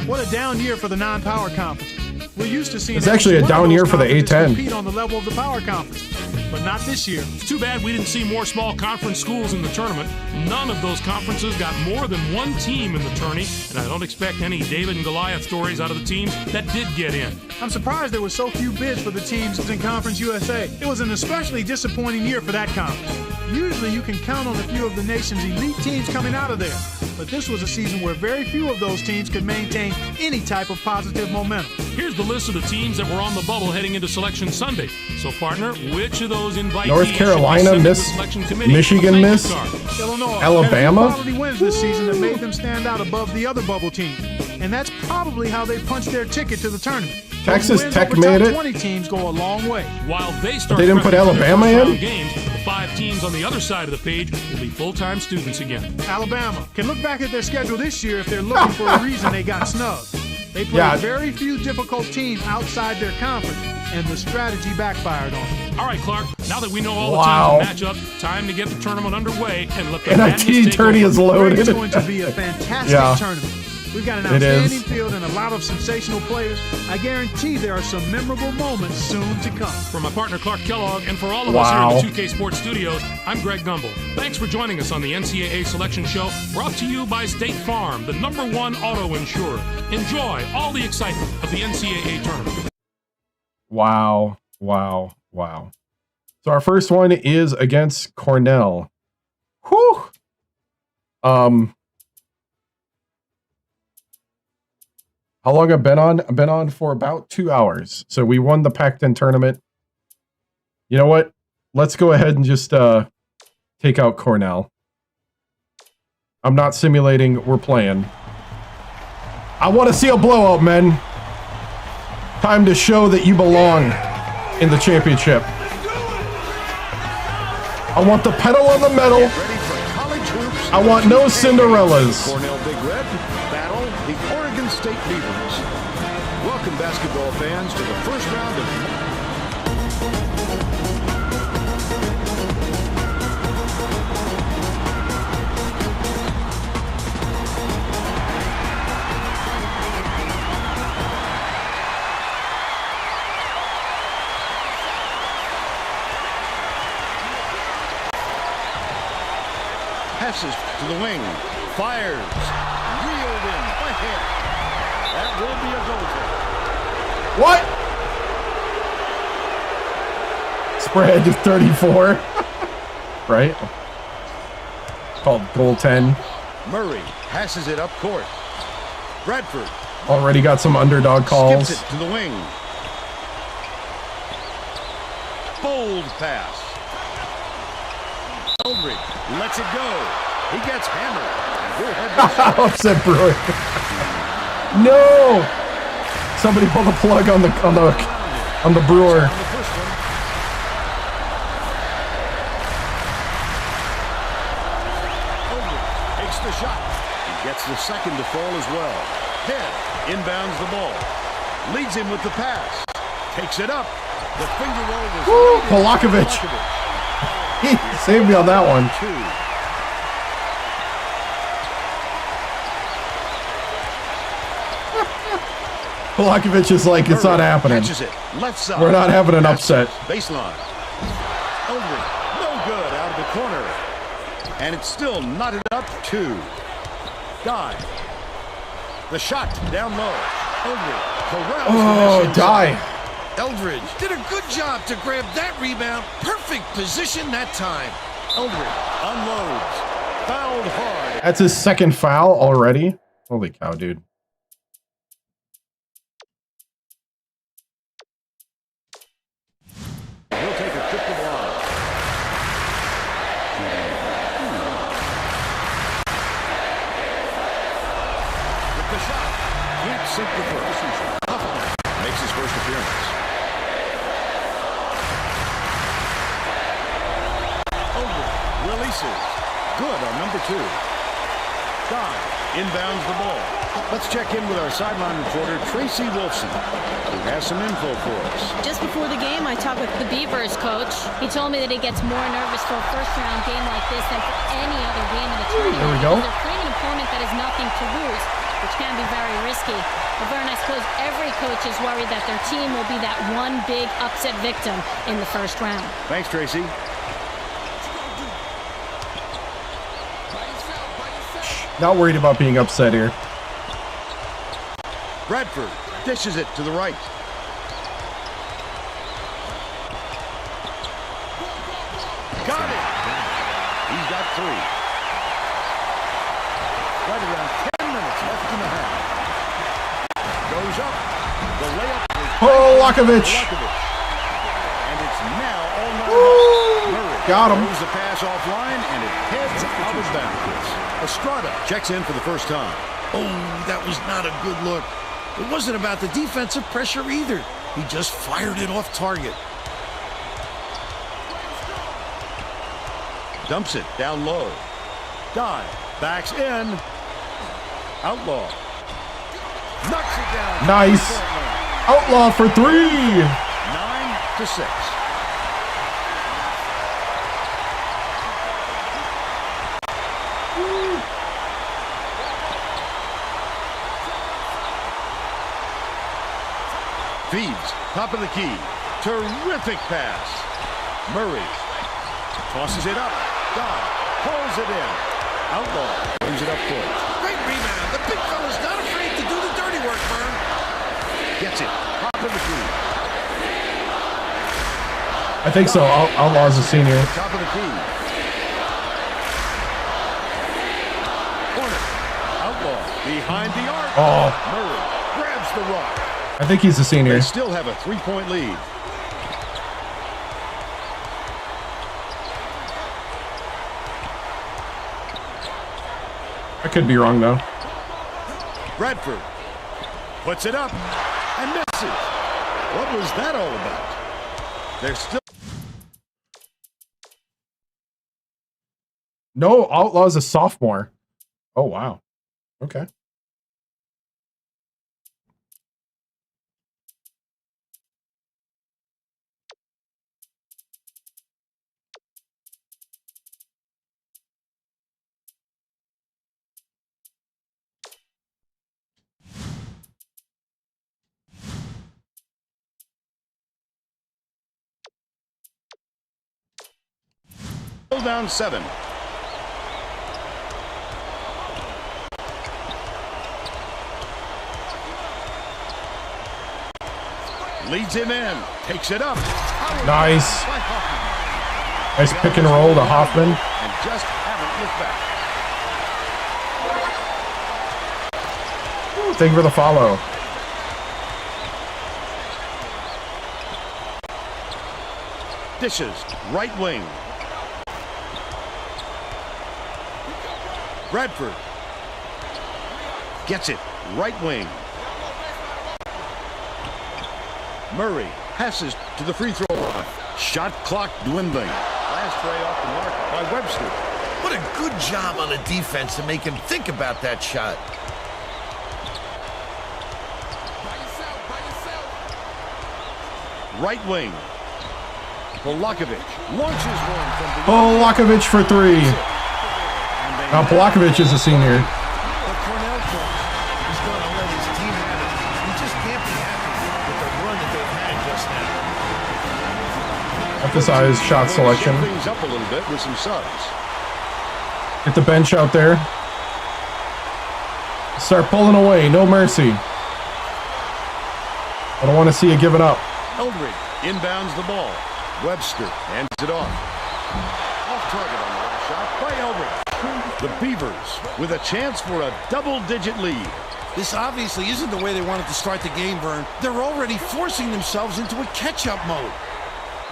What a down year for the non-power conferences. We're used to seeing It's actually a at least one down of year those for the conferences A10. compete on the level of the power conferences, but not this year. It's too bad we didn't see more small conference schools in the tournament. None of those conferences got more than 1 team in the tourney, and I don't expect any David and Goliath stories out of the teams that did get in. I'm surprised there were so few bids for the teams in Conference USA. It was an especially disappointing year for that conference. Usually you can count on a few of the nation's elite teams coming out of there, but this was a season where very few of those teams could maintain any type of positive momentum. Here's the list of the teams that were on the bubble heading into Selection Sunday. So, partner, which of those invitees North Carolina should we send to the miss, selection committee Michigan a thank you miss. card? Illinois Alabama? had a few quality wins this season that made them stand out above the other bubble teams, and that's probably how they punched their ticket to the tournament. Texas Those wins Tech over made top it. 20 teams go a long way. While they start they didn't put prepping for their Alabama first round in? games, the 5 teams on the other side of the page will be full-time students again. Alabama can look back at their schedule this year if they're looking for a reason they got snubbed. They played Yeah. very few difficult teams outside their conference, and the strategy backfired on them. All right, Clark, now that we know all Wow. the teams and matchups, time to get the tournament underway and let the NIT madness take tourney over. is loaded. It's going to be a fantastic Yeah. tournament. We've got an It is. outstanding field and a lot of sensational players. I guarantee there are some memorable moments soon to come. For my partner Clark Kellogg and for all of Wow. us here in the 2K Sports Studios, I'm Greg Gumbel. Thanks for joining us on the NCAA Selection Show, brought to you by State Farm, the #1 auto insurer. Enjoy all the excitement of the NCAA tournament. Wow. Wow. Wow. So our first one is against Cornell. Whew. How long I've been on? I've been on for about 2 hours. So we won the Pac-10 tournament. You know what? Let's go ahead and just take out Cornell. I'm not simulating. We're playing. I want to see a blowout, men. Time to show that you belong in the championship. I want the pedal on the metal. Ready for college troops. I want no Cinderellas. Cornell Big Red battle the Oregon State Beavers. Welcome, basketball fans, to the first round of... Passes to the wing, fires, reeled in, ahead. That will be a goal. What? Spread to 34. Right? Called goal 10. Murray passes it up court. Bradford Already got some underdog calls. skips it to the wing. Bold pass. Eldridge lets it go. He gets hammered. We'll head Upset Brewer. No! Somebody pull the plug on the Brewer. on the first one. Eldridge takes the shot. He gets the second to fall as well. Head inbounds the ball. Leads him with the pass. Takes it up. The finger roll was Woo! laid in. Polakovic. He saved me on that one. Polakovic is like, it's not happening. It. Left side. We're not having an upset. Baseline. Eldridge, no good out of the corner. And it's still knotted up 2. Dive. The shot down low. Eldridge corrals Oh, the miss die. inside. Eldridge did a good job to grab that rebound. Perfect position that time. Eldridge unloads. Fouled hard. That's his second foul already. Holy cow, dude. He'll take a trip to the line. With the shot. Can't sink the first. Huffman makes his first appearance. Releases. Good on number 2. Dive. Inbounds the ball. Let's check in with our sideline reporter, Tracy Wolfson, who has some info for us. Just before the game, I talked with the Beavers coach. He told me that he gets more nervous for a first-round game like this than for any other game in the tournament. There we go. They're playing an opponent that has nothing to lose, which can be very risky. But Vern, I suppose every coach is worried that their team will be that one big upset victim in the first round. Thanks, Tracy. Not worried about being upset here. Bradford dishes it to the right. Got it. He's got 3. Right around 10 minutes left in the half. Goes up. The layup is Polakovic. And it's now all night. Murray Got him. throws the pass offline, and it heads out of bounds. Estrada checks in for the first time. Oh, that was not a good look. It wasn't about the defensive pressure either. He just fired it off target. Dumps it down low. Dive. Backs in. Outlaw. Knocks it down. Nice. Outlaw for 3. 9-6. Feeds, top of the key. Terrific pass. Murray tosses it up. Dive, pulls it in. Outlaw brings it up court. Great rebound. The big fella's not afraid to do the dirty work, Vern. Gets it, top of the key. I think so. Outlaw's a senior. Top of the key. Corner. Outlaw behind the arc. Oh, Murray grabs the rock. I think he's a senior. They still have a 3-point lead. I could be wrong, though. Bradford puts it up and misses. What was that all about? They're still... No, Outlaw's a sophomore. Oh, wow. Okay. Down 7. Leads him in. Takes it up. Nice. Nice pick and roll to Hoffman. And just haven't looked back. Ooh, thank you for the follow. Dishes. Right wing. Bradford. Gets it. Right wing. Murray passes to the free throw line. Shot clock dwindling. Last tray off the mark by Webster. What a good job on the defense to make him think about that shot. Right wing. Polakovic launches one from the Polakovic for 3. Now Polakovic is a senior. But Cornell coach is going to let his team have it. He just can't be happy with the run that they've had just now. Emphasize shot selection. Shake things up a little bit with some subs. Get the bench out there. Start pulling away. No mercy. I don't want to see you give it up. Eldridge inbounds the ball. Webster hands it off. Off target on the last shot by Eldridge. The Beavers with a chance for a double-digit lead. This obviously isn't the way they wanted to start the game, Vern. They're already forcing themselves into a catch-up mode.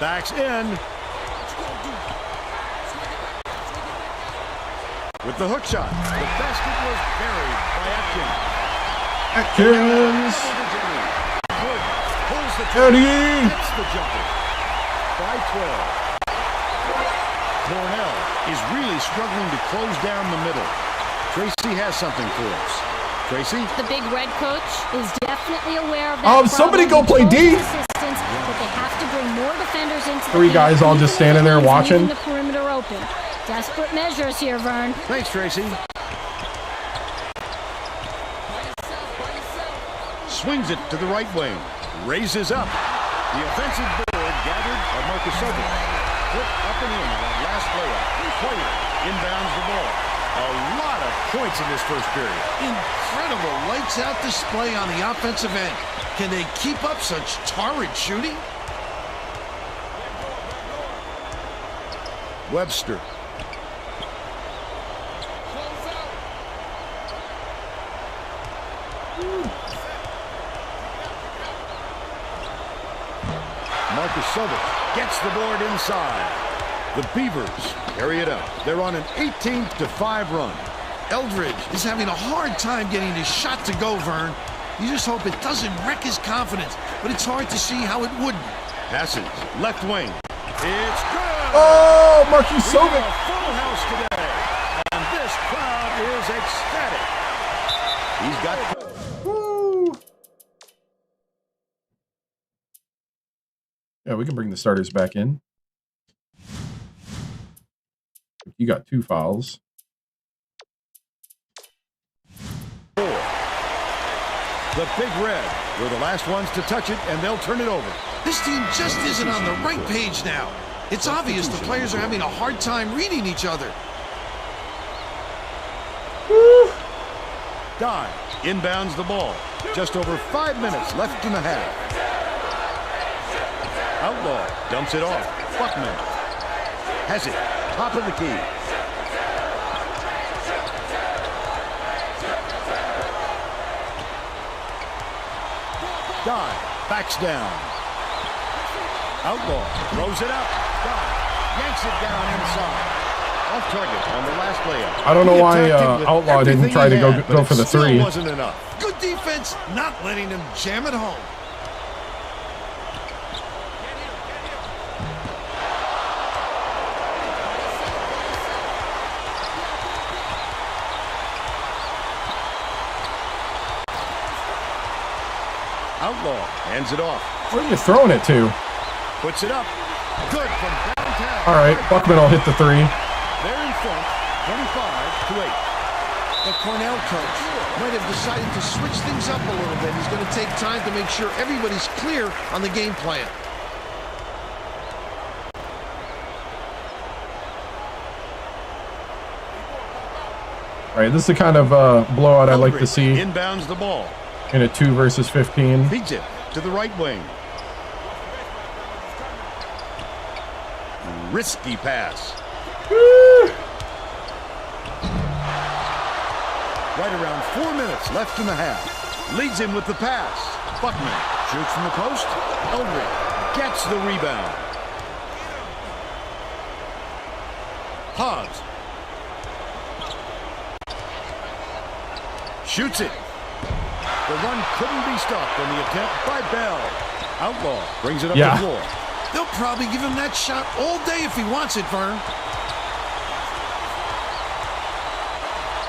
Backs in. With the hook shot. The basket was buried by Atkins. Atkins. Good. Pulls the trigger. Eddie. Hits the jumper. By 12. Cornell is really struggling to close down the middle. Tracy has something for us. Tracy? The big red coach is definitely aware of that. Somebody go problem. play D. Assistance, but they have to bring more defenders into the 3 game, guys all just standing there leaving watching. the perimeter open. Desperate measures here, Vern. Thanks, Tracy. Swings it to the right wing. Raises up. The offensive board gathered by Marcus. Put up and in on that last layup. Player inbounds the ball. A lot of points in this first period. Incredible lights-out display on the offensive end. Can they keep up such torrid shooting? Webster. Marcus gets the board inside. The Beavers carry it up. They're on an 18-5 run. Eldridge is having a hard time getting his shot to go, Vern. You just hope it doesn't wreck his confidence, but it's hard to see how it wouldn't. Passes left wing. It's good. Oh, Marcus We have a full house today, and this crowd is ecstatic. He's got. Woo. Yeah, we can bring the starters back in. You got 2 fouls. The Big Red were the last ones to touch it, and they'll turn it over. This team just isn't on the right page now. It's obvious the players are having a hard time reading each other. Dye inbounds the ball. Just over 5 minutes left in the half. Outlaw dumps it off. Buckman has it. Top of the key. Dye backs down. Outlaw throws it up. Dye yanks it down inside. Off target on the last layup. I don't know He why attacked it with Outlaw didn't everything try he to go had, but for it the still 3. wasn't enough. Good defense, not letting them jam it home. Outlaw hands it off. Where are you throwing it to? Puts it up. Good from downtown. All right, Buckman will hit the 3. They're in front, 25-8. The Cornell coach might have decided to switch things up a little bit. He's going to take time to make sure everybody's clear on the game plan. All right, this is the kind of blowout I like to see Inbounds the ball. in a 2 versus 15. Feeds it to the right wing. Risky pass. Right around 4 minutes left in the half. Leads him with the pass. Buckman shoots from the post. Eldridge gets the rebound. Hobbs shoots it. The run couldn't be stopped on the attempt by Bell. Outlaw brings it up the floor. They'll probably give him that shot all day if he wants it, Vern.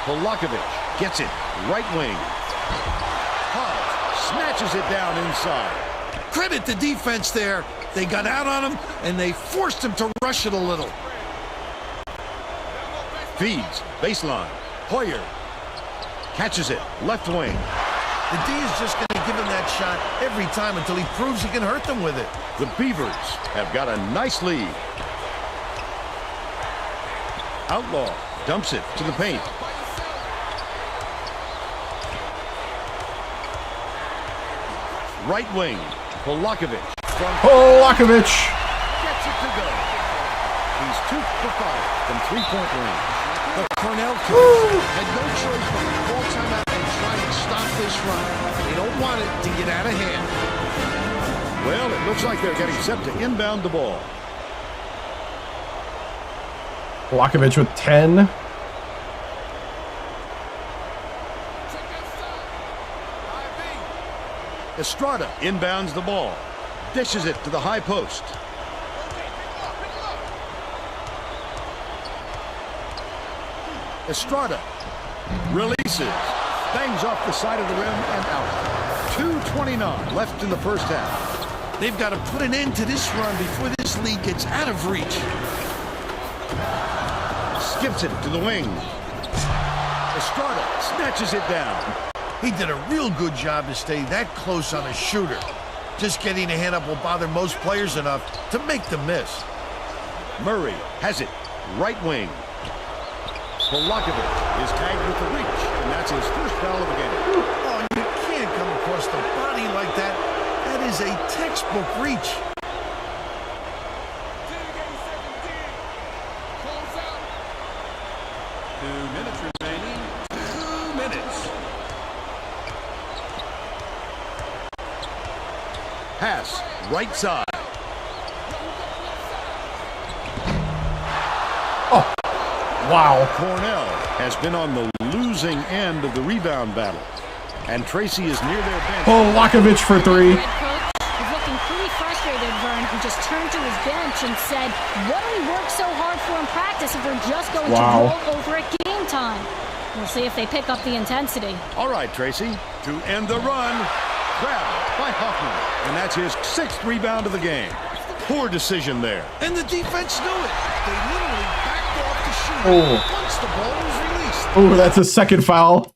Polakovic gets it. Right wing. Hobbs snatches it down inside. Credit the defense there. They got out on him, and they forced him to rush it a little. Feeds. Baseline. Hoyer catches it. Left wing. The D is just going to give him that shot every time until he proves he can hurt them with it. The Beavers have got a nice lead. Outlaw dumps it to the paint. Right wing. Polakovic. Polakovic! Gets it to go. He's 2 for 5 from three-point range. The Cornell coach had no choice but to call timeout and try to stop this run. They don't want it to get out of hand. Well, it looks like they're getting set to inbound the ball. Polakovic with 10. Estrada inbounds the ball. Dishes it to the high post. Estrada releases. Bangs off the side of the rim and out. 2:29 left in the first half. They've got to put an end to this run before this lead gets out of reach. Skips it to the wing. Estrada snatches it down. He did a real good job to stay that close on a shooter. Just getting a hand up will bother most players enough to make them miss. Murray has it. Right wing. Polakovic is tagged with the reach, and that's his first foul of the game. Oh, you can't come across the body like that. That is a textbook reach. Pass, right side. Oh, wow. Cornell has been on the losing end of the rebound battle. And Tracy is near their bench. Polakovic for 3. Head coach is looking pretty frustrated, Vern, who just turned to his bench and said, what do we work so hard for in practice if we're just going to roll over at game time? We'll see if they pick up the intensity. All right, Tracy, to end the run. Grabbed by Hoffman, and that's his 6th rebound of the game. Poor decision there. And the defense knew it. They literally backed off the shooter once the ball was released. Oh, that's a second foul.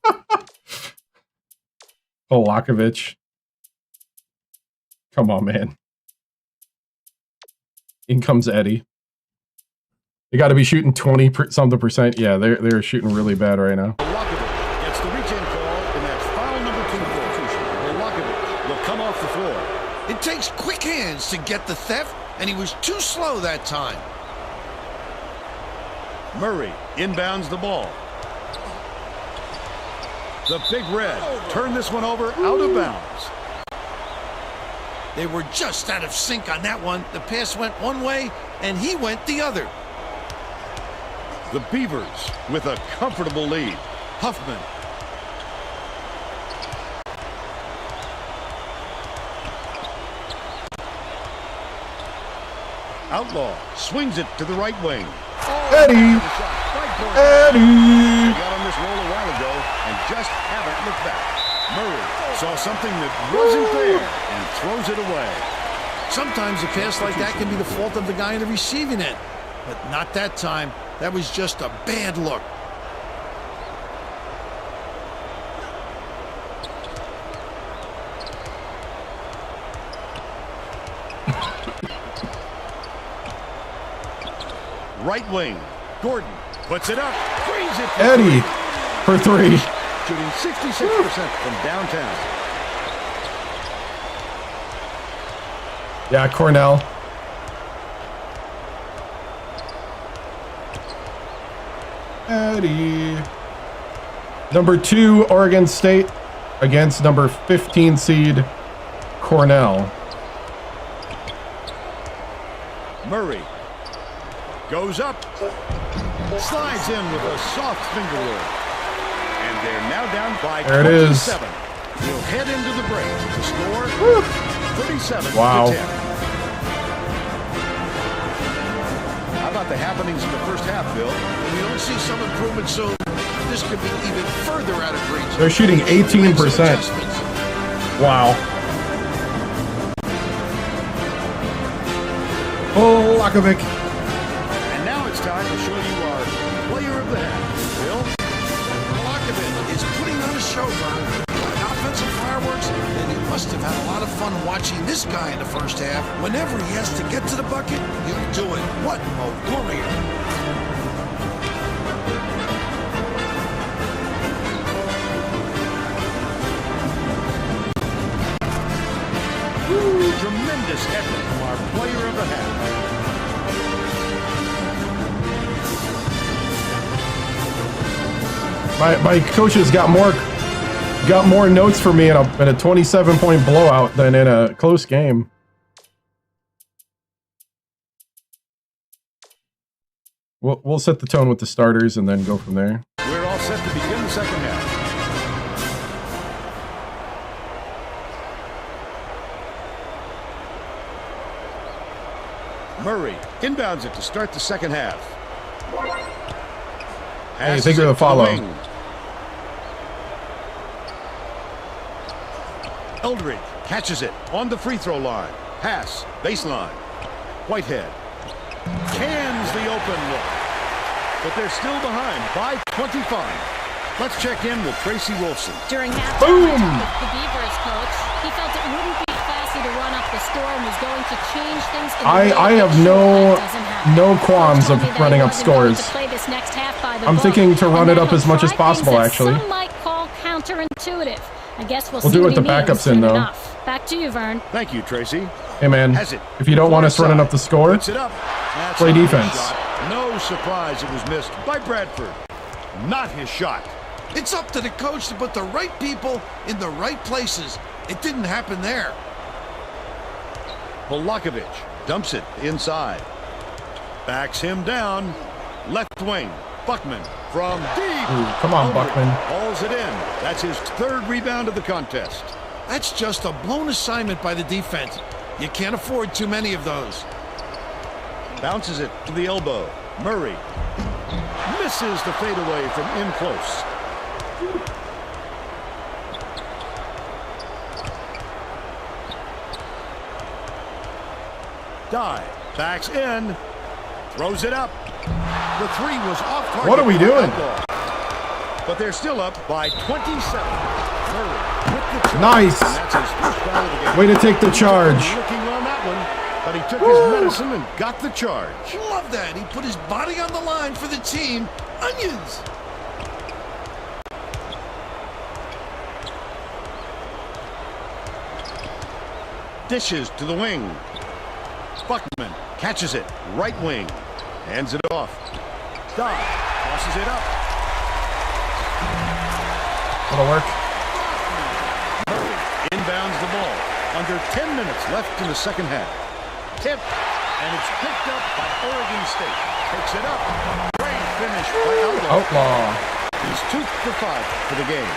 Polakovic. Come on, man. In comes Eddie. They got to be shooting 20-something%. Yeah, they're shooting really bad right now. Polakovic gets the reach-in call, and that's foul number 2 for Polakovic will come off the floor. It takes quick hands to get the theft, and he was too slow that time. Murray inbounds the ball. The Big Red turned this one over out of bounds. They were just out of sync on that one. The pass went one way, and he went the other. The Beavers with a comfortable lead. Huffman. Outlaw swings it to the right wing. Eddie! Eddie! They got on this roll a while ago and just haven't looked back. Murray saw something that wasn't there and throws it away. Sometimes a pass like that can be the fault of the guy in the receiving end, but not that time. That was just a bad look. Right wing. Gordon puts it up. Brings it. Eddie for 3. Shooting 66% from downtown. Yeah, Cornell. Eddie. Number 2, Oregon State against number 15 seed Cornell. Murray goes up, slides in with a soft finger roll, and they're now down by 27. There it is. We'll head into the break. The score, 37 Wow. to 10. How about the happenings in the first half, Bill? We don't see some improvement, so this could be even further out of reach. They're shooting 18%. Wow. Lakovic. And now it's time to show you our player of the half. Bill? Malakovic is putting on a show, Vern. Offensive fireworks, and he must have had a lot of fun watching this guy in the first half. Whenever he has to get to the bucket, he'll do it. What a warrior. Tremendous effort from our player of the half. My coaches got more notes for me in a 27-point blowout than in a close game. We'll set the tone with the starters and then go from there. We're all set to begin the second half. Murray inbounds it to start the second half. Hey, think of the follow. Eldridge catches it on the free throw line. Pass, baseline. Whitehead cans the open look. But they're still behind by 25. Let's check in with Tracy Wolfson. During halftime, Boom! the Beavers coach, he felt it wouldn't be classy to run up the score and was going to change things. I have no qualms of running up scores. I'm thinking to run it up as much as possible, actually. Some might call counterintuitive. I guess we'll do see it what with the he means backups in, soon though. enough. Back to you, Vern. Thank you, Tracy. Hey, man, if you don't want us running up the score, Puts it up. That's play not his defense. shot. No surprise it was missed by Bradford. Not his shot. It's up to the coach to put the right people in the right places. It didn't happen there. Polakovic dumps it inside. Backs him down. Left wing. Buckman from deep. Ooh, come on, Eldridge Buckman. hauls it in. That's his third rebound of the contest. That's just a blown assignment by the defense. You can't afford too many of those. Bounces it to the elbow. Murray misses the fadeaway from in close. Dive, backs in, throws it up. The three was off target. What are we doing? But they're still up by 27. Murray with the charge. Nice. And that's his first foul of the game. Way to take the charge. Looking on that one, but he took his medicine and got the charge. Love that. He put his body on the line for the team. Onions. Dishes to the wing. Buckman catches it. Right wing. Hands it off. Dive. Tosses it up. That'll work. Murray inbounds the ball. Under 10 minutes left in the second half. Tip. And it's picked up by Oregon State. Picks it up. Great finish by Outlaw. He's 2 for 5 for the game.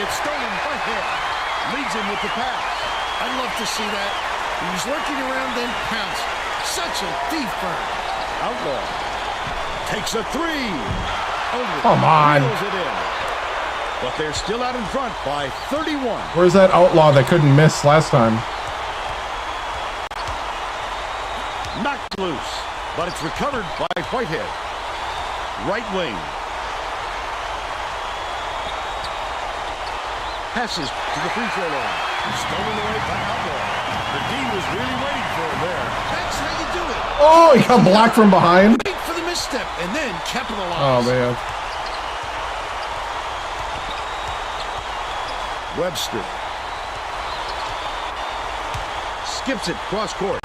It's stolen by him. Leads him with the pass. I'd love to see that. He was lurking around, then pounced. Such a thief burn. Outlaw takes a three. Eldridge Come on. reels it in. but they're still out in front by 31. Where's that outlaw that couldn't miss last time? Knocked loose, but it's recovered by Whitehead. Right wing. Passes to the free throw line. Stolen away by Outlaw. The D was really waiting for him there. That's how you do it. Oh, he got blocked from behind. Wait for the misstep and then capitalize. Oh, man. Webster. Skips it cross court.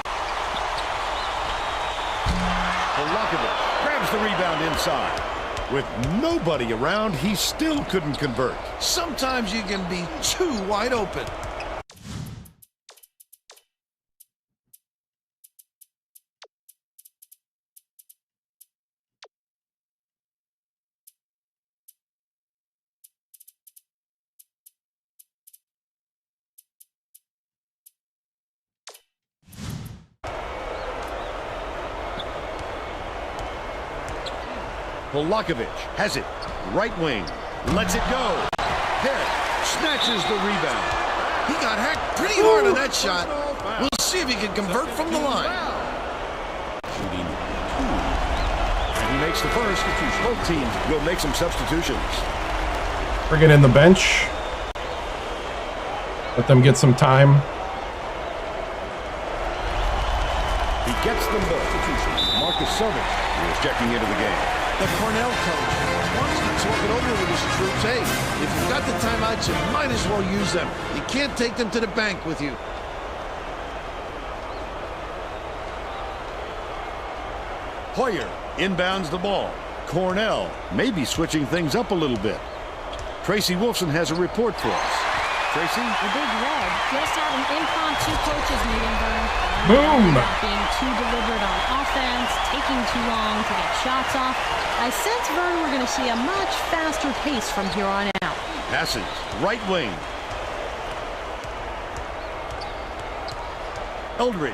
Polakovic grabs the rebound inside. With nobody around, he still couldn't convert. Sometimes you can be too wide open. Polakovic has it. Right wing. Lets it go. Head. Snatches the rebound. He got hacked pretty hard on that shot. We'll see if he can convert from the line. Shooting 2. And he makes the first. Both teams will make some substitutions. Bring it in the bench. Let them get some time. He gets them both. Marcus Silvich is checking into the game. The Cornell coach wants to talk it over with his troops. Hey, if you've got the timeouts, you might as well use them. You can't take them to the bank with you. Hoyer inbounds the ball. Cornell may be switching things up a little bit. Tracy Wolfson has a report for us. Tracy? The Big Red just had an impromptu coaches meeting, Vern. Boom! Being too deliberate on offense, taking too long to get shots off. I sense, Vern, we're going to see a much faster pace from here on out. Passes. Right wing. Eldridge.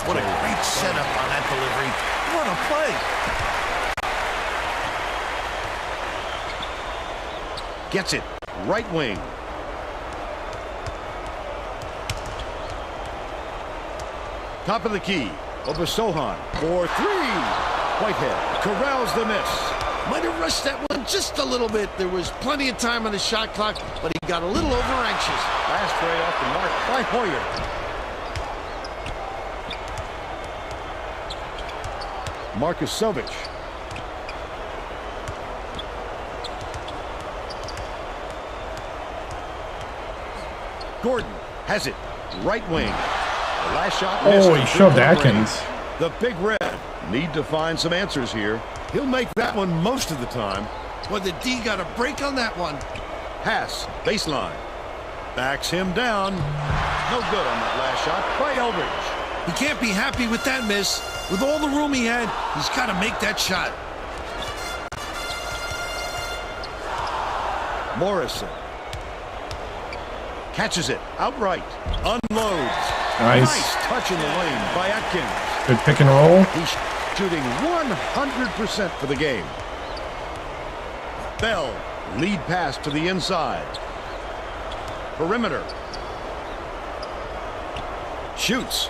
What a great setup on that delivery. What a play. Gets it. Right wing. Top of the key. Over Sohan. For 3. Whitehead corrals the miss. Might have rushed that one just a little bit. There was plenty of time on the shot clock, but he got a little over-anxious. Last way off the mark by Hoyer. Marcus Silvich. Gordon has it. Right wing. The last shot missed. Oh, he shoved Atkins. The Big Red need to find some answers here. He'll make that one most of the time. Well, the D got a break on that one. Pass. Baseline. Backs him down. No good on that last shot by Eldridge. He can't be happy with that miss. With all the room he had, he's got to make that shot. Morrison. Catches it outright. Unloads. Nice. Touch in the lane by Atkins. Good pick and roll. He's shooting 100% for the game. Bell. Lead pass to the inside. Perimeter. Shoots.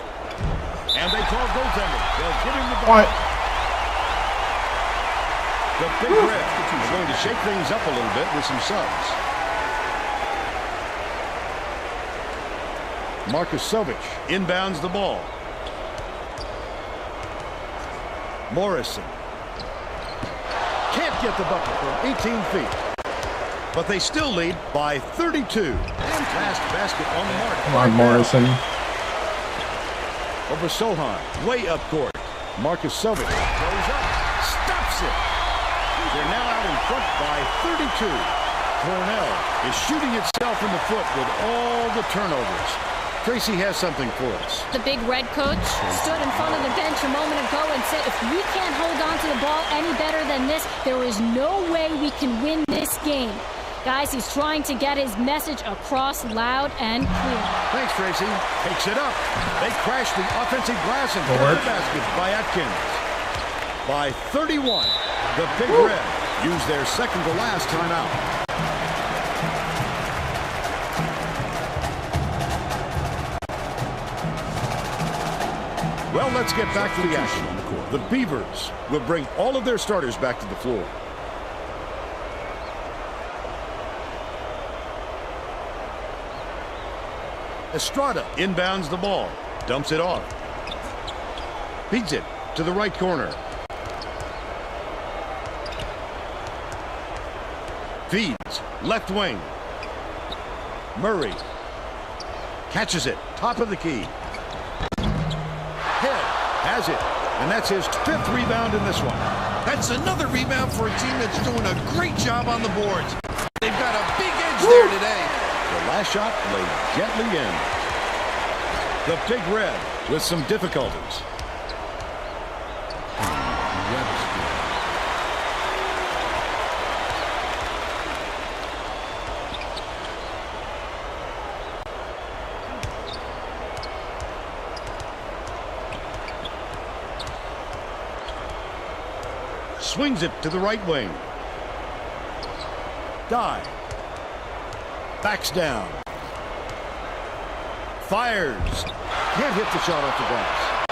And they call goaltender. They'll give him the ball. What? The Big Red is going to shake things up a little bit with some subs. Marcus Silvich inbounds the ball. Morrison. Can't get the bucket from 18 feet. But they still lead by 32. And last basket on the mark. Come on, Morrison. Over Sohan. Way up court. Marcus Silvich goes up. Stops it. They're now out in front by 32. Cornell is shooting itself in the foot with all the turnovers. Tracy has something for us. The Big Red coach stood in front of the bench a moment ago and said, if we can't hold on to the ball any better than this, there is no way we can win this game. Guys, he's trying to get his message across loud and clear. Thanks, Tracy. Takes it up. They crash the offensive glass and get the basket by Atkins. By 31, the Big Red use their second to last timeout. Well, let's get back to the action on the court. The Beavers will bring all of their starters back to the floor. Estrada inbounds the ball, dumps it off. Feeds it to the right corner. Feeds, left wing. Murray catches it, top of the key. Head has it, and that's his 5th rebound in this one. That's another rebound for a team that's doing a great job on the boards. They've got a big edge there today. The last shot laid gently in. The Big Red with some difficulties. Swings it to the right wing. Dive. Backs down. Fires. Can't hit the shot off the glass.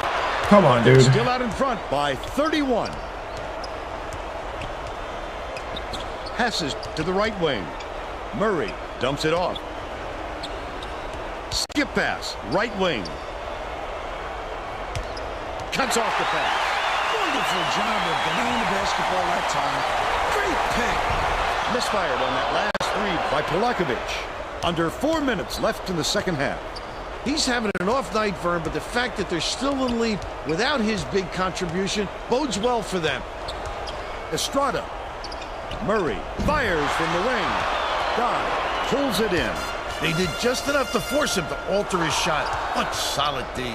Come on, dude. Still out in front by 31. Passes to the right wing. Murray dumps it off. Skip pass, right wing. Cuts off the pass. Wonderful job of denying the basketball that time. Great pick. Misfired on that last three by Polakovic. Under 4 minutes left in the second half. He's having an off night for him, but the fact that they're still in the lead without his big contribution bodes well for them. Estrada. Murray fires from the wing. Dive. Pulls it in. They did just enough to force him to alter his shot. What solid D.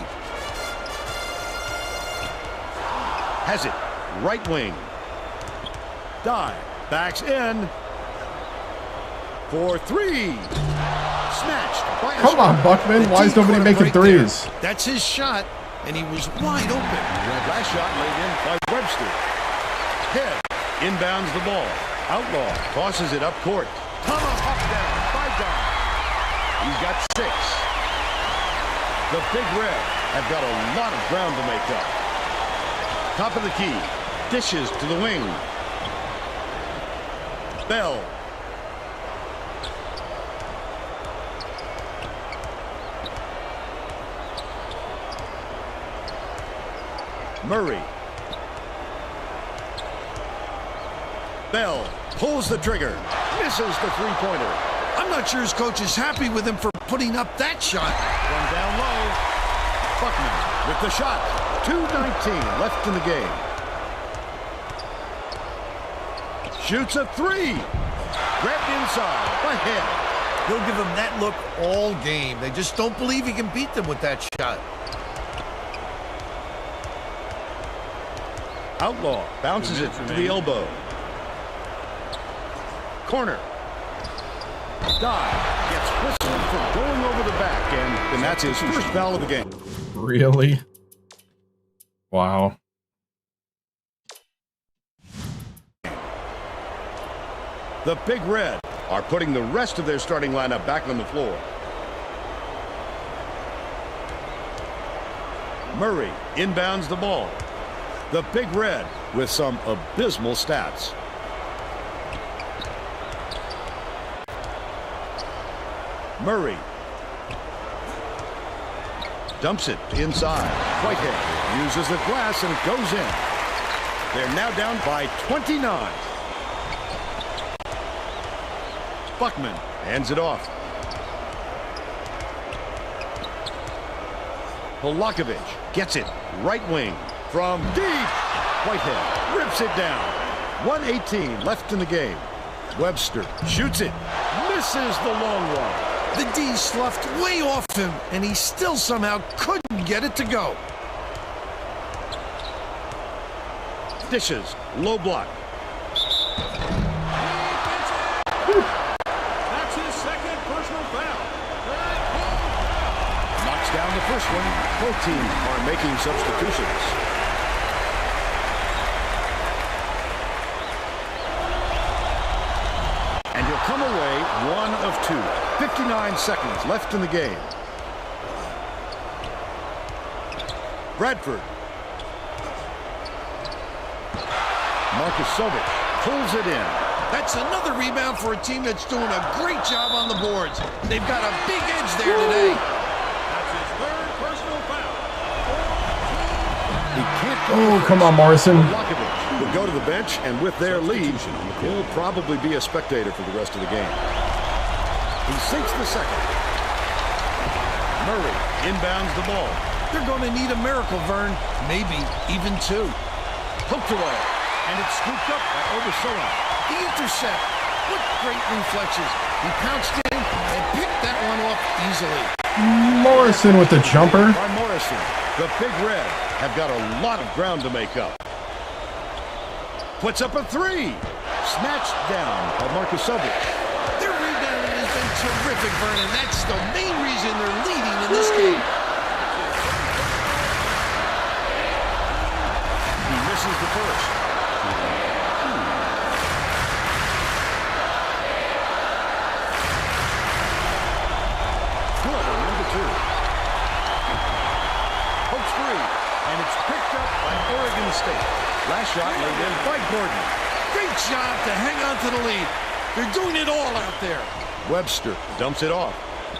Has it. Right wing. Dive. Backs in. For three. Snatched by Come on, Buckman. Why is nobody making threes? That's his shot, and he was wide open. Last shot laid in by Webster. Head. Inbounds the ball. Outlaw tosses it up court. Tomahawk down by Don. He's got 6. The Big Red have got a lot of ground to make up. Top of the key. Dishes to the wing. Bell. Murray. Bell pulls the trigger. Misses the three-pointer. I'm not sure his coach is happy with him for putting up that shot. One down low. Buckman with the shot. 2:19 left in the game. Shoots a 3. Grabbed inside by Head. He'll give him that look all game. They just don't believe he can beat them with that shot. Outlaw bounces it to the elbow. Corner. Dive. Gets whistled for going over the back, and that's his first foul of the game. Really? Wow. The Big Red are putting the rest of their starting lineup back on the floor. Murray inbounds the ball. The Big Red with some abysmal stats. Murray dumps it inside. Whitehead uses the glass and it goes in. They're now down by 29. Buckman hands it off. Polakovic gets it. Right wing from deep. Whitehead rips it down. 1:18 left in the game. Webster shoots it. Misses the long one. The D sloughed way off him, and he still somehow couldn't get it to go. Dishes. Low block. That's his second personal foul. Knocks down the first one. Both teams are making substitutions. And he'll come away 1 of 2. 59 seconds left in the game. Bradford. Markusovic pulls it in. That's another rebound for a team that's doing a great job on the boards. They've got a big edge there today. That's his third personal foul. He can't go. Oh, come on, Morrison. Blokovic will go to the bench, and with their lead, he'll probably be a spectator for the rest of the game. He sinks the second. Murray inbounds the ball. They're going to need a miracle, Vern. Maybe even two. Poked away, and it's scooped up by Obersola. The intercept. What great reflexes. He pounced in and picked that one off easily. Morrison with the jumper. By Morrison. The Big Red have got a lot of ground to make up. Puts up a three. Snatched down by Markusovic. Their rebounding has been terrific, Vern, and that's the main reason they're leading in this game. He misses the first. Good on number two. Pokes free, and it's picked up by Oregon State. Last shot laid in by Gordon. Great job to hang on to the lead. They're doing it all out there. Webster dumps it off.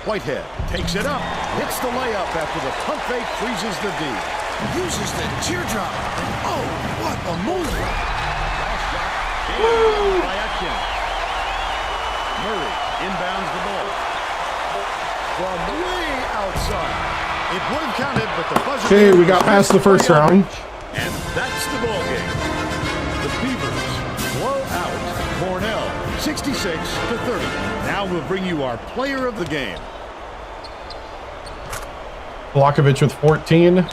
Whitehead takes it up. Hits the layup after the pump fake freezes the D. Uses the teardrop. Oh, what a move. Last shot in by Atkins. Murray inbounds the ball. From way outside. It would have counted, but the buzzer... Okay, we got past the first round. And that's the ball game. The Beavers blow out Cornell 66-30. Now we'll bring you our player of the game. Blokovic with 14.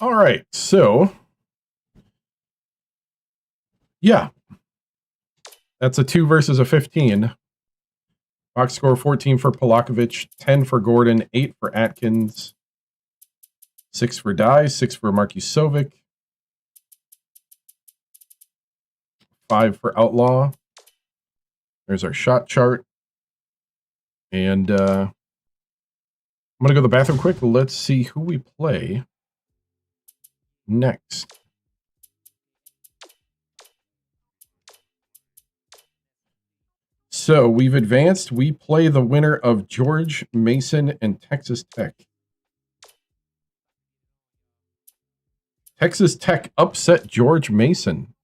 All right, so yeah, that's a 2 versus a 15. Box score 14 for Polakovic, 10 for Gordon, 8 for Atkins, 6 for Dye, 6 for Markusovic, 5 for Outlaw. There's our shot chart. And I'm going to go to the bathroom quick. Let's see who we play next. So we've advanced. We play the winner of George Mason and Texas Tech. Texas Tech upset George Mason.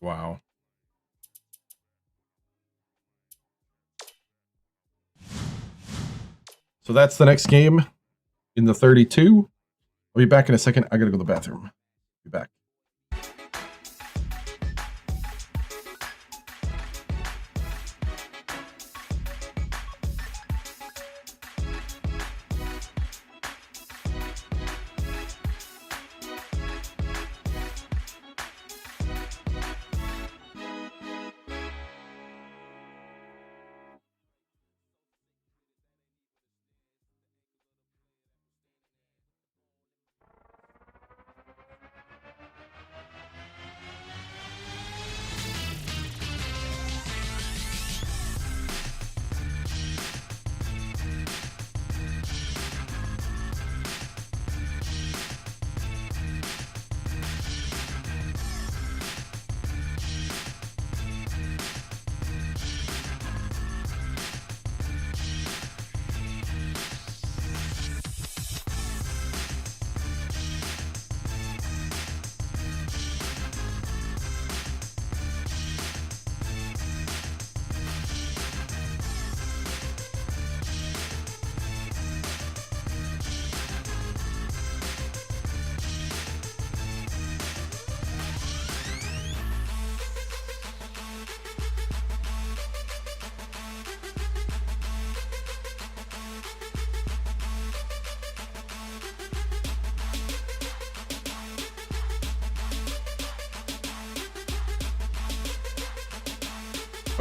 Wow. So that's the next game in the 32. I'll be back in a second. I got to go to the bathroom. Be back.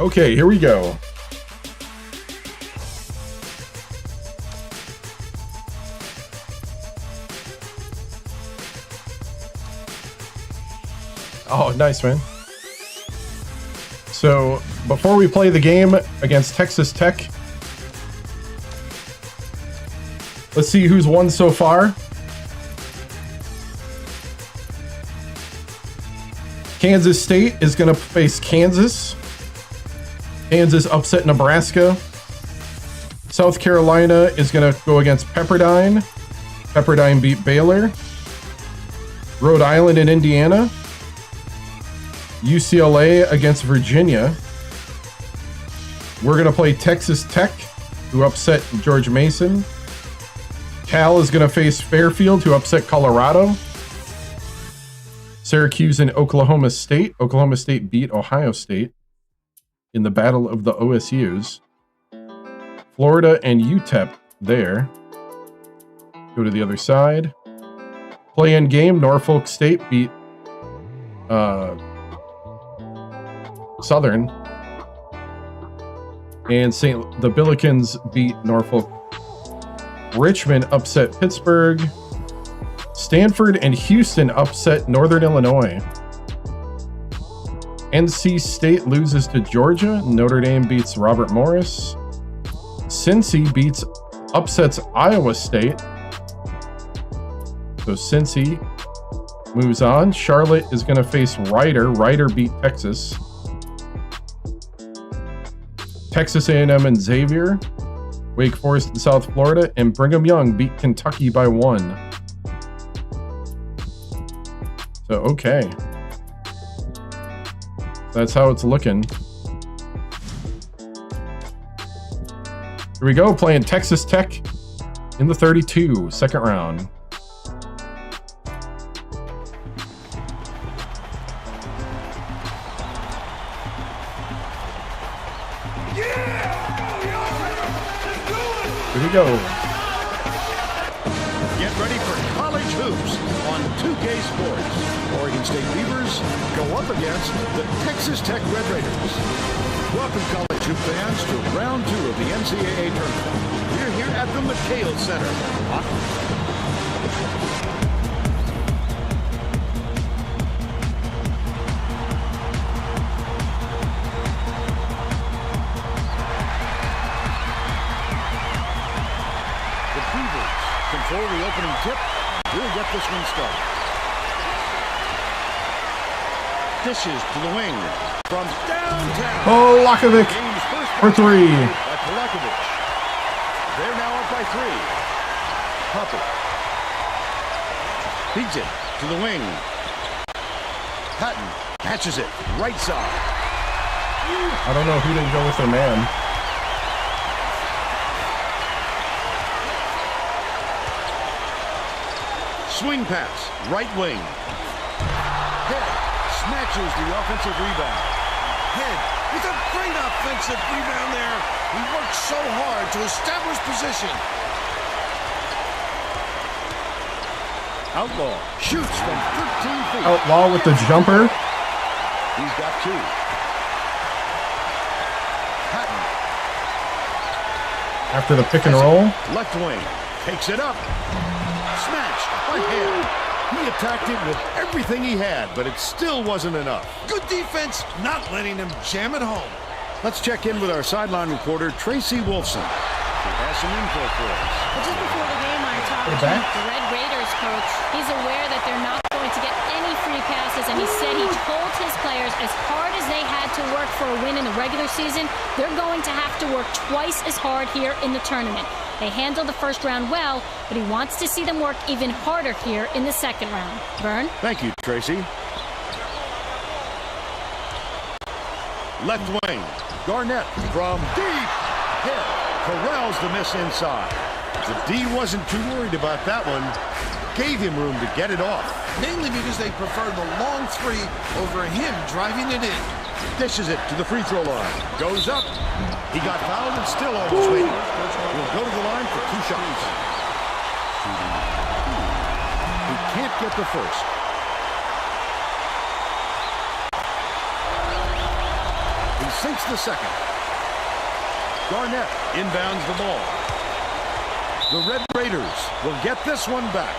Okay, here we go. Oh, nice, man. So, before we play the game against Texas Tech, let's see who's won so far. Kansas State is going to face Kansas. Kansas upset Nebraska. South Carolina is going to go against Pepperdine. Pepperdine beat Baylor. Rhode Island and Indiana. UCLA against Virginia. We're going to play Texas Tech, who upset George Mason. Cal is going to face Fairfield, who upset Colorado. Syracuse and Oklahoma State. Oklahoma State beat Ohio State in the Battle of the OSUs. Florida and UTEP there. Go to the other side. Play-in game, Norfolk State beat Southern. And the Billikens beat Norfolk. Richmond upset Pittsburgh. Stanford and Houston upset Northern Illinois. NC State loses to Georgia. Notre Dame beats Robert Morris. Cincy upsets Iowa State. So Cincy moves on. Charlotte is going to face Rider. Rider beat Texas. Texas A&M and Xavier. Wake Forest and South Florida. And Brigham Young beat Kentucky by 1. So, okay. That's how it's looking. Here we go, playing Texas Tech in the 32, second round. Here we go. Get ready for college hoops on 2K Sports. Oregon State Beavers go up against the Texas Tech Red Raiders. Welcome, college hoop fans, to round 2 of the NCAA tournament. We're here at the McHale Center. The Beavers control the opening tip. We'll get this one started. Dishes to the wing from downtown. Polakovic for 3. By Polakovic. They're now up by 3. Puppet feeds it to the wing. Patton catches it right side. I don't know who didn't go with their man. Swing pass, right wing. Head snatches the offensive rebound. Head with a great offensive rebound there. He worked so hard to establish position. Outlaw shoots from 13 feet. Outlaw with the jumper. He's got 2. Patton. After the pick and roll. Left wing. Takes it up. Smashed by hand. He attacked it with everything he had, but it still wasn't enough. Good defense, not letting him jam it home. Let's check in with our sideline reporter, Tracy Wolfson. She has some info for us. Well, just before the game, I talked to the Red Raiders coach. He's aware that they're not going to get any free passes, and he said he told his players as hard as they had to work for a win in the regular season, they're going to have to work twice as hard here in the tournament. They handled the first round well, but he wants to see them work even harder here in the second round. Vern? Thank you, Tracy. Left wing. Garnett from deep. Head corrals the miss inside. The D wasn't too worried about that one. Gave him room to get it off. Mainly because they prefer the long 3 over him driving it in. Dishes it to the free throw line. Goes up. He got fouled and still almost waiting. He'll go to the line for 2 shots. He can't get the first. He sinks the second. Garnett inbounds the ball. The Red Raiders will get this one back.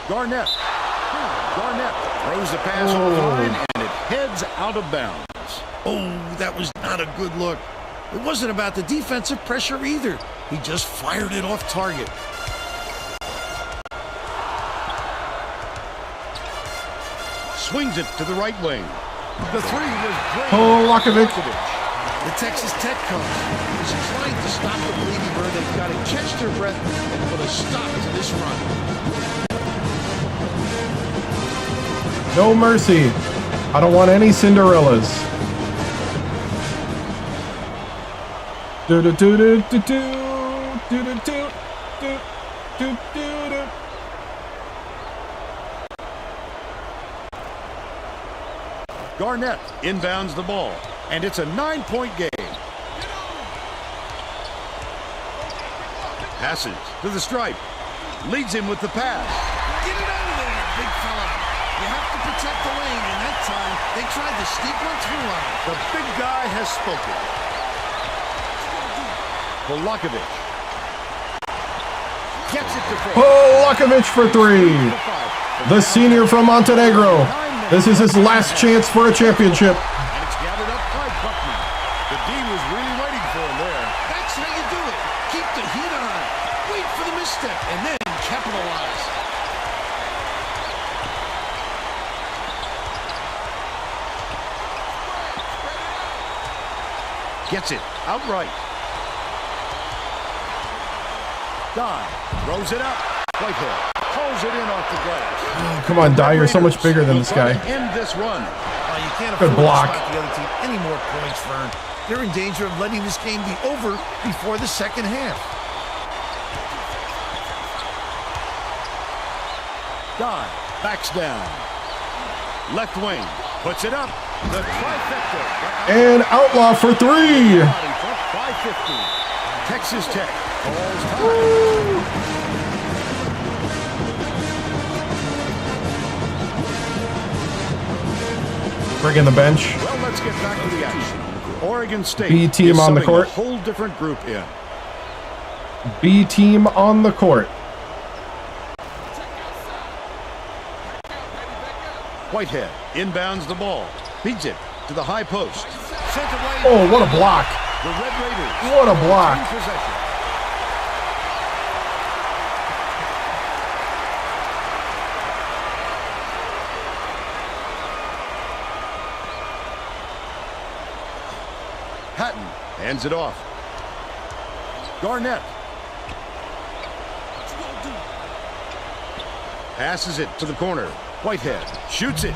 Garnett. Garnett throws the pass on the line, and it heads out of bounds. Oh, that was not a good look. It wasn't about the defensive pressure either. He just fired it off target. Swings it to the right wing. The three was great. Lakovic. The Texas Tech coach is trying to stop the Bleeding Bird. They've got to catch their breath and put a stop to this run. No mercy. I don't want any Cinderellas. Do do do do do do do do do do do do. Garnett inbounds the ball, and it's a 9-point game. Passes to the stripe. Leads him with the pass. Get it out of there, big fella. You have to protect the lane, and that time they tried to sneak one through on him. The big guy has spoken. Lakovic gets it to Lakovic for three. The senior from Montenegro. This is his last chance for a championship. And it's gathered up by Buckman. The D was really waiting for him there. That's how you do it. Keep the heat on. Wait for the misstep, and then capitalize. Gets it outright. Dye throws it up. Whitehead pulls it in off the glass. Oh, come on, Dye, you're so much bigger than this guy. End this run. You can't Good afford block. to spot the other team any more points, Vern. They're in danger of letting this game be over before the second half. Dye backs down. Left wing puts it up. The trifecta. And Outlaw for three. By 50. Texas Tech calls time. Bring in the bench. Well, let's get back to the action. Oregon State B team is on the subbing court. A whole different group in. B team on the court. Whitehead inbounds the ball. Feeds it to the high post. Oh, what a block. The Red Raiders. What a block. In possession. Hatton hands it off. Garnett passes it to the corner. Whitehead shoots it.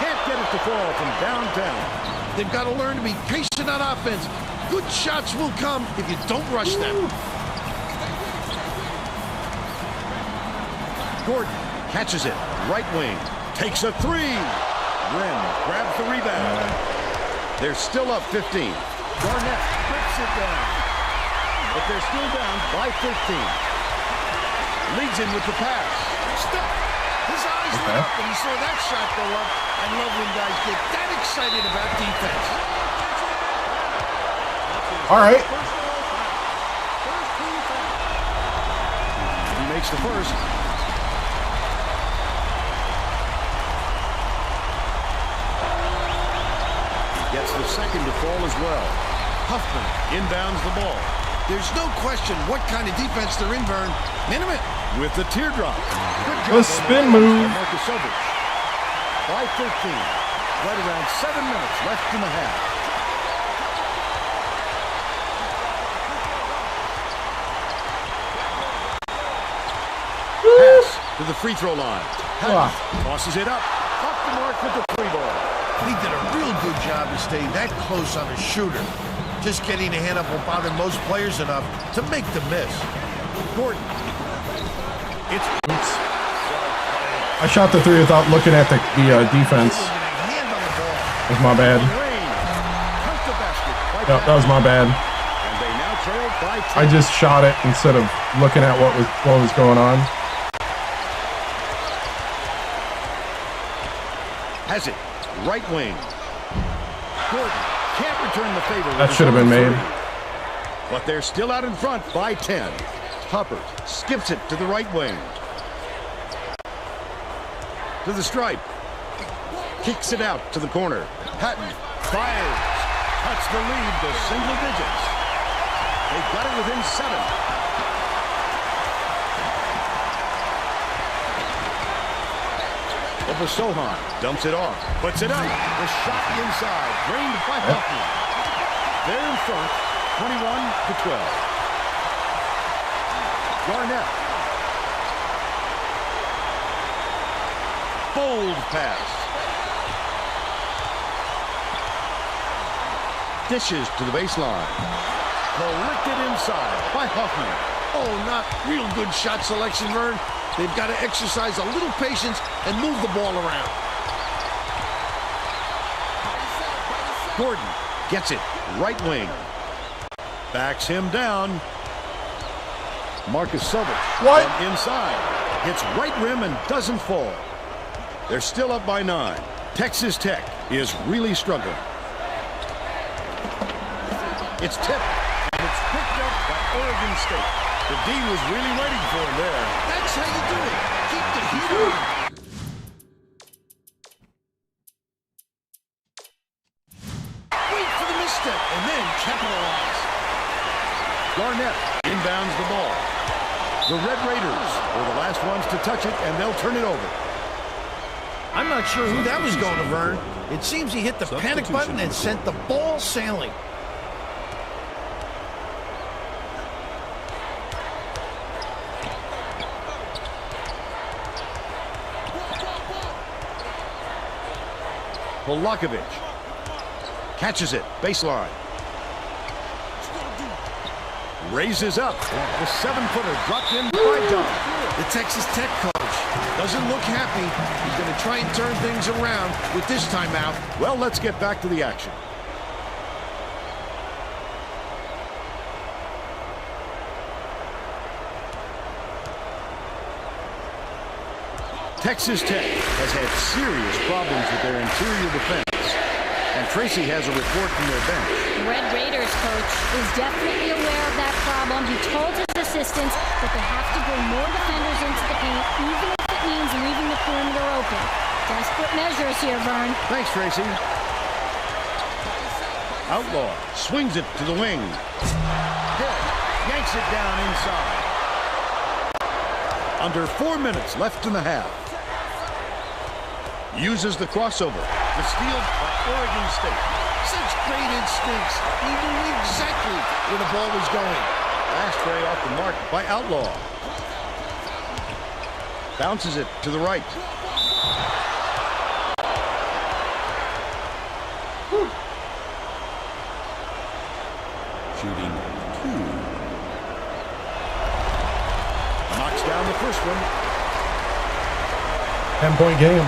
Can't get it to fall from downtown. They've got to learn to be patient on offense. Good shots will come if you don't rush them. Gordon catches it. Right wing. Takes a three. Wren grabs the rebound. They're still up 15. Garnett rips it down. But they're still down by 15. Leads him with the pass. Stop. His eyes lit up when he saw that shot go up. I love when guys get that excited about defense. All right. He makes the first. He gets the second to fall as well. Huffman inbounds the ball. There's no question what kind of defense they're in, Vern. Minimum. With the teardrop. The spin move. Marcusovich. By 13. Right around 7 minutes left in the half. Pass to the free throw line. Tosses it up. Off the mark with the free ball. He did a real good job to stay that close on the shooter. Just getting a hand up will bother most players enough to make the miss. Gordon. Oops. I shot the three without looking at the defense. That was my bad. Yep, that was my bad. I just shot it instead of looking at what was going on. Has it. Right wing. Gordon can't return the favor. That should have been made. But they're still out in front by 10. Hubbard skips it to the right wing. to the stripe. Kicks it out to the corner. Patton fires. Cuts the lead to single digits. They've got it within 7. Over Sohan. Dumps it off. Puts it up. The shot inside. Drained by Hoffman. They're in front. 21-12. Garnett. Bold pass. Dishes to the baseline. Collected inside by Hoffman. Oh, not real good shot selection, Vern. They've got to exercise a little patience and move the ball around. Gordon gets it. Right wing. Backs him down. Marcus Silver. What? From inside. Hits right rim and doesn't fall. They're still up by 9. Texas Tech is really struggling. It's tipped, and it's picked up by Oregon State. The D was really waiting for him there. That's how you do it. Keep the heat on. Wait for the misstep, and then capitalize. Garnett inbounds the ball. The Red Raiders were the last ones to touch it, and they'll turn it over. I'm not sure who that was going to, Vern. It seems he hit the panic button and sent the ball sailing. Polakovic catches it, baseline. Raises up. The 7-footer dropped in by Dunn. The Texas Tech coach doesn't look happy. He's going to try and turn things around with this timeout. Well, let's get back to the action. Texas Tech has had serious problems with their interior defense, and Tracy has a report from their bench. The Red Raiders coach is definitely aware of that problem. He told his assistants that they have to bring more defenders into the paint, even if it means leaving the perimeter open. Desperate measures here, Vern. Thanks, Tracy. Outlaw swings it to the wing. Hill yanks it down inside. Under 4 minutes left in the half. Uses the crossover. The steal by Oregon State. Such great instincts. He knew exactly where the ball was going. Last tray off the mark by Outlaw. Bounces it to the right. Shooting 2. Knocks down the first one. 10-point game.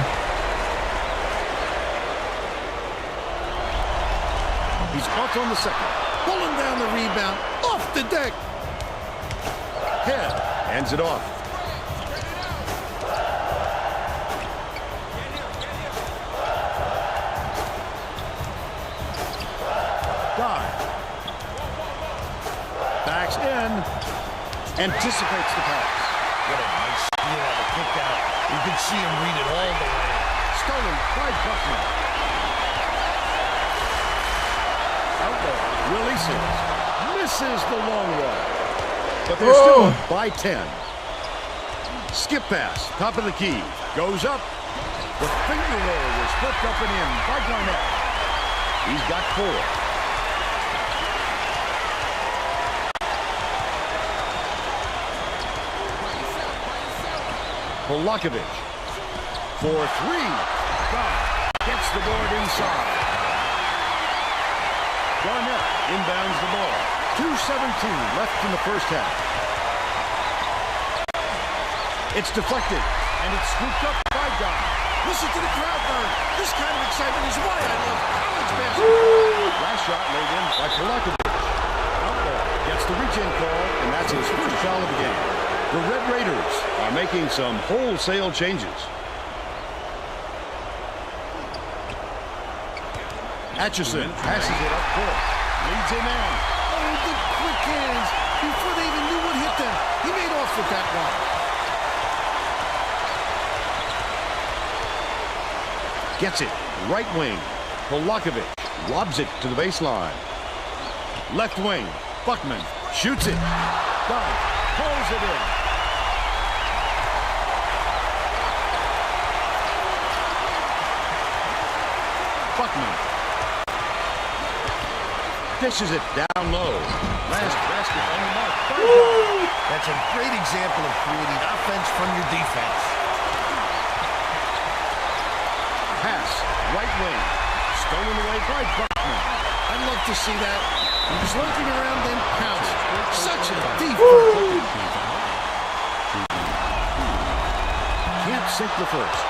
He's off on the second. Pulling down the rebound. Off the deck. Head hands it off. Dive. Backs in. Anticipates the pass. What a nice steal on the kick out. You can see him read it all the way. Stolen by Buckman. Outlaw releases. Misses the long one. But they're still up by 10. Skip pass. Top of the key. Goes up. The finger roll was flipped up and in by Garnett. He's got 4. Polakovic. For 3. God gets the board inside. Garnett inbounds the ball. 2:17 left in the first half. It's deflected, and it's scooped up by God. Listen to the crowd, Vern. This kind of excitement is why I love college basketball. Last shot laid in by Polakovic. Outlaw gets the reach-in call, and that's his first foul of the game. The Red Raiders are making some wholesale changes. Atchison passes it up court. Leads him in. Oh, the quick hands. Before they even knew what hit them, he made off with that one. Gets it. Right wing. Polakovic lobs it to the baseline. Left wing. Buckman shoots it. Dodd pulls it in. Buckman dishes it down low. Last basket on the mark. That's a great example of creating offense from your defense. Pass, right wing. Stolen away by Buckman. I'd love to see that. He was lurking around, then pounced. Such a defense. Can't sink the first.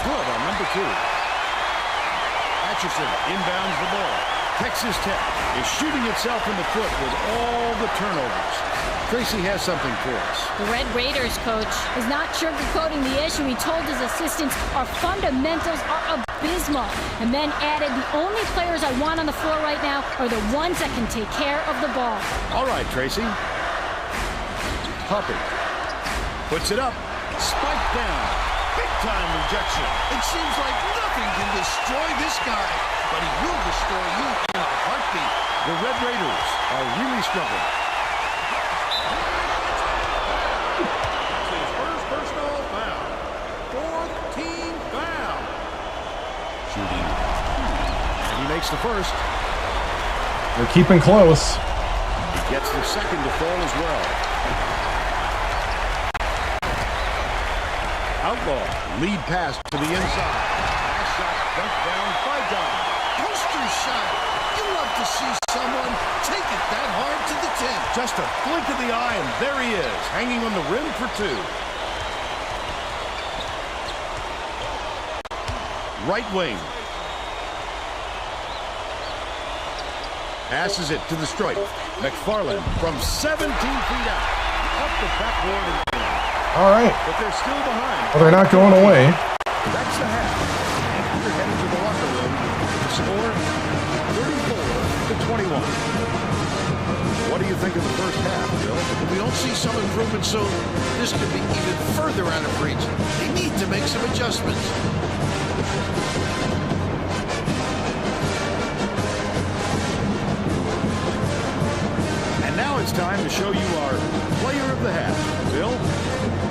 Good on number 2. Atchison inbounds the ball. Texas Tech is shooting itself in the foot with all the turnovers. Tracy has something for us. The Red Raiders coach is not sugarcoating the issue. He told his assistants, our fundamentals are abysmal, and then added, the only players I want on the floor right now are the ones that can take care of the ball. All right, Tracy. Puppy puts it up. Spike down. Big-time rejection. It seems like nothing can destroy this guy, but he will destroy you in a heartbeat. The Red Raiders are really struggling. His first personal foul. 4th team foul. Shooting. And he makes the first. They're keeping close. He gets the second to fall as well. Outlaw, lead pass to the inside. Last shot dunked down by Dodd. Poster shot. You love to see someone take it that hard to the 10. Just a blink of the eye, and there he is, hanging on the rim for 2. Right wing. Passes it to the stripe. McFarland from 17 feet out. Up the backboard and in. All right. But they're still behind. Well, they're not going away. That's the half. And we're headed to the locker room. The score, 34-21. What do you think of the first half, Bill? If we don't see some improvement soon, this could be even further out of reach. They need to make some adjustments. And now it's time to show you our player of the half. Bill?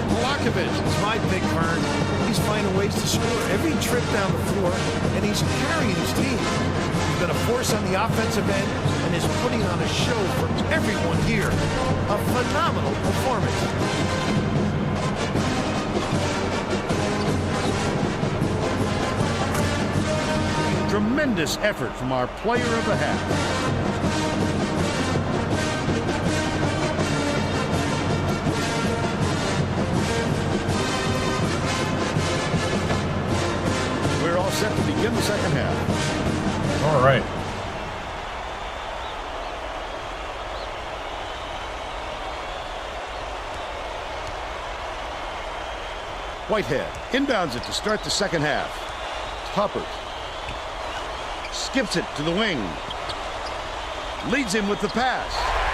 Polakovic is my pick, Vern. He's finding ways to score every trip down the floor, and he's carrying his team. He's been a force on the offensive end and is putting on a show for everyone here. A phenomenal performance. Tremendous effort from our player of the half. Set to begin the second half. All right. Whitehead inbounds it to start the second half. Topper skips it to the wing. Leads him with the pass.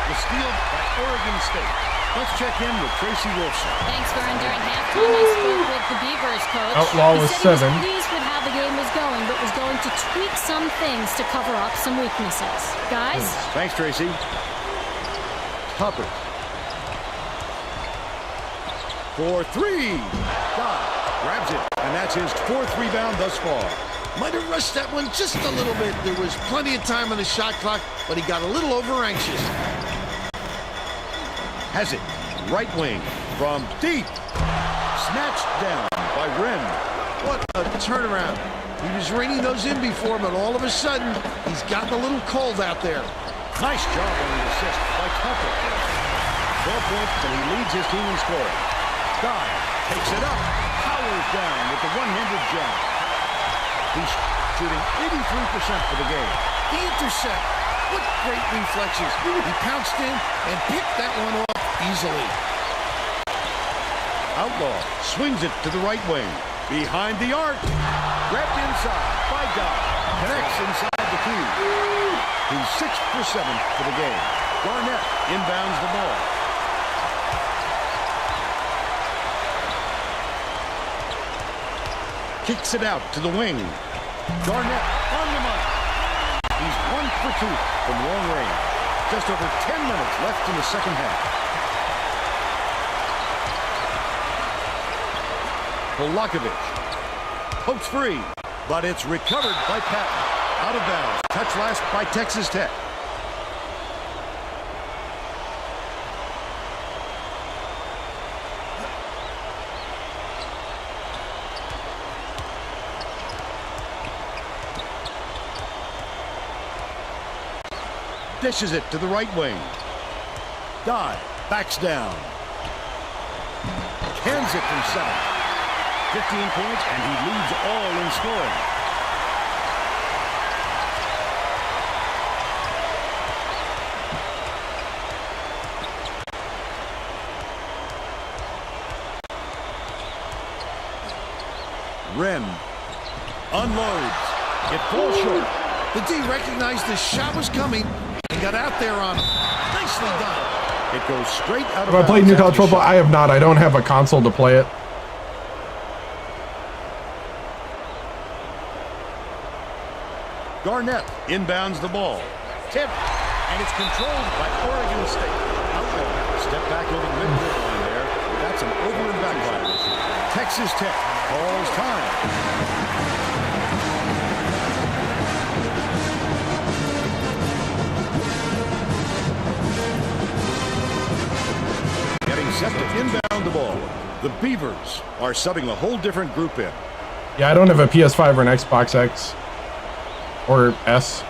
The steal by Oregon State. Let's check in with Tracy Wolfson. Thanks, Vern. During halftime, I spoke with the Beavers coach. Outlaw was He said 7. he was pleased with how the game was going, but was going to tweak some things to cover up some weaknesses. Guys? Thanks, Tracy. Topper. For 3. Dodd grabs it, and that's his 4th rebound thus far. Might have rushed that one just a little bit. There was plenty of time on the shot clock, but he got a little over-anxious. Has it. Right wing from deep. Snatched down by Wren. What a turnaround. He was reining those in before, but all of a sudden, he's gotten a little cold out there. Nice job on the assist by Tupper. 12 points, but he leads his team in scoring. Dodd takes it up. Powers down with the one-handed jab. He's shooting 83% for the game. The intercept. What great reflexes. He pounced in and picked that one off easily. Outlaw swings it to the right wing. Behind the arc. Grabbed inside by Dodd. Connects inside the key. He's 6 for 7 for the game. Garnett inbounds the ball. Kicks it out to the wing. Garnett on the mark. He's 1 for 2 from long range. Just over 10 minutes left in the second half. Polakovic pokes free, but it's recovered by Patton. Out of bounds. Touch last by Texas Tech. Dishes it to the right wing. Dye backs down. Cans it from 7. 15 points, and he leads all in scoring. Rim unloads. It falls short. The D recognized the shot was coming and got out there on him. Nicely done. It goes straight out of Have I played bounds new college after the football? shot. I have not. I don't have a console to play it. Garnett inbounds the ball. Tip, and it's controlled by Oregon State. Outlaw step back over the midfield line there. That's an over and back violation. Texas Tech calls time. Getting set to inbound the ball. The Beavers are subbing a whole different group in. Yeah, I don't have a PS5 or an Xbox X or S.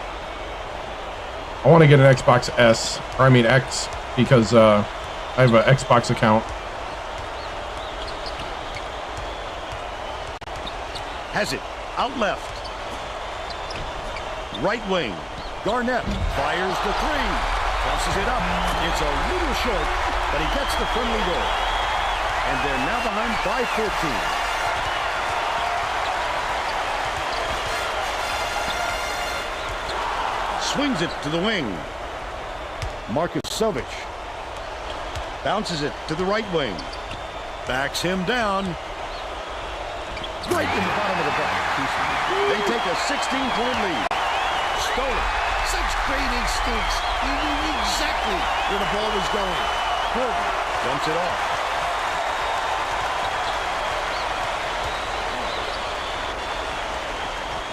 I want to get an Xbox S, or I mean X, because I have an Xbox account. Has it out left. Right wing. Garnett fires the 3. Tosses it up. It's a little short, but he gets the friendly goal. And they're now behind by 14. Swings it to the wing. Marcus Sovich bounces it to the right wing. Backs him down. Right in the bottom of the bucket. They take a 16-point lead. Stolen. Such great instincts. He knew exactly where the ball was going. Gordon dumps it off.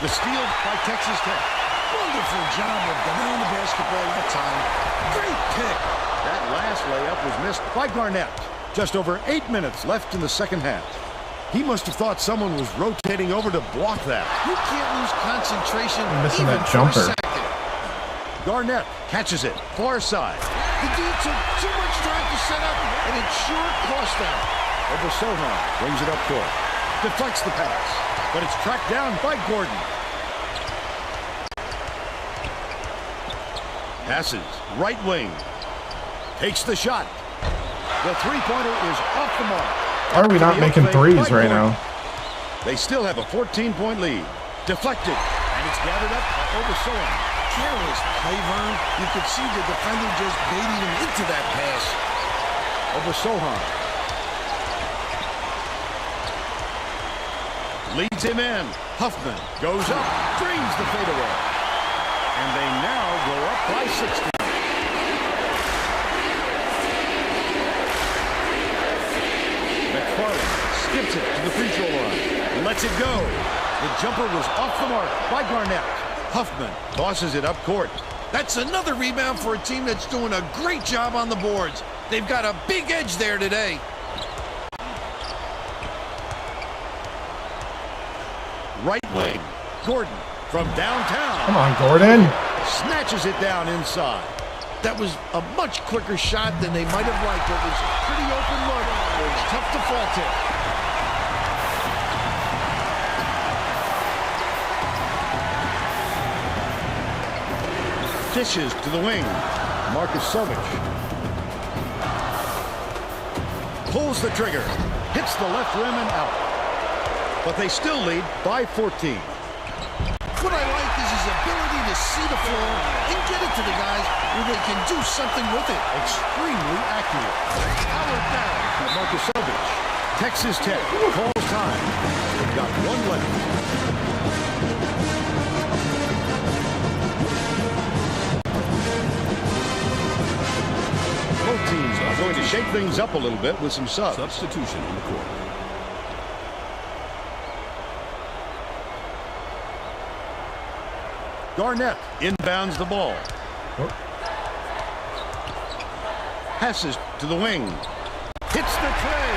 The steal by Texas Tech. Wonderful job of getting the basketball that time. Great pick. That last layup was missed by Garnett. Just over 8 minutes left in the second half. He must have thought someone was rotating over to block that. You can't lose concentration Missing even that for jumper. a second. Garnett catches it, far side. The D took too much time to set up, and it sure cost them. Obersohan brings it up court. Deflects the pass, but it's tracked down by Gordon. Passes, right wing. Takes the shot. The three-pointer is off the mark. Why are we not making threes right now? They still have a 14-point lead. Deflected, and it's gathered up by Obersohan. Careless play, Vern. You could see the defender just baiting him into that pass. Obersohan leads him in. Huffman goes up, drains the fadeaway. And they now go up by 60. McFarland skips it to the free throw line. Lets it go. The jumper was off the mark by Garnett. Huffman tosses it up court. That's another rebound for a team that's doing a great job on the boards. They've got a big edge there today. Right wing. Gordon from downtown. Come on, Gordon. Snatches it down inside. That was a much quicker shot than they might have liked. It was a pretty open look. It was tough to fault it. Dishes to the wing. Marcus Sovich pulls the trigger. Hits the left rim and out. But they still lead by 14. What I like is his ability to see the floor and get it to the guys where they can do something with it. Extremely accurate. Powered down by Marcus Sovich. Texas Tech calls time. They've got one left. Both teams are going to shake things up a little bit with some subs. Substitution in the court. Garnett inbounds the ball. Passes to the wing. Hits the tray.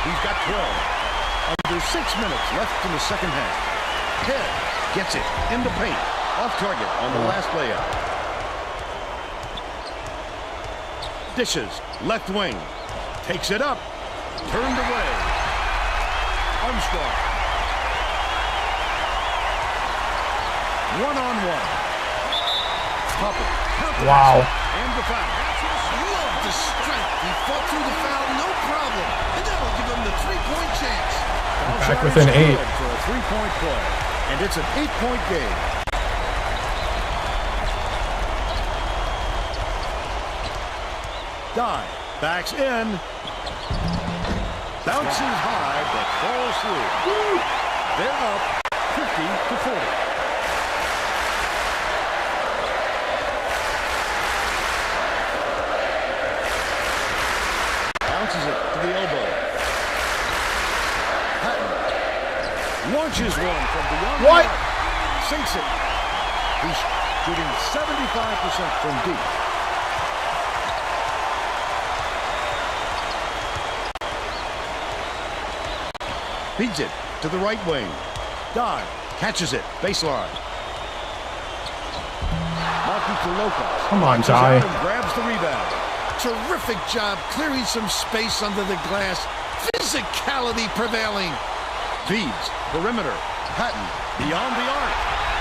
He's got 12. Under 6 minutes left in the second half. Head gets it in the paint. Off target on the last layup. Dishes. Left wing. Takes it up. Turned away. Armstrong. One-on-one. Wow. And the foul. Love the strength. He fought through the foul, no problem. And that'll give him the three-point chance. Back within 8. For a three-point play. And it's an 8-point game. Dye. Backs in. Bounces high, but falls through. They're up 50-40. Bounces it to the elbow. Patton launches one from beyond. What? Sinks it. He's shooting 75% from deep. Feeds it to the right wing. Dye catches it. Baseline. Marky to Lopez. Come on, Bounces Dye. out and grabs the rebound. Terrific job clearing some space under the glass. Physicality prevailing. Feeds. Perimeter. Patton. Beyond the arc.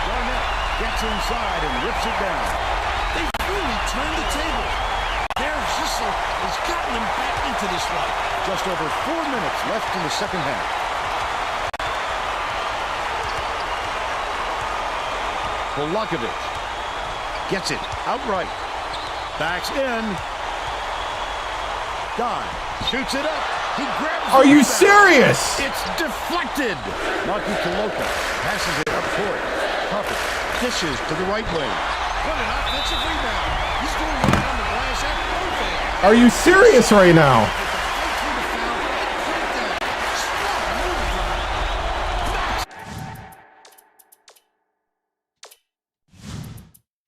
Garnett gets inside and rips it down. They've really turned the table. Their hustle has gotten them back into this one. Just over 4 minutes left in the second half. Polakovic gets it outright. Backs in. Dye shoots it up. He grabs it. Are you back. serious? It's deflected. Marky Toloka passes it up court. Puppet dishes to the right wing. What an offensive rebound. He's going right on the glass at both ends. Are you serious right now? Fight through the foul and break down. Strong move, Dye.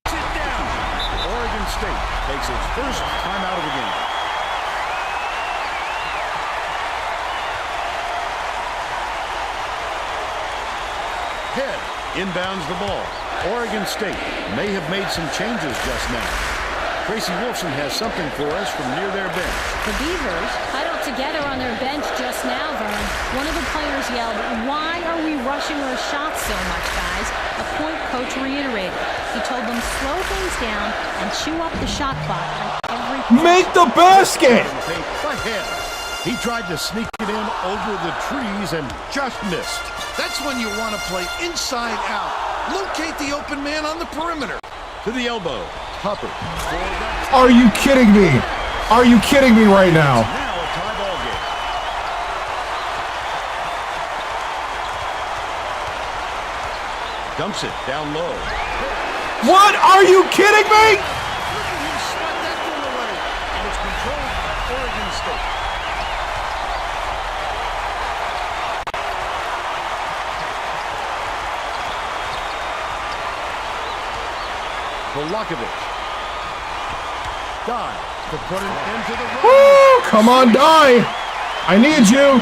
Sit down. Oregon State takes its first timeout of the game. Head inbounds the ball. Oregon State may have made some changes just now. Tracy Wolfson has something for us from near their bench. The Beavers huddled together on their bench just now, Vern. One of the players yelled, "Why are we rushing our shots so much, guys?" A point coach reiterated. He told them slow things down and chew up the shot clock on every Make the basket! By Head. He tried to sneak it in over the trees and just missed. That's when you want to play inside out. Locate the open man on the perimeter. To the elbow. Hopper. Are you kidding me? Are you kidding me right now? Now a tie ball game. Dumps it down low. What? Are you kidding me? Look at him sweat that thing away. And it's controlled by Oregon State. Polakovic. Dye to put it into the run. Woo! Come on, Dye. I need you. 19.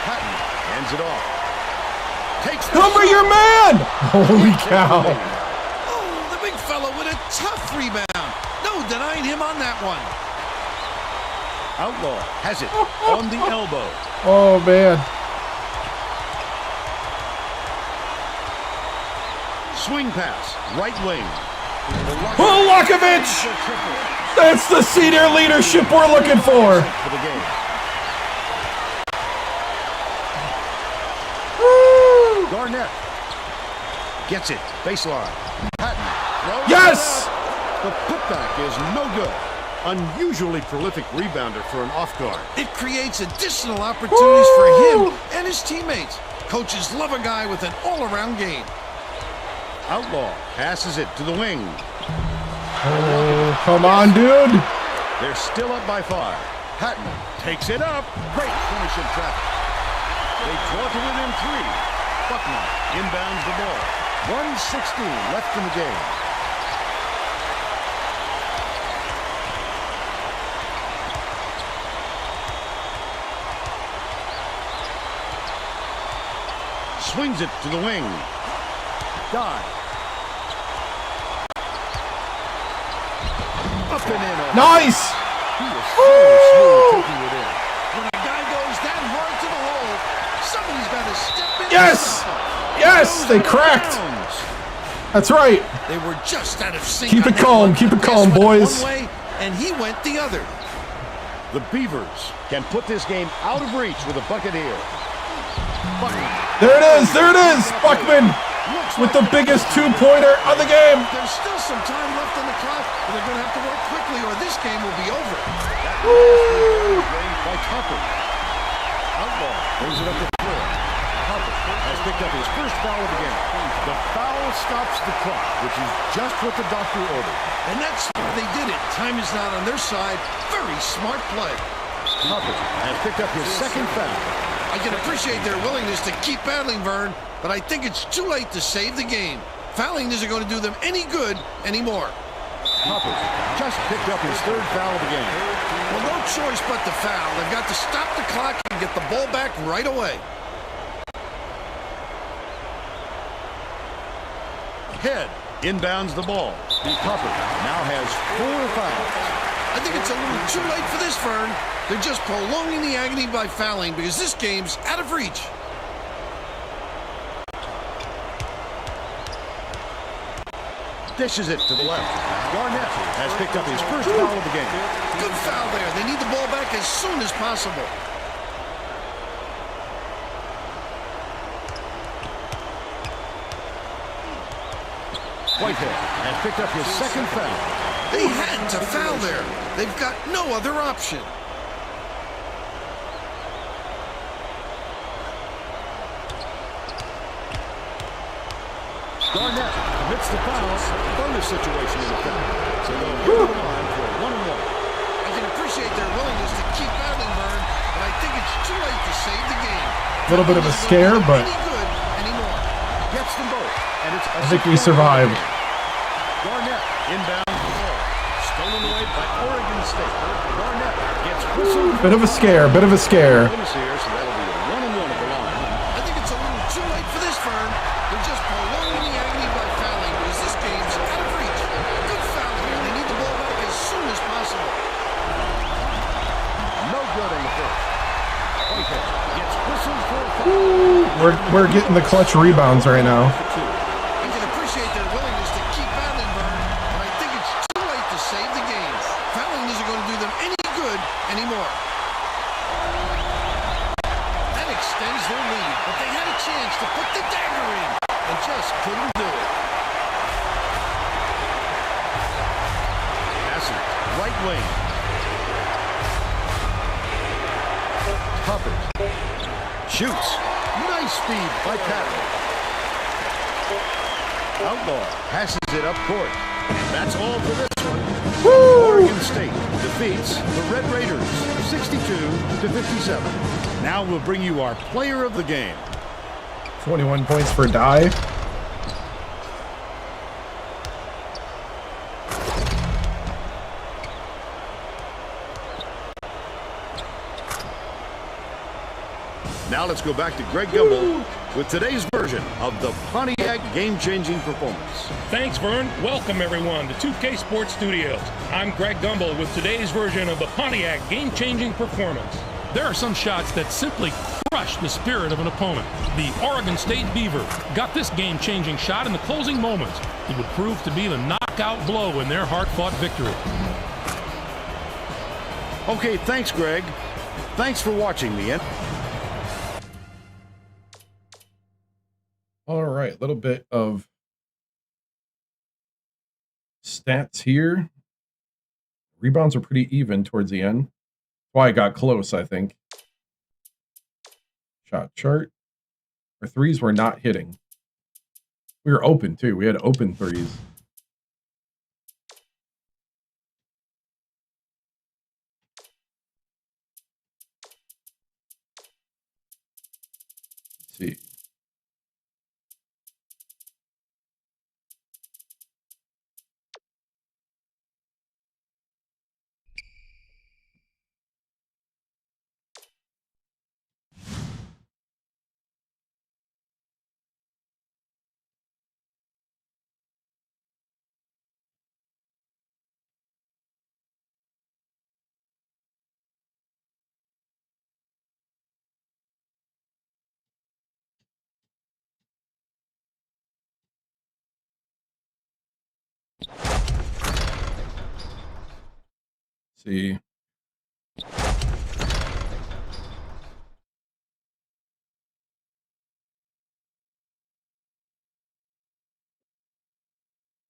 Patton hands it off. Takes the Cover shot. your man. Holy cow. Oh, the big fella with a tough rebound. No denying him on that one. Outlaw has it on the elbow. Oh, man. Swing pass, right wing. Polakovic! That's the senior leadership we're looking for. For the game. Woo! Garnett gets it, baseline. Patton. throws Yes! it out. The putback is no good. Unusually prolific rebounder for an off guard. It creates additional opportunities for him and his teammates. Coaches love a guy with an all-around game. Outlaw passes it to the wing. Oh, come on, dude. They're still up by 5. Patton takes it up. Great finish in traffic. They draw to within 3. Buckner inbounds the ball. 1:16 left in the game. Swings it to the wing. Dive. Up and in. Nice. He is so smooth taking it in. When a guy goes that hard to the hole, somebody's got to step in. Yes. Yes, they cracked. That's right. They were just out of sync. Keep it calm. Keep it calm, boys. One way, and he went the other. The Beavers can put this game out of reach with a bucket here. Buckman. There it is. There it is. Buckman with the biggest two-pointer of the game. There's still some time left on the clock, and they're going to have to work quickly or this game will be over. By Tucker. Outlaw brings it up the floor. Tucker has picked up his first foul of the game. The foul stops the clock, which is just what the doctor ordered. And that's what they did it. Time is not on their side. Very smart play. Tucker has picked up his second foul. I can appreciate their willingness to keep battling, Vern, but I think it's too late to save the game. Fouling isn't going to do them any good anymore. Tucker just picked up his third foul of the game. Well, no choice but to foul. They've got to stop the clock and get the ball back right away. Head inbounds the ball. Tucker now has 4 fouls. I think it's a little too late for this, Vern. They're just prolonging the agony by fouling because this game's out of reach. Dishes it to the left. Garnett has picked up his first foul of the game. Good foul there. They need the ball back as soon as possible. Whitehead has picked up his second foul. They had to foul there. They've got no other option. Garnett commits the foul. Bonus situation in effect. So they'll go to the line for 1-1. I can appreciate their willingness to keep battling, Vern, but I think it's too late to save the game. A little bit of a scare, but Any good anymore. Gets them both. And it's I think we survived. Garnett inbounds the ball. Stolen away by Oregon State. Garnett gets whistled. Bit of a scare. Bit of a scare. Bonus here, so that'll be a 1-1 at the line. I think it's a little too late for this, Vern. They're just prolonging the agony by fouling because this game's out of reach. Good foul here. They need the ball back as soon as possible. No good in the first. Whitehead gets whistled for a foul. We're getting the clutch rebounds right now. I can appreciate their willingness to keep battling, Vern, but I think it's too late to save the game. Fouling isn't going to do them any good anymore. That extends their lead, but they had a chance to put the dagger in and just couldn't do it. Passing right wing. Tucker shoots. Nice speed by Patton. Outlaw passes it up court. And that's all for this one. Oregon State defeats the Red Raiders 62-57. Now we'll bring you our player of the game. 21 points for Dye. Now let's go back to Greg Gumbel with today's version of the Pontiac game-changing performance. Thanks, Vern. Welcome, everyone, to 2K Sports Studios. I'm Greg Gumbel with today's version of the Pontiac game-changing performance. There are some shots that simply crush the spirit of an opponent. The Oregon State Beavers got this game-changing shot in the closing moments. It would prove to be the knockout blow in their hard-fought victory. Okay, thanks, Greg. Thanks for watching the end. All right, a little bit of stats here. Rebounds are pretty even towards the end. That's why I got close, I think. Shot chart. Our threes were not hitting. We were open, too. We had open threes. Let's see. See.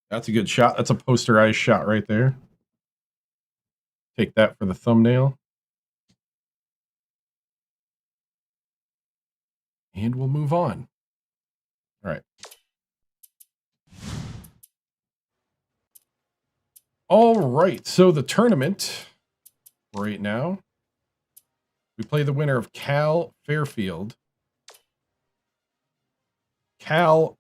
That's a good shot. That's a posterized shot right there. Take that for the thumbnail. And we'll move on. All right. All right. So the tournament right now, we play the winner of Cal Fairfield. Cal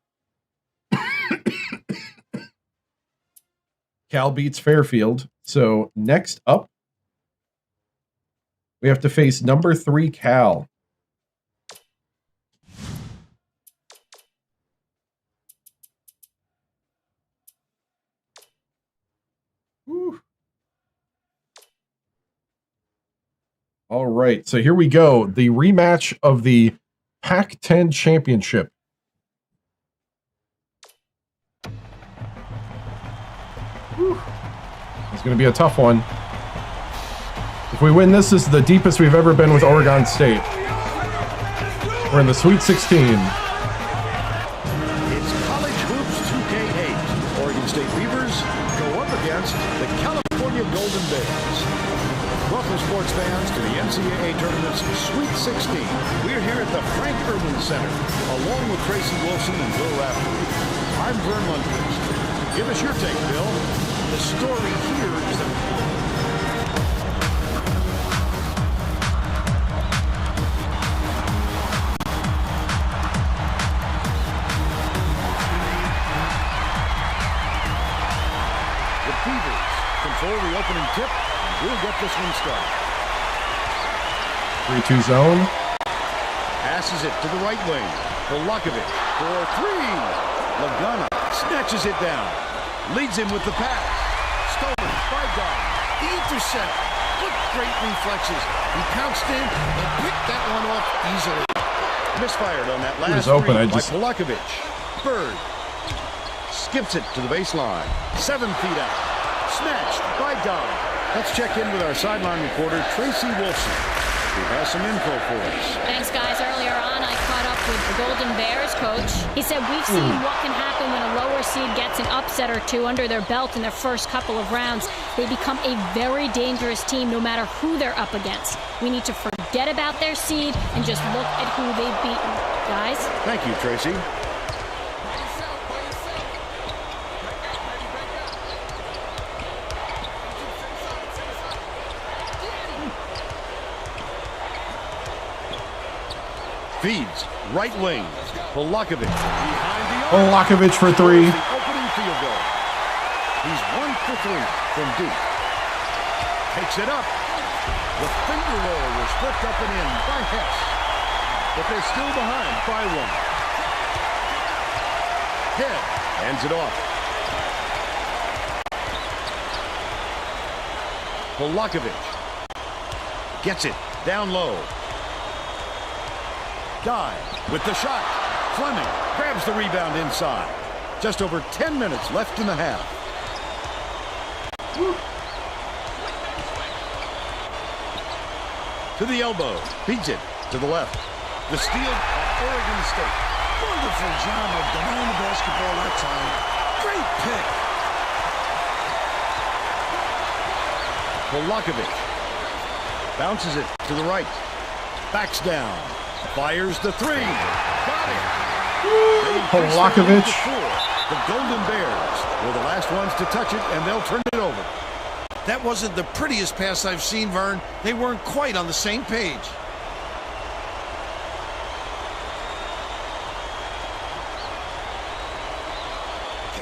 beats Fairfield. So next up, we have to face number 3 Cal. Whew. All right, so here we go. The rematch of the Pac-10 Championship. Whew. It's going to be a tough one. If we win this is the deepest we've ever been with Oregon State. We're in the Sweet 16. It's College Hoops 2K8. Oregon State Beavers go up against the California Golden Bears. Welcome, sports fans, to the NCAA Tournament's Sweet 16. We're here at the Frank Erwin Center, along with Tracy Wilson and Bill Raftery. I'm Vern Lundquist. Give us your take, Bill. The story here is that the Beavers control the opening tip, and we'll get this one started. 3-2 zone. Passes it to the right wing. Volakovic for 3. Lagana snatches it down. Leads him with the pass. Stolen by Don. The intercept. What great reflexes. He pounced in and picked that one off easily. Misfired on that It was last open, read I just- by Volakovic. Bird skips it to the baseline. 7 feet out. Snatched by Don. Let's check in with our sideline reporter, Tracy Wilson, who has some info for us. Thanks, guys. Earlier on, I caught up with the Golden Bears coach. He said we've seen what can happen when a lower seed gets an upset or two under their belt in their first couple of rounds. They become a very dangerous team no matter who they're up against. We need to forget about their seed and just look at who they've beaten. Guys? Thank you, Tracy. Feeds right wing. Volakovic behind the arc. Volakovic for 3. The opening field goal. He's 1 for 3 from deep. Takes it up. The finger roll was flipped up and in by Hess. But they're still behind by 1. Head hands it off. Volakovic gets it down low. Guy with the shot. Fleming grabs the rebound inside. Just over 10 minutes left in the half. Woo. To the elbow. Feeds it to the left. The steal by Oregon State. Wonderful job of denying the basketball that time. Great pick. Polakovic bounces it to the right. Backs down. Fires the three. Got it. Polakovic. The Golden Bears were the last ones to touch it, and they'll turn it over. That wasn't the prettiest pass I've seen, Vern. They weren't quite on the same page.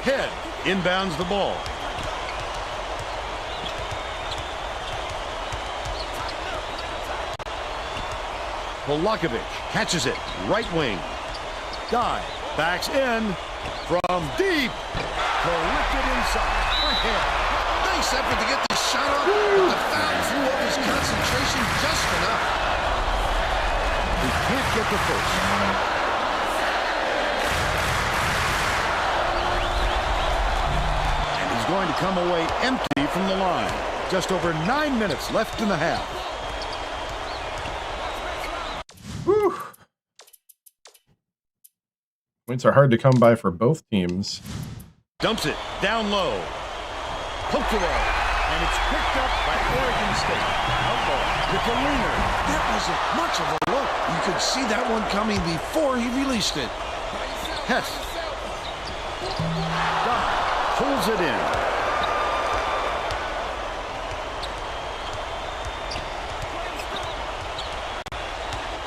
Head inbounds the ball. Polakovic catches it. Right wing. Guy backs in from deep. Collected inside. Ahead. Nice effort to get the shot off, but the foul threw up his concentration just enough. He can't get the first. And he's going to come away empty from the line. Just over 9 minutes left in the half. Whew. Points are hard to come by for both teams. Dumps it down low. Poked away. And it's picked up by Oregon State. Outlaw with the leaner. That wasn't much of a look. You could see that one coming before he released it. Hess. Doc pulls it in.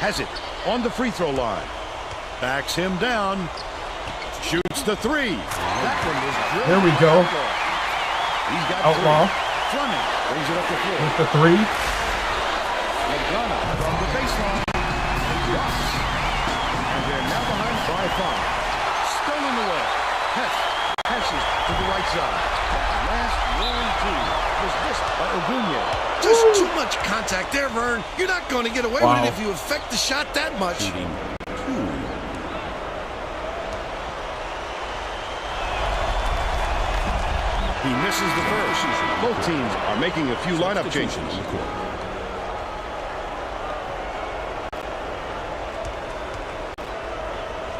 Has it on the free throw line. Backs him down. Shoots the three. That one was good. There we go. He's got Outlaw. three. Fleming brings it up the floor. With the three. Magana from the baseline. Yes. And they're now behind by 5. Stolen away. Hess passes to the right side. Last long two was missed by Ogunye. Just too much contact there, Vern. You're not going to get away with it if you affect the shot that much. He misses the first. Both teams are making a few lineup changes.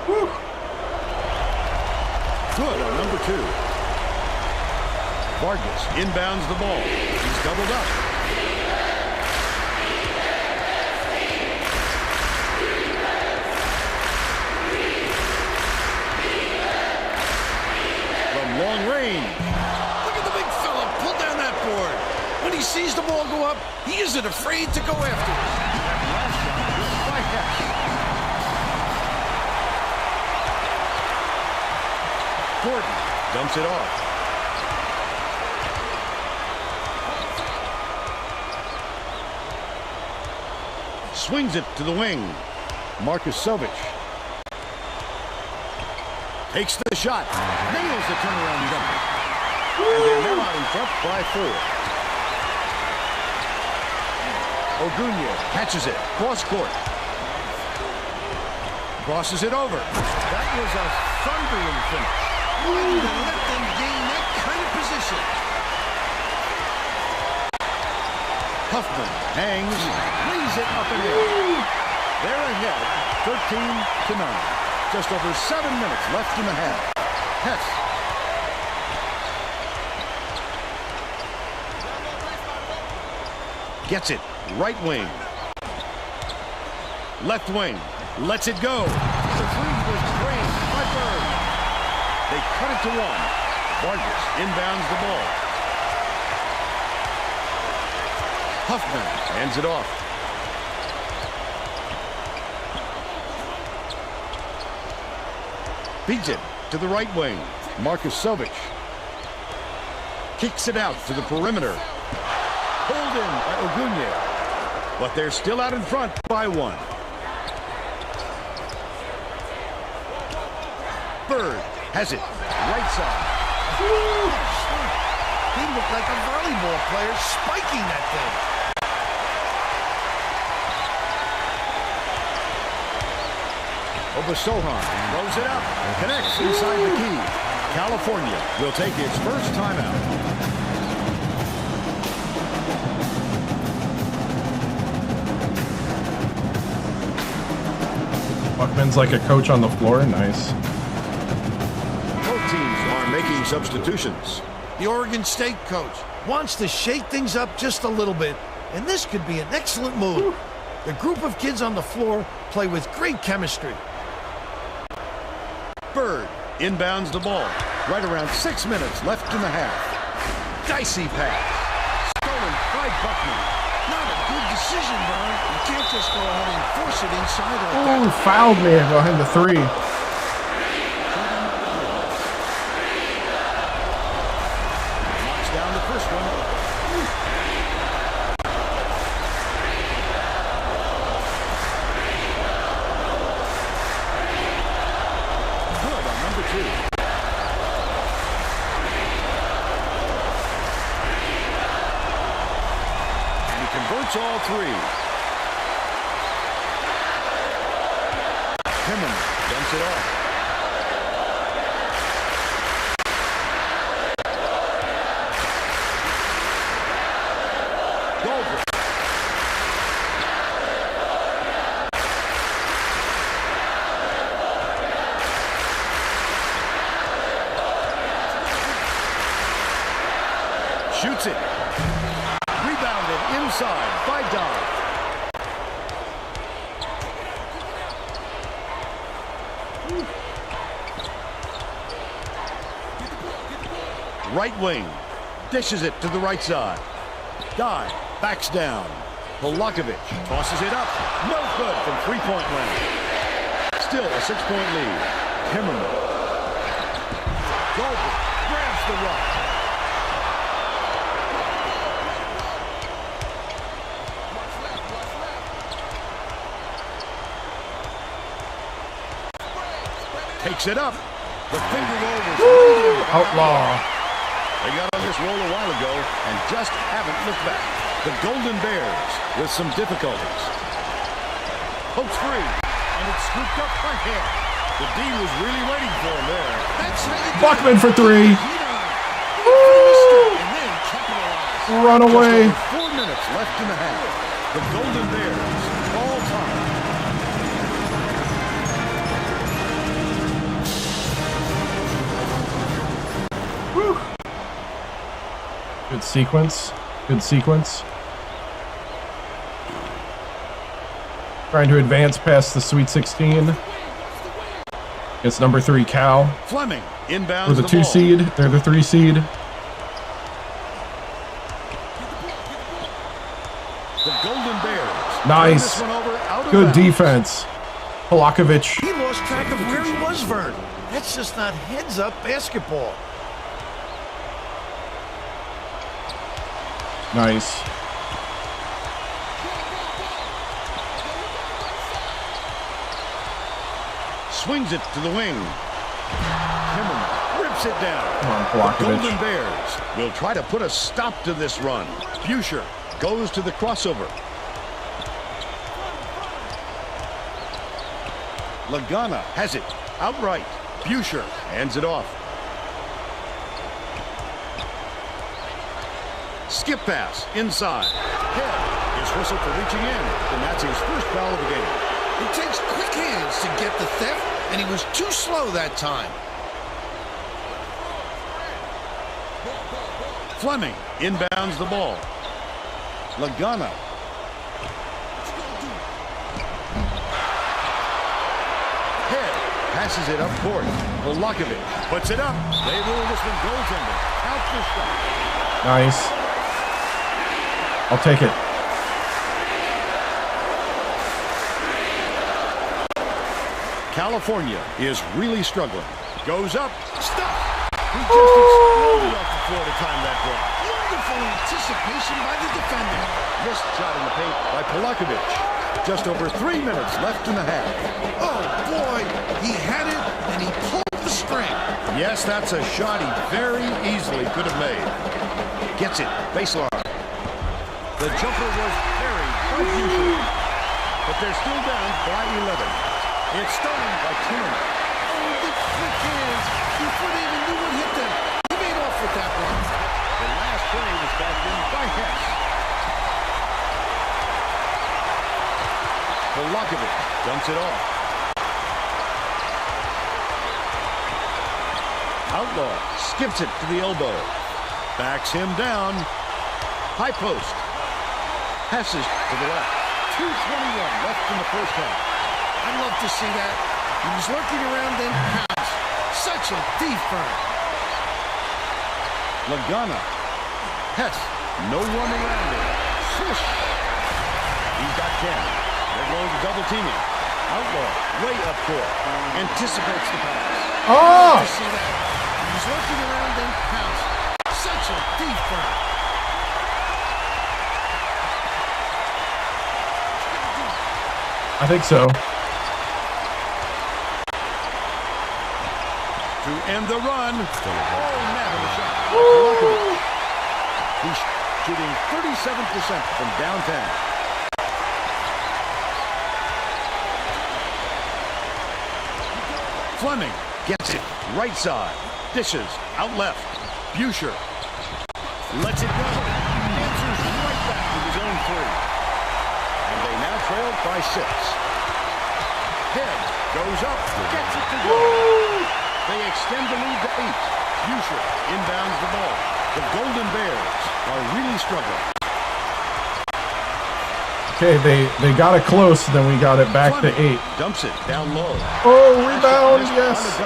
Whew. Good on number 2. Vargas inbounds the ball. He's doubled up. From long range. Look at the big fella pull down that board. When he sees the ball go up, he isn't afraid to go after it. Last shot by Hess. Gordon dumps it off. Swings it to the wing. Marcus Sovich takes the shot. Nails the turnaround jumper. And they're now out in front by 4. Ogunye catches it. Cross court. Crosses it over. That was a thundering finish. Why do you let them gain that kind of position? Huffman hangs, lays it up and in. They're ahead, 13-9. Just over 7 minutes left in the half. Hess. Gets it, right wing. Left wing, lets it go. The three was drained by Bird. They cut it to 1. Vargas inbounds the ball. Huffman hands it off. Beats it to the right wing. Marcus Sovich kicks it out to the perimeter. Pulled in by Ogunye. But they're still out in front by 1. Bird has it. Right side. He looked like a volleyball player spiking that thing. Obasohan throws it up. Connects inside the key. California will take its first timeout. Buckman's like a coach on the floor. Nice. Both teams are making substitutions. the Oregon State coach, wants to shake things up just a little bit, and this could be an excellent move. The group of kids on the floor play with great chemistry. Bird inbounds the ball. Right around 6 minutes left in the half. Dicey pass. Stolen by Buckman. Not a good decision, Vern. You can't just go ahead and force it inside like that. Ooh, fouled me behind the three. Knocks down the first one. Good on number 2. Converts all 3. Himman dumps it off. Goldberg. Shoots it. Inside by Dodd. Right wing. Dishes it to the right side. Dodd backs down. Polakovic tosses it up. No good from three-point land. Still a 6-point lead. Himmerman. Goldberg grabs the rock. Takes it up. The finger roll was laid in. Outlaw. They got on this roll a while ago and just haven't looked back. The Golden Bears with some difficulties. Pokes free, and it's scooped up by Head. The D was really waiting for him there. That's how you do Buckman it. for 3. And then capitalize. Run away. Just over 4 minutes left in the half. The Golden Bears all time. Good sequence. Good sequence. Trying to advance past the Sweet 16. It's number 3 Cal. Fleming inbounds We're the 2 ball. seed. They're the 3 seed. The Golden Bears. Nice. Turn this one over, out of Good bounds. defense. Polakovic. He lost track of where he was, Vern. That's just not heads-up basketball. Nice. Swings it to the wing. Himmerman rips it down. Come on, The Polakovic. Golden Bears will try to put a stop to this run. Buescher goes to the crossover. Lagana has it outright. Buescher hands it off. Skip pass inside. Head is whistled for reaching in, and that's his first foul of the game. It takes quick hands to get the theft, and he was too slow that time. Fleming inbounds the ball. Lagana. Head passes it up court. Polakovic puts it up. They rule this one goaltender. Out the shot. Nice. I'll take it. California is really struggling. Goes up. Stop. He just exploded off the floor to time that ball. Wonderful anticipation by the defender. Missed shot in the paint by Polakovic. Just over 3 minutes left in the half. Oh, boy. He had it, and he pulled the string. Yes, that's a shot he very easily could have made. Gets it. Baseline. The jumper was buried by Buescher. But they're still down by 11. It's stolen by Timmerman. Oh, the quick hands. Before they even knew what hit them. He made off with that one. The last play was backed in by Hess. Polakovic dumps it off. Outlaw skips it to the elbow. Backs him down. High post. Passes to the left. 2:21 left in the first half. I'd love to see that. He was lurking around, then pounce. Such a deep burn. Lagana. Hess. No one around him. Swish. He's got 10. They're going to double team him. Outlaw. Way up court. Anticipates the pass. Oh! To see that. He was lurking around, then pounce. Such a deep burn. I think so. To end the run. Oh, man, of a shot. He's shooting 37% from downtown. Fleming gets it. Right side. Dishes. Out left. Buescher. Lets it go. Answers right back to his own three. And they now trail by 6. Head goes up. Gets it to go. They extend the lead to 8. Buescher inbounds the ball. The Golden Bears are really struggling. Okay, they got it close, then we got it back to 8. Dumps it down low. Oh, rebound, yes.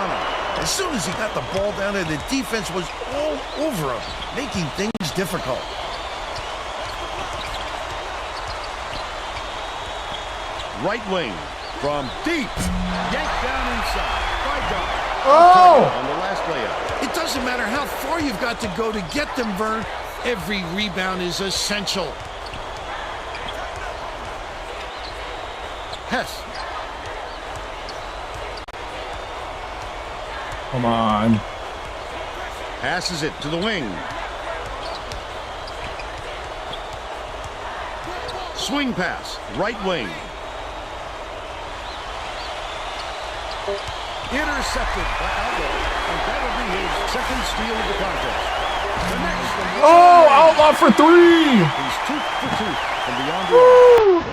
As soon as he got the ball down there, the defense was all over him, making things difficult. Right wing from deep. Yanked down inside. By God. Oh! On the last layup. It doesn't matter how far you've got to go to get them, Vern. Every rebound is essential. Hess. Come on. Passes it to the wing. Swing pass. Right wing. Intercepted by Outlaw. And that'll be his second steal of the contest. The next one. Oh, Outlaw for 3! He's 2 for 2 from beyond the arc.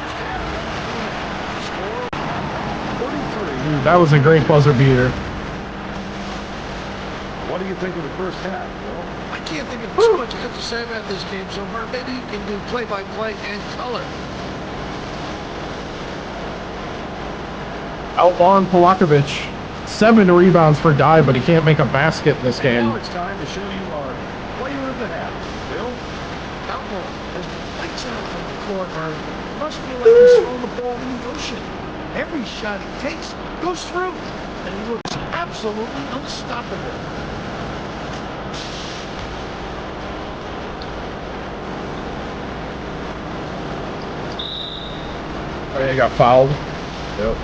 Score 43. Dude, that was a great buzzer beater. What do you think of the first half, Bill? I can't think of too much I have to say about this game so far. Maybe you can do play-by-play and color. Outlaw and Polakovic. 7 rebounds per die, but he can't make a basket in this game. Now it's time to show you our player of the half. Bill? Outlaw has lights out from the court. Must feel like he's throwing the ball in the ocean. Every shot he takes goes through, and he looks absolutely unstoppable. Oh, he got fouled. Yep.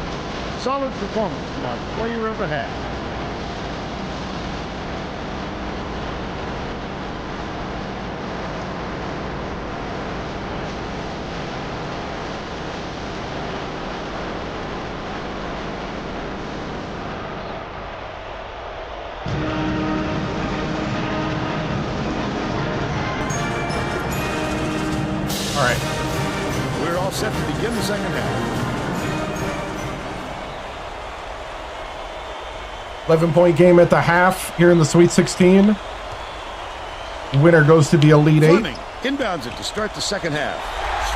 Solid performance from our player of the half. All right. We're all set to begin the second half. 11-point game at the half here in the Sweet 16. Winner goes to the Elite 8. Fleming inbounds it to start the second half.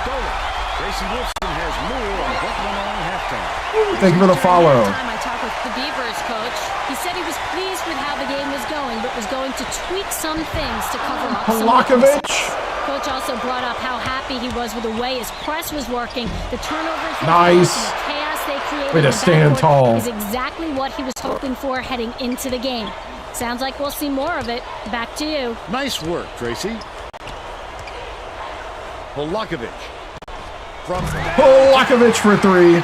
Stolen. Tracy Wilson has more on what went on at halftime. Thank you for the follow. Time I talked with the Beavers coach. He said he was pleased with how the game was going, but was going to tweak some things to cover up some Polakovic. weaknesses. Coach also brought up how happy he was with the way his press was working. The turnovers, Nice. the chaos they created Way to in the stand backcourt tall. is exactly what he was hoping for heading into the game. Sounds like we'll see more of it. Back to you. Nice work, Tracy. Polakovic. From Polakovic for 3.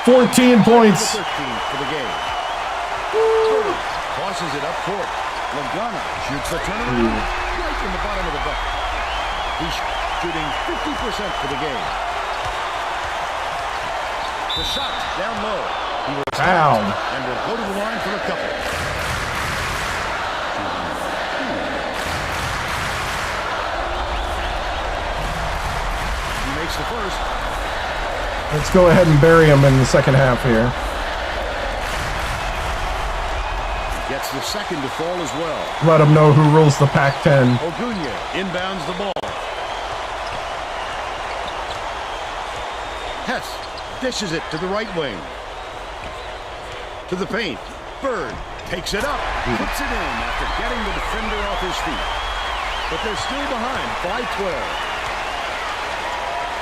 14 points. 13 for the game. Tosses it up court. Lagana shoots the turnaround right in the bottom of the bucket. He's shooting 50% for the game. The shot down low. He was Fouled. and will go to the line for a couple. He makes the first. Let's go ahead and bury him in the second half here. Gets the second to fall as well. Let him know who rules the Pac-10. Ogunya inbounds the ball. Hess dishes it to the right wing. To the paint. Bird takes it up. Puts it in after getting the defender off his feet. But they're still behind by 12.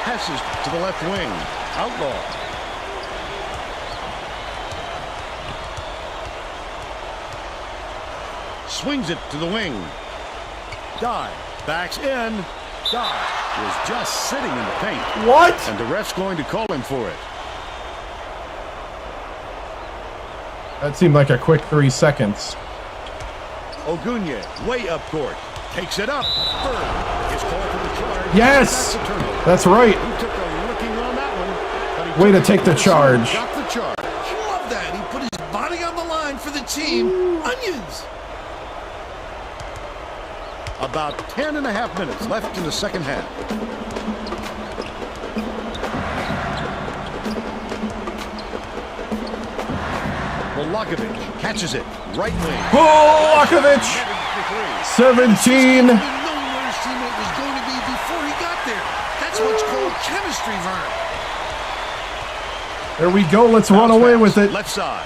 Passes to the left wing. Outlaw. Swings it to the wing. Dive. Backs in. Dive. Was just sitting in the paint. What? And the ref's going to call him for it. That seemed like a quick 3 seconds. Ogunya, way up court. Takes it up. Bird is called for the charge. Yes! That's a turnover. That's right. He took a licking on that one. But he Way took to take the charge. Got the charge. Love that. He put his body on the line for the team. Onions. About 10.5 minutes left in the second half. Volakovic catches it. Right wing. Volakovic! 17. He knew where his teammate was going to be before he got there. That's what's called chemistry, Vern. There we go. Let's run away with it. Left side.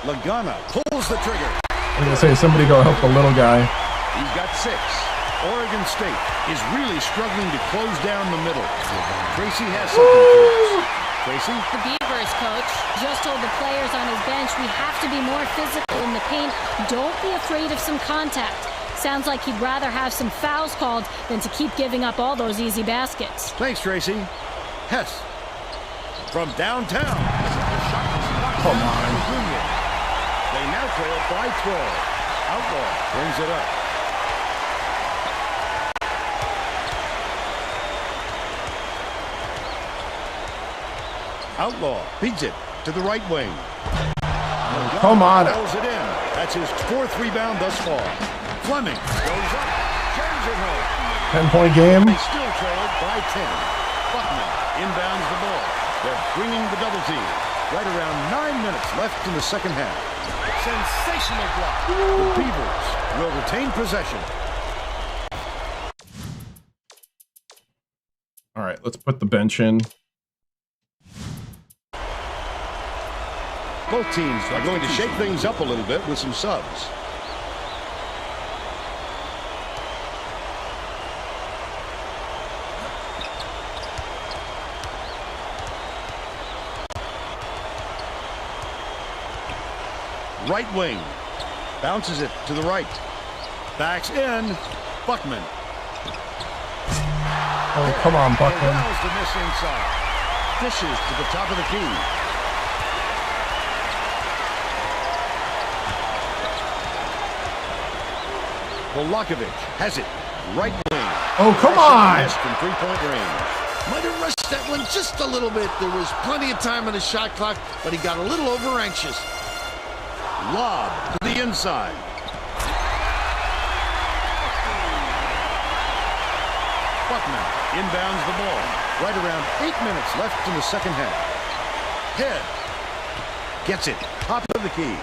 Lagana pulls the trigger. I'm going to say, somebody go help the little guy. He's got 6. Oregon State is really struggling to close down the middle. Tracy has something for us. Tracy? The Beavers coach just told the players on his bench, we have to be more physical in the paint. Don't be afraid of some contact. Sounds like he'd rather have some fouls called than to keep giving up all those easy baskets. Thanks, Tracy. Hess from downtown. Come on. They now trail by 12. Outlaw brings it up. Outlaw beats it to the right wing. Come on. Pulls it in. That's his 4th rebound thus far. Fleming goes up. Carries it home. 10-point game. They still trailed by 10. Buckman inbounds the ball. They're bringing the double team. Right around 9 minutes left in the second half. Sensational block. The Beavers will retain possession. All right, let's put the bench in. Both teams are going to shake things up a little bit with some subs. Right wing. Bounces it to the right. Backs in. Buckman. Oh, come on, Buckman. Allows the miss inside. Dishes to the top of the key. Volakovic has it. Right wing. Oh, come on. Missed from 3-point range. Might have rushed that one just a little bit. There was plenty of time on the shot clock, but he got a little over anxious. Lob to the inside. Buckman inbounds the ball. Right around 8 minutes left in the second half. Head. Gets it. Top of the key.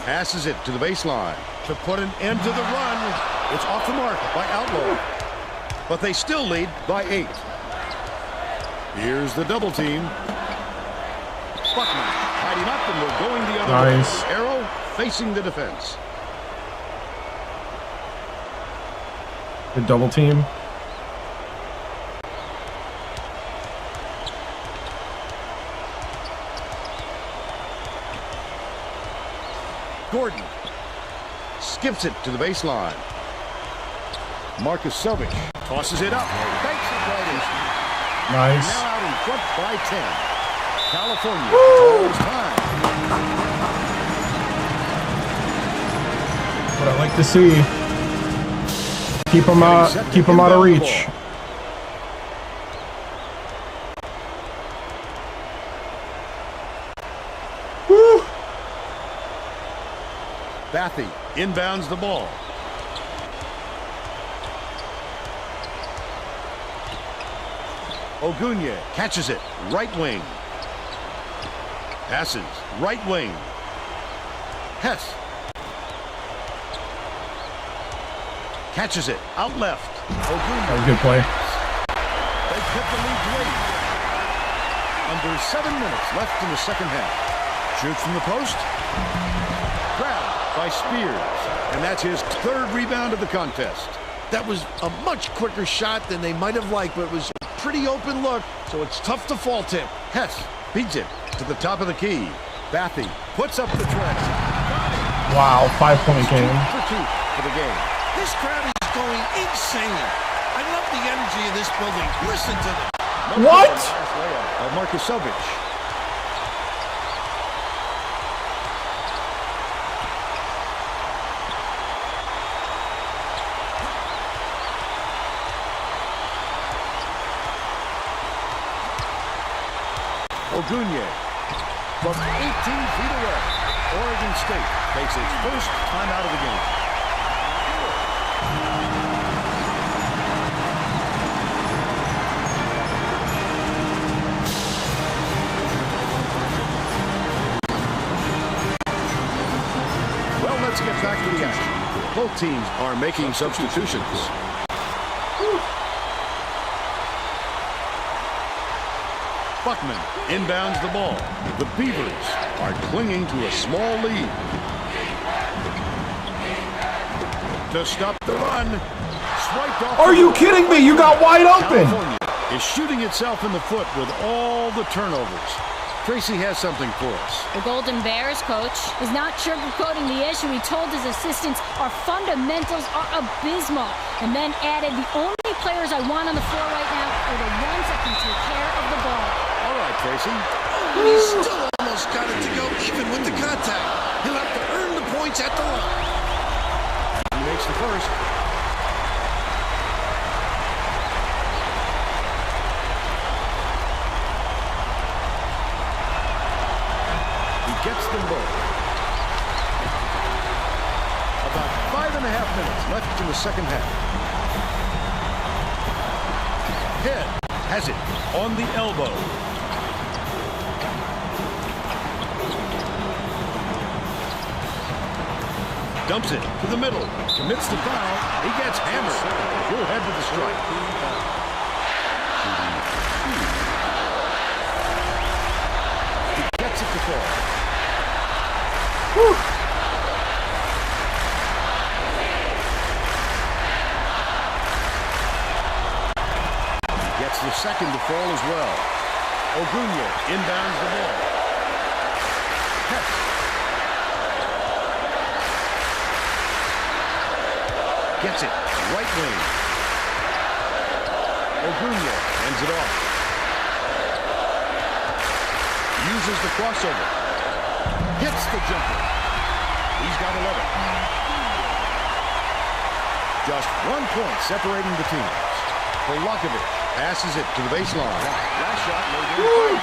Passes it to the baseline to put an end to the run. It's off the mark by Outlaw. But they still lead by 8. Here's the double team. Buckman tied him up and we're going the other Nice. way. Arrow facing the defense. Good double team. Gordon skips it to the baseline. Marcus Selvich tosses it up. Banks it right in. Nice. Now out in front by 10. California calls time. What I like to see. Keep them out of reach. Woo! Bathy inbounds the ball. Ogunye catches it. Right wing. Passes. Right wing. Hess. Catches it. Out left. Ogunye. That was a good play. They kept the lead late. Under 7 minutes left in the second half. Shoots from the post. Grabbed by Spears. And that's his third rebound of the contest. That was a much quicker shot than they might have liked, but it was a pretty open look, so it's tough to fault him. Hess beats it to the top of the key. Bathy puts up the tray. Wow, 5-point game. 2 for the game. This crowd is going insane. I love the energy of this building. Listen to them. What? Markusovic. Ogunye from 18 feet away. Oregon State takes its first timeout of the game. Well, let's get back to the action. Both teams are making substitutions. Buckman inbounds the ball. The Beavers are clinging to a small lead. To stop the run. Swiped off. Are you kidding me? You got wide open. California is shooting itself in the foot with all the turnovers. Tracy has something for us. The Golden Bears coach is not sugarcoating the issue. He told his assistants, our fundamentals are abysmal, and then added, the only players I want on the floor right now are the ones that can take care of the ball. All right, Tracy. And he's still almost got it to go even with the contact. He'll have to earn the points at the line. He makes the first. Gets them both. About 5.5 minutes left in the second half. Head has it on the elbow. Dumps it to the middle. Commits the foul. He gets hammered. He'll head to the strike. He gets it to fall. Whew. Gets the second to fall as well. Ogunye inbounds the ball. Hess. Gets it. Right wing. Ogunye ends it off. Uses the crossover. Hits the jumper. He's got 11. Just 1 point separating the teams. Polakovic passes it to the baseline. Last shot.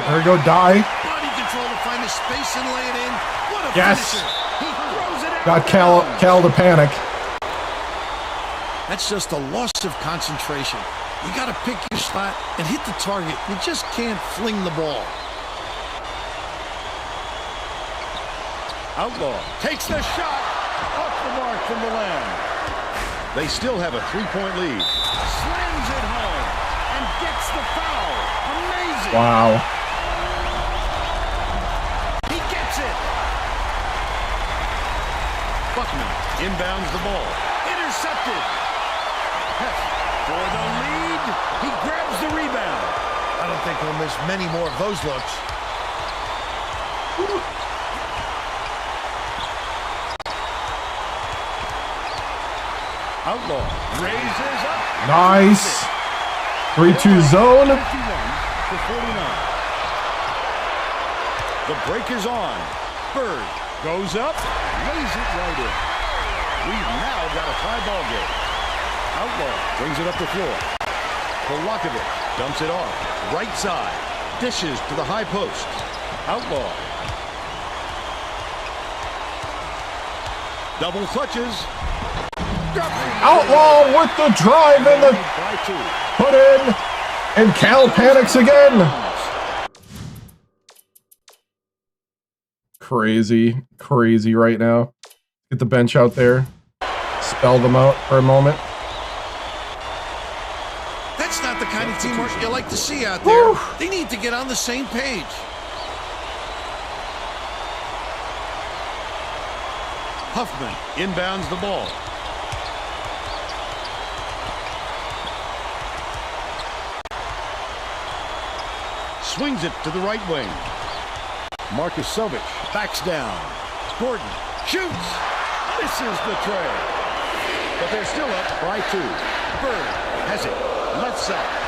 There we go, die. Body control to find the space and lay it in. What a Yes. finisher. He throws it out. Got Cal to panic. That's just a loss of concentration. You got to pick your spot and hit the target. You just can't fling the ball. Outlaw takes the shot. Off the mark from the land. They still have a 3-point lead. Slams it home and gets the foul. Amazing. Wow. He gets it. Buckman inbounds the ball. Intercepted. Hess for the lead. He grabs the rebound. I don't think we'll miss many more of those looks. Outlaw raises up. Nice. 3-2 zone. 51 to 49. The break is on. Bird goes up, lays it right in. We've now got a tie ball game. Outlaw brings it up the floor. Polakovic dumps it off. Right side. Dishes to the high post. Outlaw. Double clutches. Outlaw with the drive and the By 2. put in. And Cal panics again. Crazy, crazy right now. Get the bench out there. Spell them out for a moment. That's not the kind of teamwork you like to see out there. They need to get on the same page. Huffman inbounds the ball. Swings it to the right wing. Marcus Sovich backs down. Gordon shoots. Misses the tray. But they're still up by 2. Bird has it. Left side.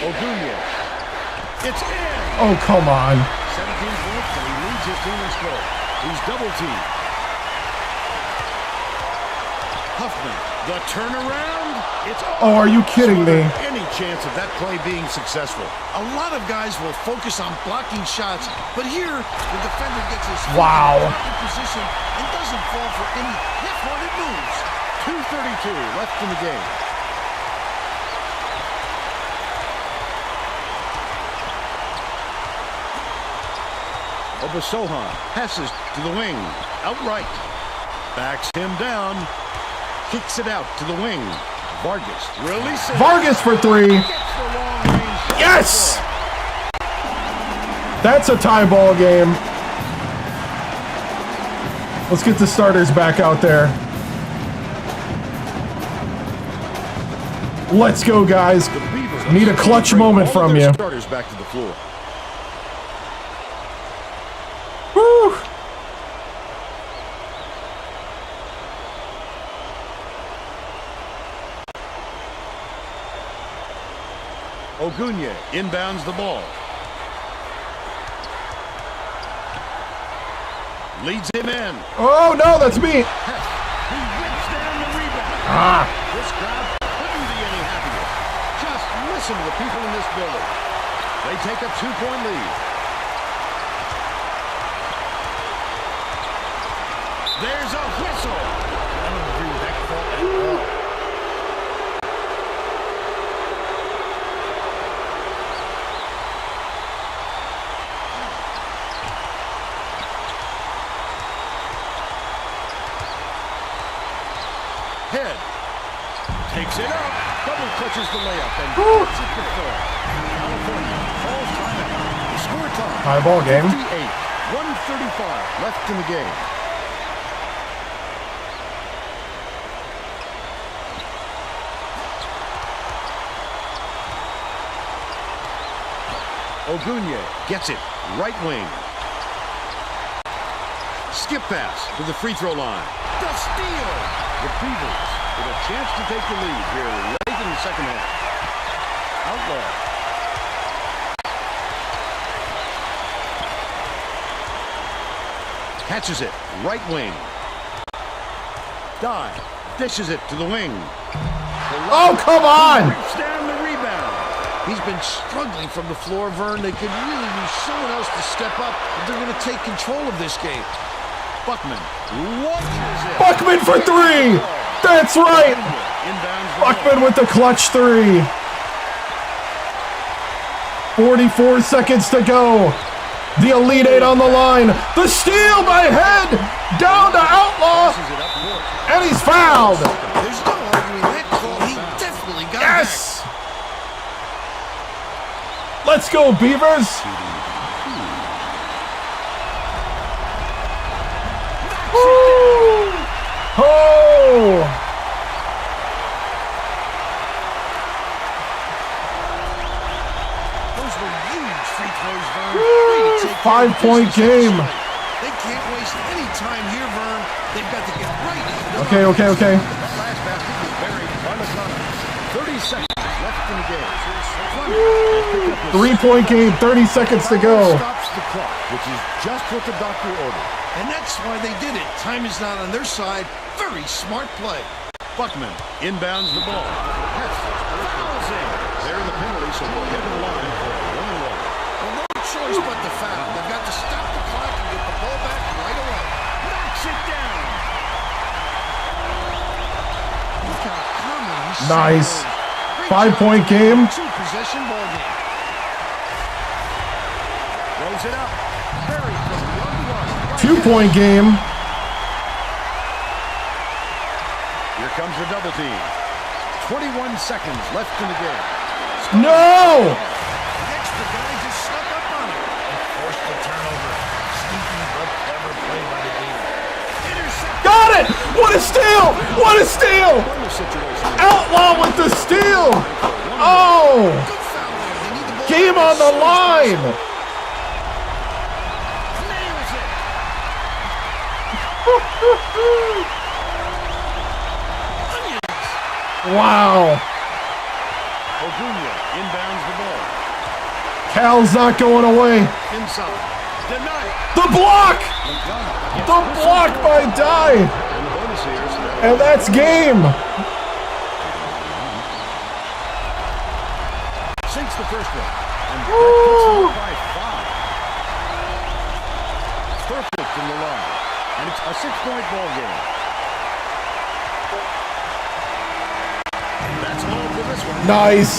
Ogunya. It's in. Oh, come on. 17 points, and he leads his team in score. He's double teamed. Huffman, the turnaround. It's Oh, are you kidding me? Any chance of that play being successful? A lot of guys will focus on blocking shots, but here the defender gets his feet Wow. in the proper position and doesn't fall for any half-hearted moves. 2:32 left in the game. Obasohan passes to the wing, outright. Backs him down. Kicks it out to the wing. Vargas releases. Vargas for 3. Gets the long range shot. Yes! That's a tie ball game. Let's get the starters back out there. Let's go, guys. The Beavers Need a clutch bring moment all from of their you. starters back to the floor. Woo! Ogunya inbounds the ball. Leads him in. Oh, no, that's me. He whips down the rebound. This crowd couldn't be any happier. Just listen to the people in this building. They take a 2-point lead. There's a whistle. I don't agree with that call at all. Head takes it up, double clutches the layup, and puts it to 4. California calls timeout. The score time. Tie ball game. 58, 1:35 left in the game. Ogunya gets it, right wing. Skip pass to the free throw line. The steal. The Beavers with a chance to take the lead here late in the second half. Outlaw. Catches it, right wing. Dive, dishes it to the wing. Oh, come on. Rips down the rebound. He's been struggling from the floor, Vern. They could really use someone else to step up if they're going to take control of this game. Buckman launches it. Buckman for 3. That's right. Inbounds the Buckman ball. with the clutch 3. 44 seconds to go. The Elite 8 on the line. The steal by Head. Down to Outlaw. Passes it up court. And he's fouled. There's no arguing that call. He definitely got Yes. Let's go, Beavers. Woo! Oh! Those were huge free throws, Vern. Woo! Way to take care of 5-point business game. outside. They can't waste any time here, Vern. They've got to get right into their Okay. That last basket was buried by McConnell. 30 seconds left in the game. 3-point game, 30 seconds to go. Stops the clock, which is just what the doctor ordered. And that's why they did it. Time is not on their side. Very smart play. Buckman inbounds the ball. Fouls in. They're the penalty, so we'll head to the line for a 1-1. Well, no choice but to foul. They've got to stop the clock and get the ball back right away. Knocks it down. Nice. Great 5-point game. Two-possession ball game. Throws it up. Buried from beyond the arc. Right 2-point game. Here comes the double team. 21 seconds left in the game. No! The extra guy just snuck up on him. Forced the turnover. Sneaky but clever play by the Beavers. Intercept. Got it! What a steal! What a steal! Wonder situation. Outlaw with the steal! Oh! Good foul there. They need the ball. Game on the line! Nails it. Onions. Wow. Odunya inbounds the ball. Cal's not going away. Inside. Denied. The block! The block by Dye! And the bonus here is that And that's game! sinks the first one. And that puts them up by 5. Perfect from the line. And it's a 6-point ball game. That's all for this one. Nice!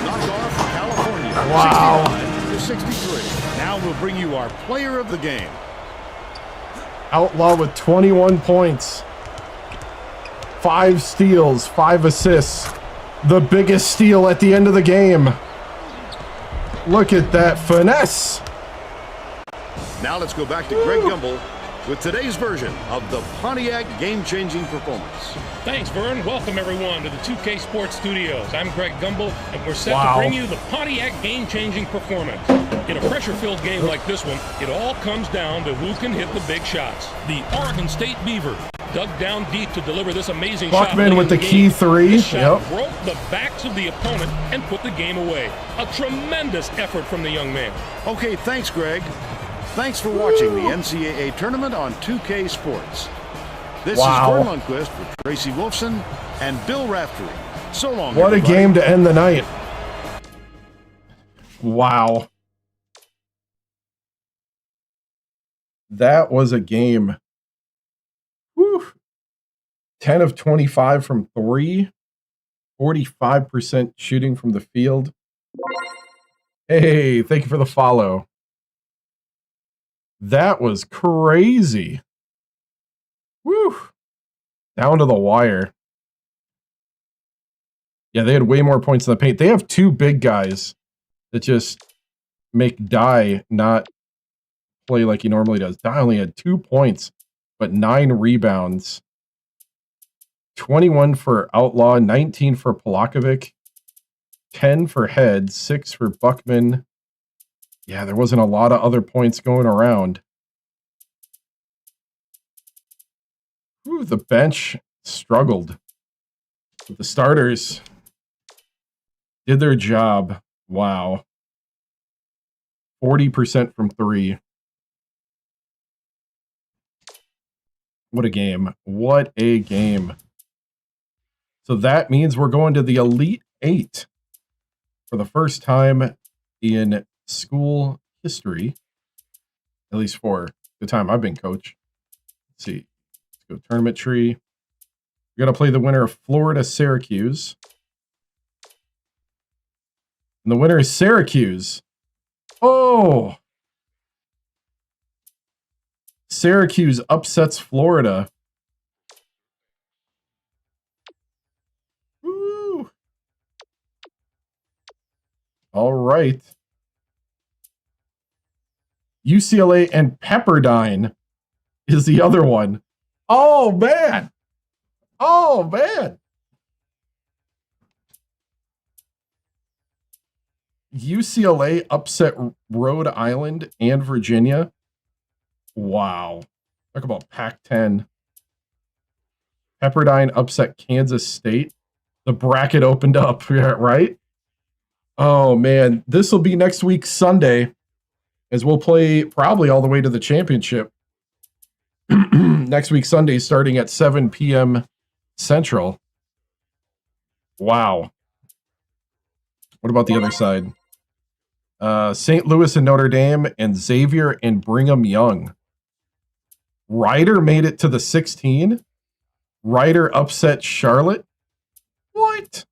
Knocked off California. Wow. 69 to 63. Now we'll bring you our player of the game. Outlaw with 21 points. 5 steals, 5 assists. The biggest steal at the end of the game. Look at that finesse. Now let's go back to Greg Gumbel with today's version of the Pontiac game-changing performance. Thanks, Vern. Welcome, everyone, to the 2K Sports Studios. I'm Greg Gumbel, and we're set Wow. to bring you the Pontiac game-changing performance. In a pressure-filled game like this one, it all comes down to who can hit the big shots. The Oregon State Beavers dug down deep to deliver this amazing shot. Buckman late with in the game. key 3. This shot Yep. broke the backs of the opponent and put the game away. A tremendous effort from the young man. Okay, thanks, Greg. Thanks for watching the NCAA tournament on 2K Sports. This Wow. is Vern Lundquist with Tracy Wolfson and Bill Raftery. So long, What a everybody. game to end the night. Wow. That was a game. Whew. 10 of 25 from 3. 45% shooting from the field. Hey, thank you for the follow. That was crazy. Woo. Down to the wire. Yeah, they had way more points in the paint. They have 2 big guys that just make Dye not play like he normally does. Dye only had 2 points, but 9 rebounds. 21 for Outlaw, 19 for Polakovic, 10 for Head, 6 for Buckman. Yeah, there wasn't a lot of other points going around. Ooh, the bench struggled. But the starters did their job. Wow. 40% from 3. What a game. What a game. So that means we're going to the Elite 8 for the first time in school history, at least for the time I've been coach. Let's see. Let's go tournament tree. We're going to play the winner of Florida-Syracuse. And the winner is Syracuse. Oh! Syracuse upsets Florida. Woo! All right. UCLA and Pepperdine is the other one. Oh, man. Oh, man. UCLA upset Rhode Island and Virginia. Wow. Talk about Pac-10. Pepperdine upset Kansas State. The bracket opened up, right? Oh, man. This will be next week, Sunday, as we'll play probably all the way to the championship. Next week, Sunday, starting at 7 p.m. Central. Wow. What about the other side? St. Louis and Notre Dame, and Xavier and Brigham Young. Rider made it to the 16. Rider upset Charlotte. What?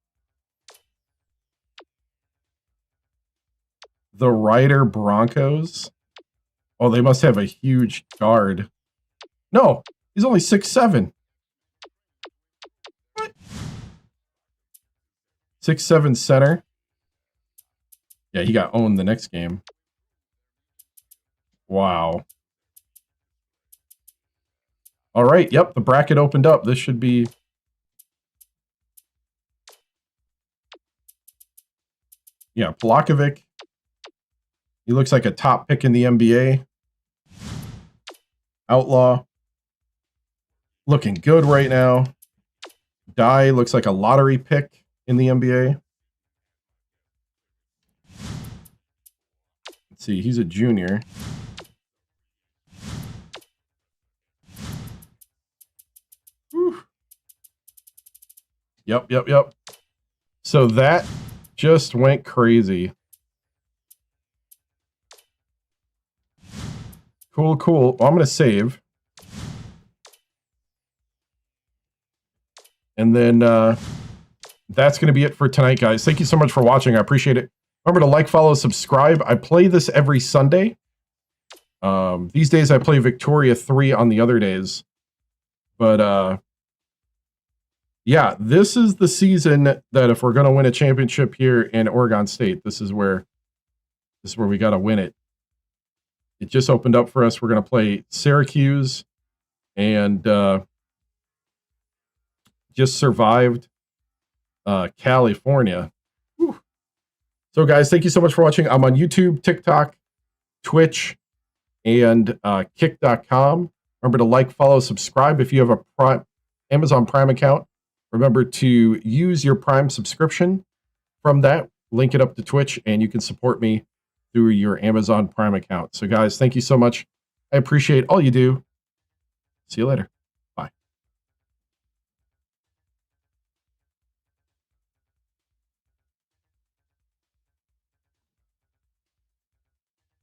The Ryder Broncos? Oh, they must have a huge guard. No, he's only 6'7". What? 6'7" center. Yeah, he got owned the next game. Wow. All right, yep, the bracket opened up. This should be... Yeah, Polakovic. He looks like a top pick in the NBA. Outlaw. Looking good right now. Dye looks like a lottery pick in the NBA. Let's see, he's a junior. Whew. Yep. So that just went crazy. Cool. Well, I'm going to save. And then that's going to be it for tonight, guys. Thank you so much for watching. I appreciate it. Remember to like, follow, subscribe. I play this every Sunday. These days I play Victoria 3 on the other days. But yeah, this is the season that if we're going to win a championship here in Oregon State, this is where we got to win it. It just opened up for us. We're going to play Syracuse and just survived California. Whew. So guys, thank you so much for watching. I'm on YouTube, TikTok, Twitch, and kick.com. Remember to like, follow, subscribe. If you have a Amazon Prime account, remember to use your Prime subscription from that. Link it up to Twitch, and you can support me through your Amazon Prime account. So guys, thank you so much. I appreciate all you do. See you later.